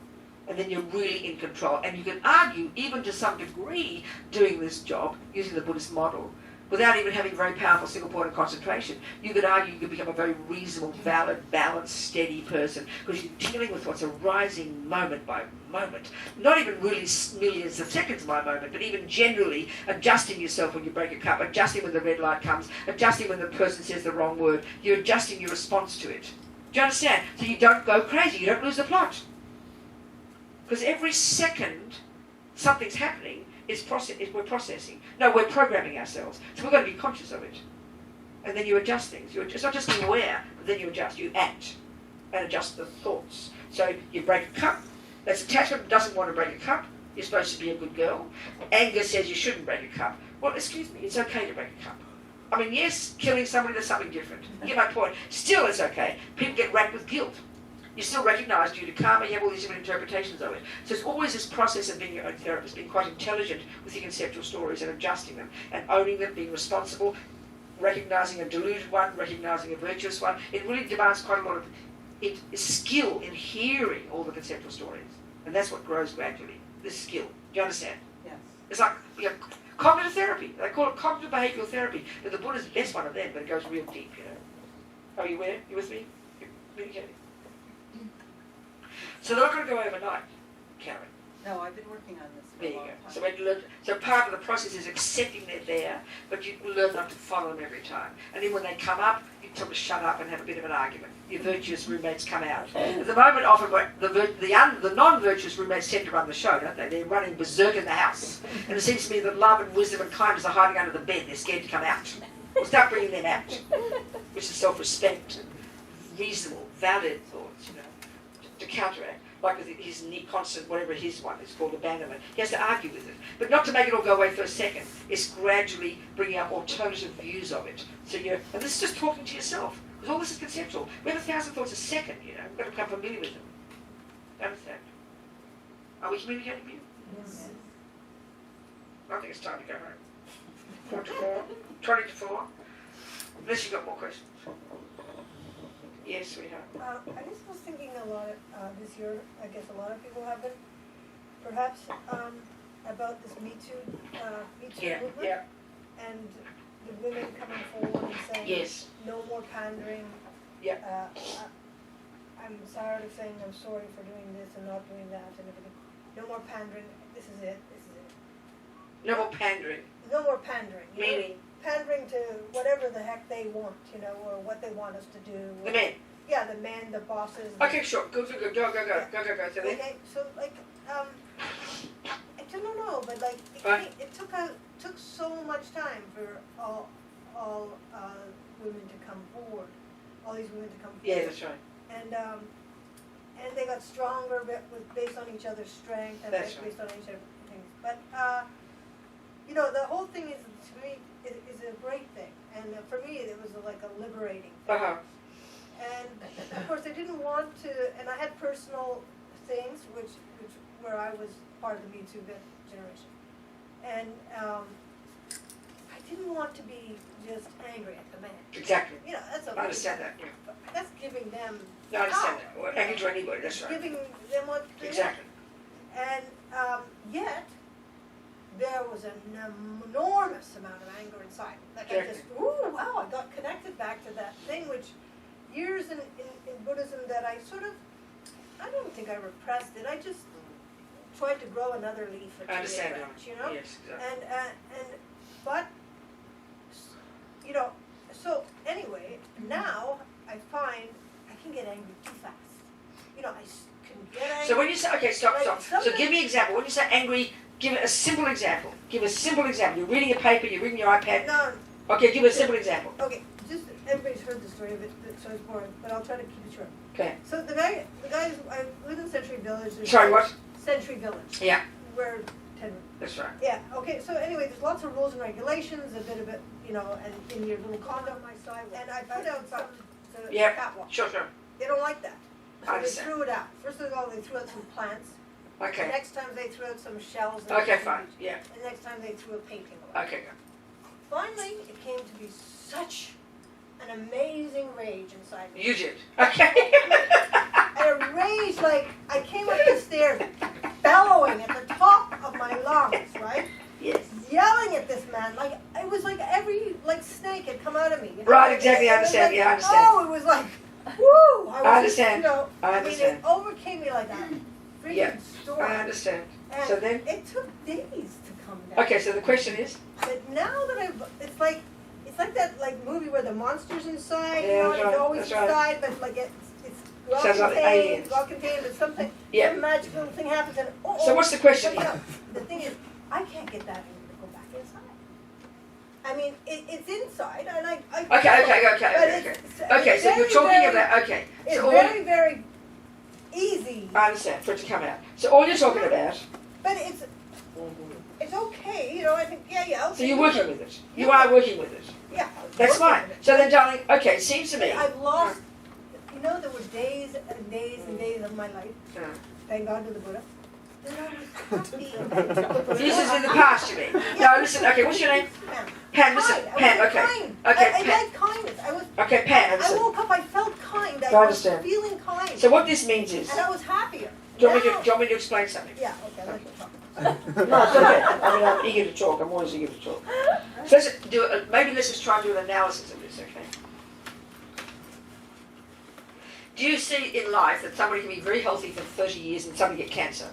And then you're really in control. And you can argue, even to some degree, doing this job, using the Buddhist model, without even having very powerful single point of concentration, you could argue you could become a very reasonable, valid, balanced, steady person because you're dealing with what's arising moment by moment. Not even really millions of seconds by moment, but even generally adjusting yourself when you break a cup, adjusting when the red light comes, adjusting when the person says the wrong word. You're adjusting your response to it. Do you understand? So you don't go crazy, you don't lose the plot. Because every second something's happening, we're processing. No, we're programming ourselves. So we've got to be conscious of it. And then you adjust things. It's not just being aware, but then you adjust. You act and adjust the thoughts. So you break a cup. That's attachment doesn't want to break a cup. You're supposed to be a good girl. Anger says you shouldn't break a cup. Well, excuse me, it's okay to break a cup. I mean, yes, killing somebody, that's something different. You get my point. Still, it's okay. People get racked with guilt. You're still recognised due to karma, you have all these different interpretations of it. So it's always this process of being your own therapist, being quite intelligent with your conceptual stories and adjusting them, and owning them, being responsible, recognising a deluded one, recognising a virtuous one. It really demands quite a lot of skill in hearing all the conceptual stories. And that's what grows gradually, this skill. Do you understand? Yes. It's like cognitive therapy. They call it cognitive behavioural therapy. But the Buddha's the best one of them, but it goes real deep, you know. Are you aware? You with me? You're communicating. So they're not going to go overnight, Karen. No, I've been working on this for There a you long go. time. So part of the process is accepting they're there, but you learn not to follow them every time. And then when they come up, you tell them to shut up and have a bit of an argument. Your virtuous roommates come out. At the moment, often the non-virtuous roommates tend to run the show, don't they? They're running berserk in the house. And it seems to me that love and wisdom and kindness are hiding under the bed. They're scared to come out. We'll start bringing them out, which is self-respect, reasonable, valid thoughts, you know. to counteract, like with his constant, whatever his one is called, abandonment. He has to argue with it, but not to make it all go away for a second. It's gradually bringing up alternative views of it. So and this is just talking to yourself, because all this is conceptual. We have 1,000 thoughts a second, We've got to become familiar with them. Understand? Are we communicating with you? Yes. I think it's time to go home. 4 to 4, 20 to 4. Unless you've got more questions. Yes, sweetheart. I just was thinking a lot this year, I guess a lot of people have been, perhaps about this Me Too movement. Yeah. And the women coming forward and saying, Yes. no more pandering. Yeah. I'm tired of saying I'm sorry for doing this and not doing that and everything. No more pandering. This is it. No more pandering. No more pandering. Meaning? Pandering to whatever the heck they want, or what they want us to do. The men. Yeah, the men, the bosses. Okay, sure. Go. Go. Yeah. So then, Okay, so I don't know, but it took so much time for all women to come forward, all these women to come forward. yeah, that's right. And they got stronger based on each other's strength and That's based on each other's things. But the whole thing is, to me, is a great thing, and for me it was like a liberating thing. Uh-huh. And of course I didn't want to, and I had personal things where I was part of the Me Too generation, and I didn't want to be just angry at the man. Exactly. That's okay. I understand that, yeah. That's giving them. No, I understand power, that. Well, angry to anybody, that's right. Giving them what they Exactly. want. And yet there was an enormous amount of anger inside. Like I just, I got connected back to that thing which years in Buddhism that I I don't think I repressed it. I just tried to grow another leaf or two. I understand that. Yes, exactly. But so anyway, now I find I can get angry too fast. I can get angry. So when you say, okay, stop. So give me an example. When you say angry, give it a simple example. Give a simple example. You're reading a paper, you're reading your iPad. No. Okay, give it a simple example. Okay, just everybody's heard the story of it, so it's boring, but I'll try to keep it short. Okay. So the guys, I live in Century Village. Sorry, what? Century Village. Yeah. Where 10. That's right. Yeah. Okay. So anyway, there's lots of rules and regulations, a bit of it, and in your little condo on my sidewalk. And I put out some the catwalk. Sure. They don't like that. So I they understand. threw it out. First of all, they threw out some plants. Okay. The next time they threw out some shells. Okay, fine. Yeah. The next time they threw a painting away. Okay, go. Finally, it came to be such an amazing rage inside me. You did. Okay. A rage, like I came up the stairs bellowing at the top of my lungs, right? Yes. Yelling at this man, like it was like every snake had come out of me. Right, exactly. I understand. Like, I understand. Oh, it was like, woo! I understand. I mean, understand. it overcame me like that. Freaking storm. I understand. And So then? it took days to come down. Okay, so the question is? But now that it's like that movie where the monster's inside, Yeah, it's right, always that's right. inside, but it's Sounds like aliens. well contained, but something, Yeah. some magical thing happens and So what's the question but, here? the thing is, I can't get that anger to go back inside. I mean, it's inside, and I Okay. Okay, so you're talking about, okay. It's So very, very easy, I understand, for it to come out. So all you're talking about, but it's okay, I think, yeah. Okay. so you're working with it. You are working with it. Yeah. That's working fine. with it. So then, darling, okay, it seems to me. I've lost, there were days and days and days of my life, thank God to the Buddha, that I was happy. This is in the past, you mean? No, listen, okay, what's your name? Pam, listen, Pam, okay. Kind. Okay, I Pam. like kindness. Okay, Pam, I listen. woke up, I felt kind. I I was understand. feeling kind. So what this means is, And I was happier. do you want me to explain something? Yeah, okay, let's talk. No, it's okay. I mean, I'm eager to talk. I'm always eager to talk. So maybe let's just try and do an analysis of this, okay? Do you see in life that somebody can be very healthy for 30 years and suddenly get cancer?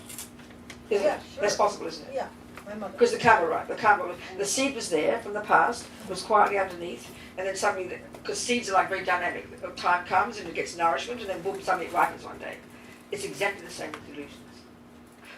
Isn't Yeah, it? sure. That's possible, isn't it? Yeah, my mother. Because the karma, right? The seed was there from the past, was quietly underneath, and then suddenly, because seeds are like very dynamic. Time comes and it gets nourishment, and then boom, suddenly it ripens one day. It's exactly the same with delusions.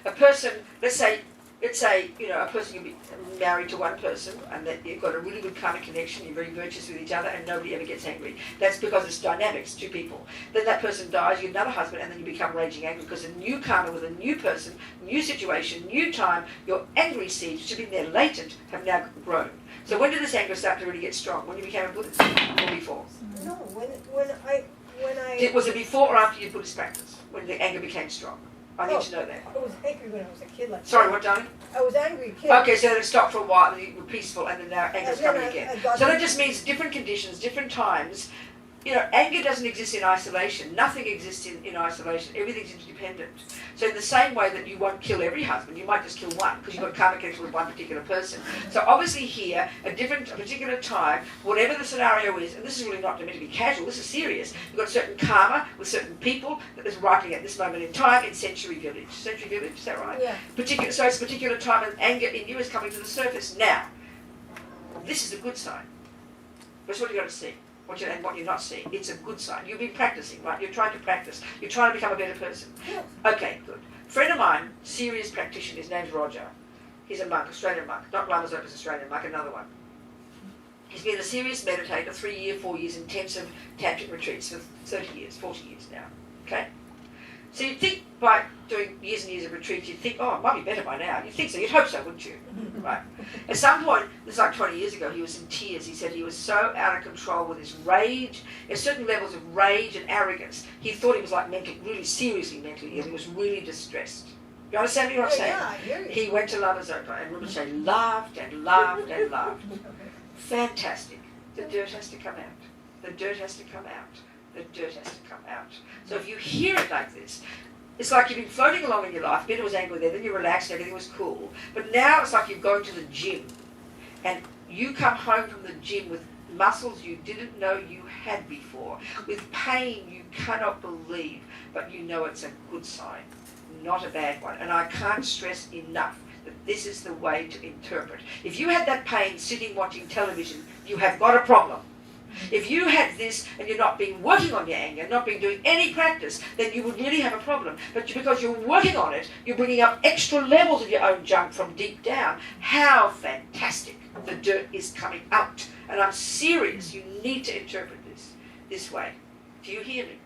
A person, let's say, let's say, a person can be married to one person and that you've got a really good karmic connection, you're very virtuous with each other and nobody ever gets angry. That's because it's dynamics, two people. Then that person dies, you get another husband, and then you become raging angry because a new karma with a new person, new situation, new time, your angry seeds, which have been there latent, have now grown. So when did this anger start to really get strong? When you became a Buddhist or before? No, when I Was it before or after your Buddhist practice, when the anger became strong? I need to know that. I was angry when I was a kid. Like Sorry, what, darling? I was angry kid. Okay, so then it stopped for a while, and you were peaceful, and then now anger's And then coming I again. got So that just means different conditions, different times. Anger doesn't exist in isolation. Nothing exists in isolation. Everything's interdependent. So in the same way that you won't kill every husband, you might just kill one because you've got karmic connection with one particular person. So obviously here, a particular time, whatever the scenario is, and this is really not meant to be casual, this is serious. You've got certain karma with certain people that is ripening at this moment in time in Century Village. Century Village, is that right? Yeah. So it's a particular time and anger in you is coming to the surface. Now, this is a good sign. That's what you've got to see. And what you're not seeing. It's a good sign. You've been practicing, right? You're trying to practice. You're trying to become a better person. Yes. Okay, good. Friend of mine, serious practitioner, his name's Roger. He's a monk, Australian monk. Not Lamazopa's Australian monk, another one. He's been a serious meditator, 3 year, 4 years intensive tantric retreats for 30 years, 40 years now. Okay? So you'd think by doing years and years of retreats, you'd think, oh, it might be better by now. You'd think so. You'd hope so, wouldn't you? Right. At some point, this is like 20 years ago, he was in tears. He said he was so out of control with his rage, at certain levels of rage and arrogance. He thought he was like really seriously mentally ill. He was really distressed. You understand what I'm saying? Yeah, I hear you. He went to Lamazopa and Rinpoche laughed and laughed and laughed. Fantastic. The dirt has to come out. The dirt has to come out. The dirt has to come out. So if you hear it like this, it's like you've been floating along in your life, Peter was angry there, then you relaxed, everything was cool. But now it's like you've gone to the gym and you come home from the gym with muscles you didn't know you had before, with pain you cannot believe, but you know it's a good sign, not a bad one. And I can't stress enough that this is the way to interpret. If you had that pain sitting watching television, you have got a problem. If you had this and you're not been working on your anger, not been doing any practice, then you would really have a problem. But because you're working on it, you're bringing up extra levels of your own junk from deep down. How fantastic. The dirt is coming out. And I'm serious. You need to interpret this way. Do you hear me?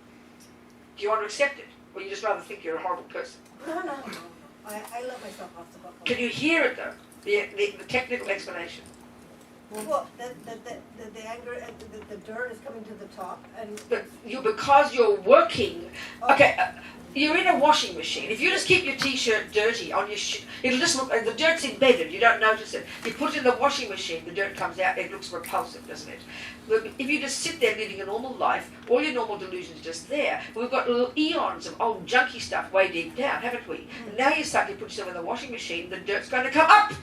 Do you want to accept it? Or you just rather think you're a horrible person? No. I let myself off the hook. Can you hear it though? The technical explanation. Well, the anger, the dirt is coming to the top, and Because you're working. Okay, you're in a washing machine. If you just keep your t-shirt dirty on your it'll just look. The dirt's embedded. You don't notice it. You put it in the washing machine. The dirt comes out. It looks repulsive, doesn't it? But if you just sit there living a normal life, all your normal delusions are just there. We've got little eons of old junky stuff way deep down, haven't we? And now you start to put yourself in the washing machine. The dirt's going to come up.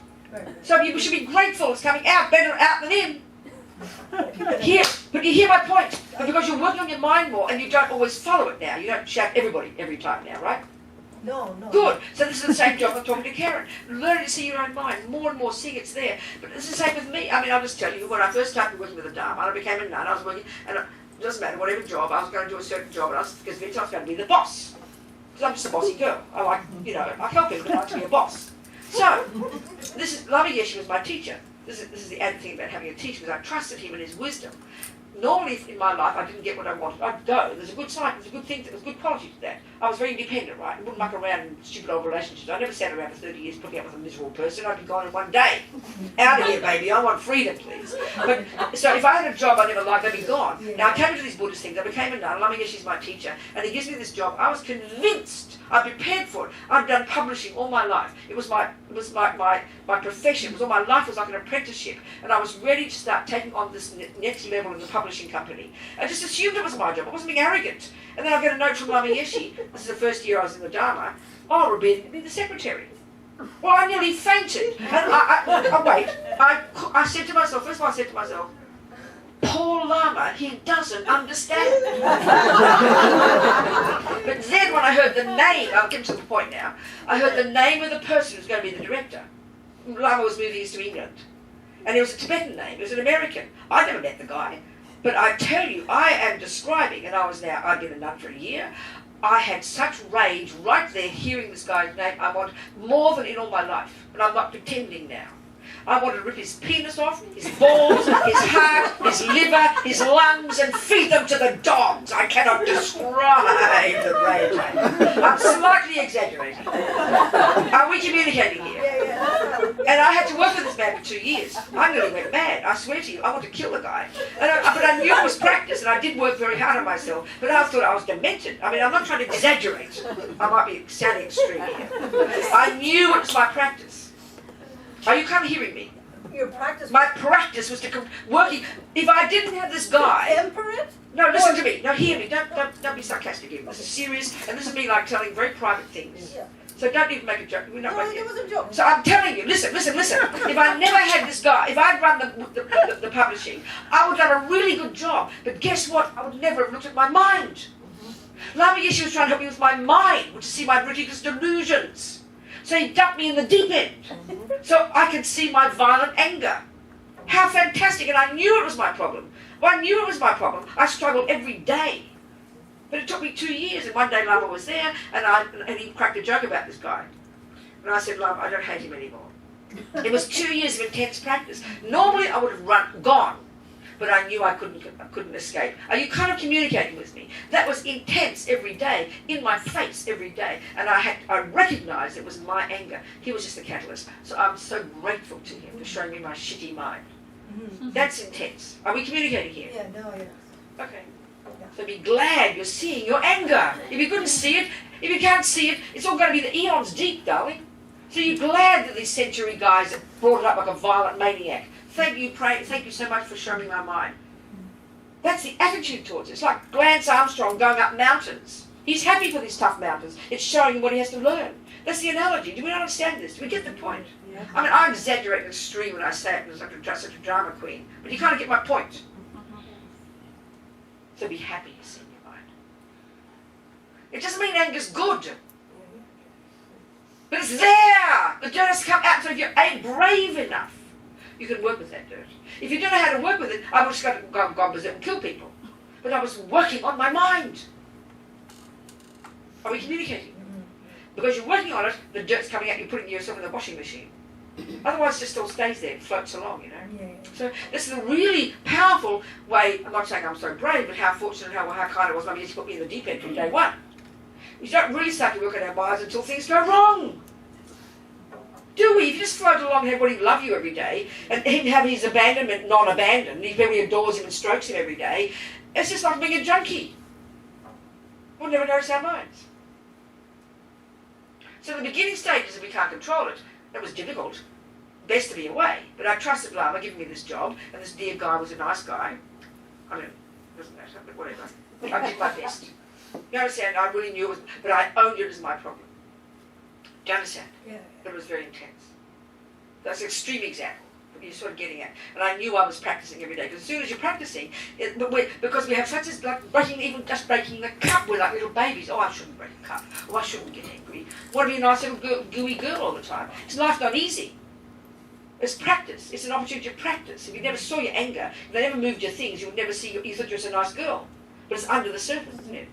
So you should be grateful it's coming out, better out than in. Here, but you hear my point. But because you're working on your mind more and you don't always follow it now. You don't shout everybody every time now, right? no. Good. So this is the same job I'm talking to Karen. Learn to see your own mind. More and more seeing it's there. But it's the same with me. I mean, I'll just tell you, when I first started working with the Dharma, I became a nun. I was working, and it doesn't matter, whatever job, I was going to do a certain job, and I was convinced I was going to be the boss. Because I'm just a bossy girl. I like, I help people, but I like to be a boss. So, Lama Yeshe was my teacher. This is the added thing about having a teacher, because I trusted him and his wisdom. Normally in my life I didn't get what I wanted, I'd go. There's a good sign, there's a good thing, there's a good quality to that. I was very independent, right? I wouldn't muck around in stupid old relationships. I never sat around for 30 years putting up with a miserable person. I'd be gone in one day. Out of here, baby, I want freedom, please. But so if I had a job I never liked, I'd be gone. Now I came into these Buddhist things, I became a nun, Lama Yeshe's my teacher, and he gives me this job. I was convinced, I prepared for it. I'd done publishing all my life. It was my profession. It was all my life. It was like an apprenticeship. And I was ready to start taking on this next level in the publishing company. I just assumed it was my job. I wasn't being arrogant. And then I get a note from Lama Yeshe. This is the first year I was in the Dharma. Oh, Robina, be the secretary. Well, I nearly fainted. And I said to myself, first of all I said to myself, poor Lama, he doesn't understand. But then when I heard the name, I'll get to the point now, I heard the name of the person who's going to be the director. Lama was moving to England. And it was a Tibetan name, it was an American. I never met the guy. But I tell you, I am describing, and I'd been a nun for a year, I had such rage right there hearing this guy's name. I want more than in all my life. And I'm not pretending now. I wanted to rip his penis off, his balls, his heart, his liver, his lungs, and feed them to the dogs. I cannot describe the rage. I'm slightly exaggerating. Are we communicating here? And I had to work with this man for 2 years. I nearly went mad. I swear to you, I wanted to kill the guy. But I knew it was practice, and I did work very hard on myself. But I thought I was demented. I mean, I'm not trying to exaggerate. I might be sounding extreme here. I knew it was my practice. Are you kind of hearing me? Your practice. My practice was to working. If I didn't have this guy. Temperate? No, listen to me. No, hear me. Don't be sarcastic here. This is serious, and this is me like telling very private things. Yeah. So don't even make a joke. We're not No, right it here. was a joke. So I'm telling you, listen. If I never had this guy, if I'd run the publishing, I would have done a really good job. But guess what? I would never have looked at my mind. Lama Yeshe was trying to help me with my mind, which is see my ridiculous delusions. So he dumped me in the deep end. So I could see my violent anger. How fantastic. And I knew it was my problem. Well, I knew it was my problem. I struggled every day. But it took me 2 years. And one day Lama was there, and he cracked a joke about this guy. And I said, Lama, I don't hate him anymore. It was 2 years of intense practice. Normally I would have gone. But I knew I couldn't escape. Are you kind of communicating with me? That was intense every day, in my face every day. And I recognized it was my anger. He was just the catalyst. So I'm so grateful to him for showing me my shitty mind. That's intense. Are we communicating here? Yeah, no, yeah. Okay. So be glad you're seeing your anger. If you couldn't see it, if you can't see it, it's all going to be the eons deep, darling. So you're glad that these century guys brought it up like a violent maniac. Thank you so much for showing me my mind. That's the attitude towards it. It's like Lance Armstrong going up mountains. He's happy for these tough mountains. It's showing him what he has to learn. That's the analogy. Do we not understand this? Do we get the point? Yeah. I mean, I exaggerate the extreme when I say it because I'm such a drama queen. But you kind of get my point. So be happy you see your mind. It doesn't mean anger's good. But it's there. The dirt has to come out. So if you're brave enough, you can work with that dirt. If you don't know how to work with it, I would just go berserk and kill people. But I was working on my mind. Are we communicating? Because you're working on it, the dirt's coming out, you're putting yourself in the washing machine. Otherwise it just all stays there, it floats along, you know. Yeah. So this is a really powerful way. I'm not saying I'm so brave, but how fortunate, how kind it was Mum used to put me in the deep end from day one. We don't really start to work on our minds until things go wrong. Do we? If you just float along and everybody love you every day, and him have his abandonment non-abandoned, everybody adores him and strokes him every day, it's just like being a junkie. We'll never notice our minds. So the beginning stages, if we can't control it, that was difficult. Best to be away. But I trusted Lama giving me this job, and this dear guy was a nice guy. I mean, it doesn't matter, but whatever. I did my best. You understand? I really knew it was, but I owned it as my problem. Do you understand? Yeah. It was very intense. That's an extreme example, but you're sort of getting at. And I knew I was practicing every day, because as soon as you're practicing, because we have such as like even just breaking the cup, we're like little babies. Oh, I shouldn't break a cup. Oh, I shouldn't get angry. I want to be a nice little gooey girl all the time. It's life's not easy. It's practice. It's an opportunity to practice. If you never saw your anger, if they never moved your things, you would never see. You thought you were a nice girl, but it's under the surface, isn't it?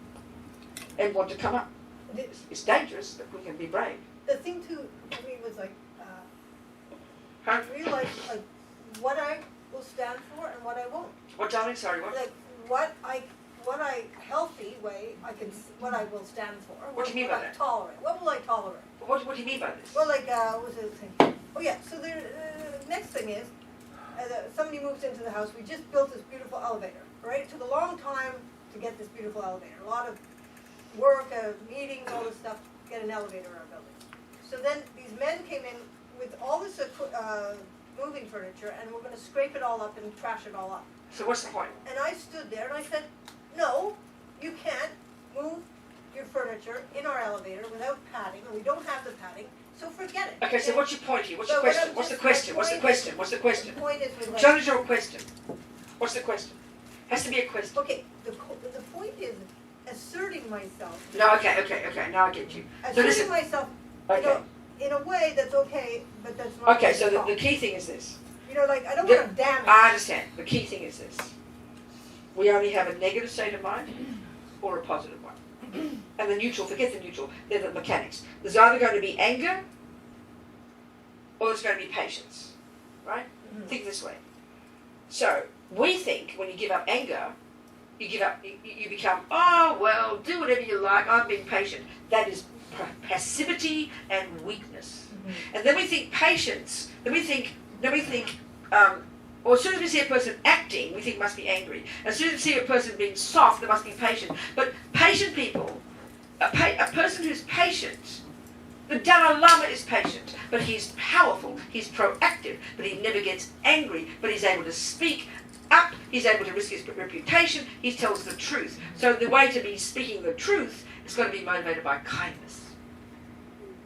And want to come up. It's dangerous, but we can be brave. The thing too, for me was like, Huh? realize like what I will stand for and what I won't. What, darling? Sorry, what? Like what I healthy way what I will stand for. What do you mean by that? Tolerate. What will I tolerate? What do you mean by this? Well, like what was the other thing? Oh yeah. So the next thing is, somebody moves into the house. We just built this beautiful elevator. Right. It took a long time to get this beautiful elevator. A lot of work, meetings, all this stuff to get an elevator in our building. So then these men came in with all this moving furniture, and we're going to scrape it all up and trash it all up. So what's the point? And I stood there and I said, no, you can't move your furniture in our elevator without padding, and we don't have the padding, so forget it. Okay, so what's your point here? What's your question? What's the question? What's the question? What's the question? The point is with like, Challenge your question. What's the question? Has to be a question. okay, the point is asserting myself. No, okay. Now I get you. So Asserting listen. myself, Okay. in a way that's okay, but that's not. Okay, so wrong. the key thing is this. You know, like I don't The- want to damage. I understand. The key thing is this. We only have a negative state of mind or a positive one. and the neutral, forget the neutral, they're the mechanics. There's either going to be anger or there's going to be patience, right? Mhm. Think this way. So we think when you give up anger, you give up, you become, oh, well, do whatever you like, I'm being patient. That is passivity and weakness. And then we think patience, then we think, or as soon as we see a person acting, we think must be angry. As soon as we see a person being soft, there must be patient. But patient people, a person who's patient, the Dalai Lama is patient, but he's powerful, he's proactive, but he never gets angry, but he's able to speak up, he's able to risk his reputation, he tells the truth. So the way to be speaking the truth is going to be motivated by kindness,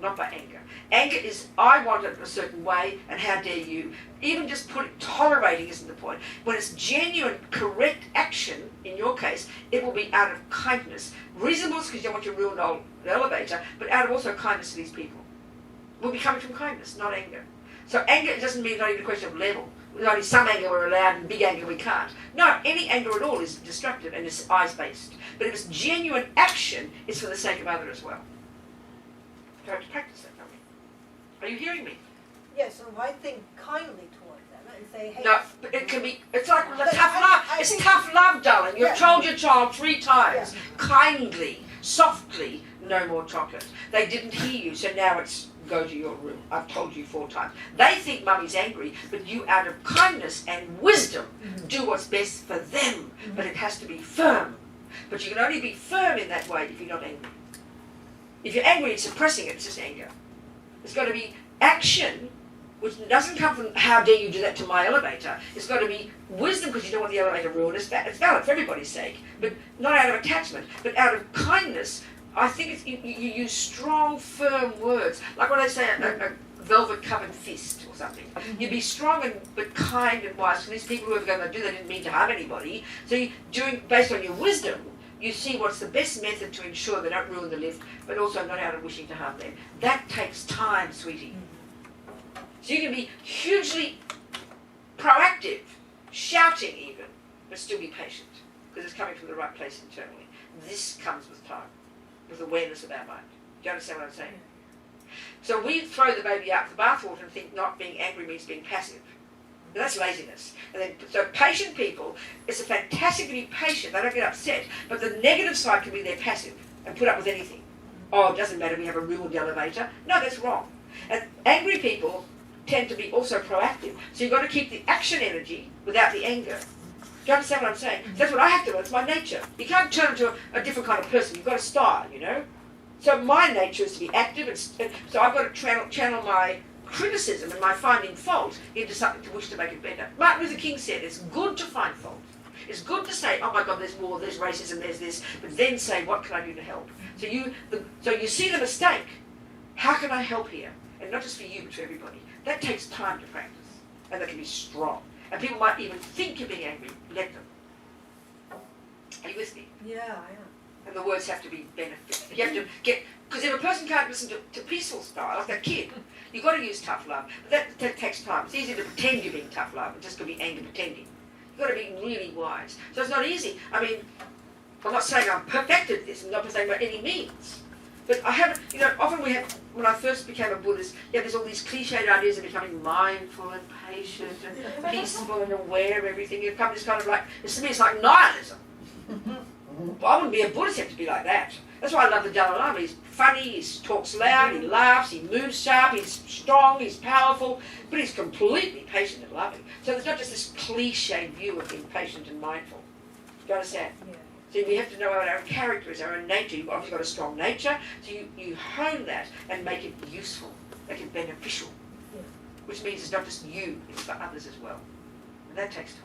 not by anger. Anger is, I want it a certain way, and how dare you. Even just tolerating isn't the point. When it's genuine, correct action, in your case, it will be out of kindness. Reasonableness because you don't want to ruin the elevator, but out of also kindness to these people. It will be coming from kindness, not anger. So anger doesn't mean not even a question of level. There's only some anger we're allowed and big anger we can't. No, any anger at all is destructive and is eyes-based. But if it's genuine action, it's for the sake of others as well. You have to practice that, don't we? Are you hearing me? Yes, so I think kindly toward them and say, hey. No, but it can be, it's like But tough love. I It's think- tough love, darling. You've Yeah. told your child 3 times, Yeah. kindly, softly, no more chocolate. They didn't hear you, so now it's go to your room. I've told you 4 times. They think mummy's angry, but you, out of kindness and wisdom, do what's best for them. But it has to be firm. But you can only be firm in that way if you're not angry. If you're angry and suppressing it, it's just anger. It's got to be action, which doesn't come from how dare you do that to my elevator. It's got to be wisdom because you don't want the elevator ruined. It's valid for everybody's sake, but not out of attachment, but out of kindness. I think it's, you use strong, firm words, like when they say a velvet-covered fist or something. You be strong but kind and wise. For these people who are going to do that didn't mean to harm anybody. So you doing based on your wisdom, you see what's the best method to ensure they don't ruin the lift, but also not out of wishing to harm them. That takes time, sweetie. So you can be hugely proactive, shouting even, but still be patient, because it's coming from the right place internally. This comes with time, with awareness of our mind. Do you understand what I'm saying? So we throw the baby out with the bathwater and think not being angry means being passive. And that's laziness. And then, so patient people, it's a fantastic to be patient. They don't get upset. But the negative side can be they're passive and put up with anything. Oh, it doesn't matter, we have a ruined elevator. No, that's wrong. And angry people tend to be also proactive. So you've got to keep the action energy without the anger. Do you understand what I'm saying? That's what I have to do. It's my nature. You can't turn into a different kind of person. You've got a style, you know? So my nature is to be active. And so I've got to channel my criticism and my finding fault into something to wish to make it better. Martin Luther King said it's good to find fault. It's good to say, oh my God, there's war, there's racism, there's this, but then say, what can I do to help? So you see the mistake. How can I help here? And not just for you, but for everybody. That takes time to practice, and that can be strong. And people might even think you're being angry. Let them. Are you with me? Yeah, I am. And the words have to be beneficial. You have to get, because if a person can't listen to peaceful style, like that kid, you've got to use tough love. But that takes time. It's easy to pretend you're being tough love. It just could be anger pretending. You've got to be really wise. So it's not easy. I mean, I'm not saying I'm perfected this. I'm not saying by any means. But I haven't, often we have, when I first became a Buddhist, there's all these cliched ideas of becoming mindful and patient and peaceful and aware of everything. You become this kind of like, to me it's like nihilism. Well, I wouldn't be a Buddhist if to be like that. That's why I love the Dalai Lama. He's funny, he talks loud, he laughs, he moves sharp, he's strong, he's powerful, but he's completely patient and loving. So there's not just this cliched view of being patient and mindful. Do you understand? Yeah. So we have to know what our own character is, our own nature. You've obviously got a strong nature, so you hone that and make it useful, make it beneficial. Yeah. Which means it's not just you, it's for others as well. And that takes time.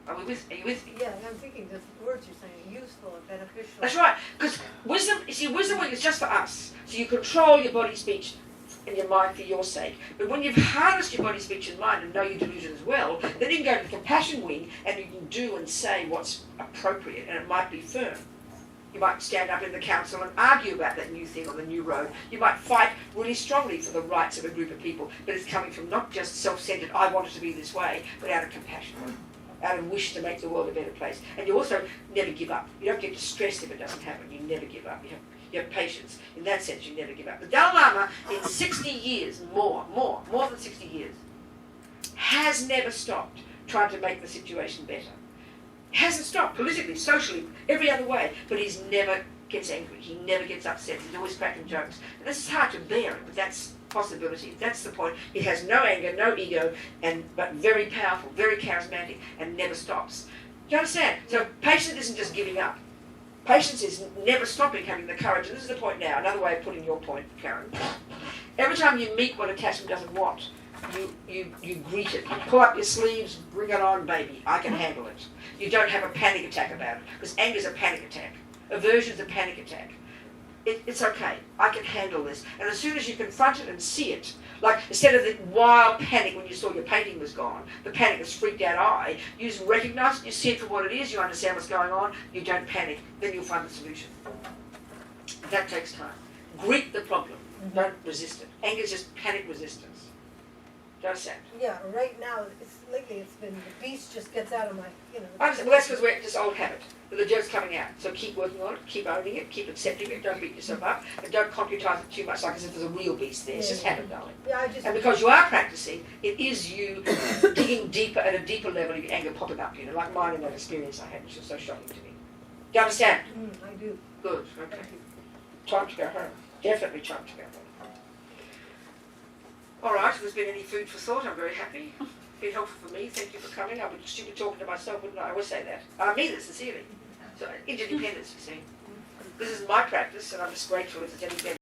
Are you with me? Yeah, and I'm thinking the words you're saying, useful and beneficial. That's right, because wisdom is just for us. So you control your body, speech, and your mind for your sake. But when you've harnessed your body, speech, and mind and know your delusion as well, then you can go to the compassion wing and you can do and say what's appropriate, and it might be firm. You might stand up in the council and argue about that new thing on the new road. You might fight really strongly for the rights of a group of people, but it's coming from not just self-centered, I want it to be this way, but out of compassion, out of wish to make the world a better place. And you also never give up. You don't get distressed if it doesn't happen. You never give up. You have patience. In that sense, you never give up. The Dalai Lama, in 60 years, more than 60 years, has never stopped trying to make the situation better. Hasn't stopped, politically, socially, every other way, but he's never gets angry. He never gets upset. He's always cracking jokes. And this is hard to bear, but that's possibility. That's the point. He has no anger, no ego, but very powerful, very charismatic, and never stops. Do you understand? So patience isn't just giving up. Patience is never stopping having the courage. And this is the point now, another way of putting your point, Karen. Every time you meet what attachment doesn't want, you greet it. You pull up your sleeves, bring it on, baby. I can handle it. You don't have a panic attack about it, because anger is a panic attack. Aversion is a panic attack. It's okay. I can handle this. And as soon as you confront it and see it, like instead of the wild panic when you saw your painting was gone, the panic, this freaked out eye, you just recognise it, you see it for what it is, you understand what's going on, you don't panic, then you'll find the solution. That takes time. Greet the problem. Don't resist it. Anger is just panic resistance. Do you understand? Yeah, right now, lately it's been, the beast just gets out of my, I understand. Well, that's because we're just old habit. The jerk's coming out. So keep working on it, keep owning it, keep accepting it, don't beat yourself up, and don't computize it too much like as if there's a real beast there. It's just habit, darling. Yeah, And because you are practicing, it is you digging deeper at a deeper level of your anger popping up, like mine in that experience I had, which was so shocking to me. Do you understand? I do. Good, okay. Time to go home. Definitely time to go home. All right, if there's been any food for thought, I'm very happy. Been helpful for me. Thank you for coming. I would stupid talking to myself, wouldn't I? I always say that. I mean it sincerely. So interdependence, you see. This is my practice, and I'm just grateful if there's any benefit.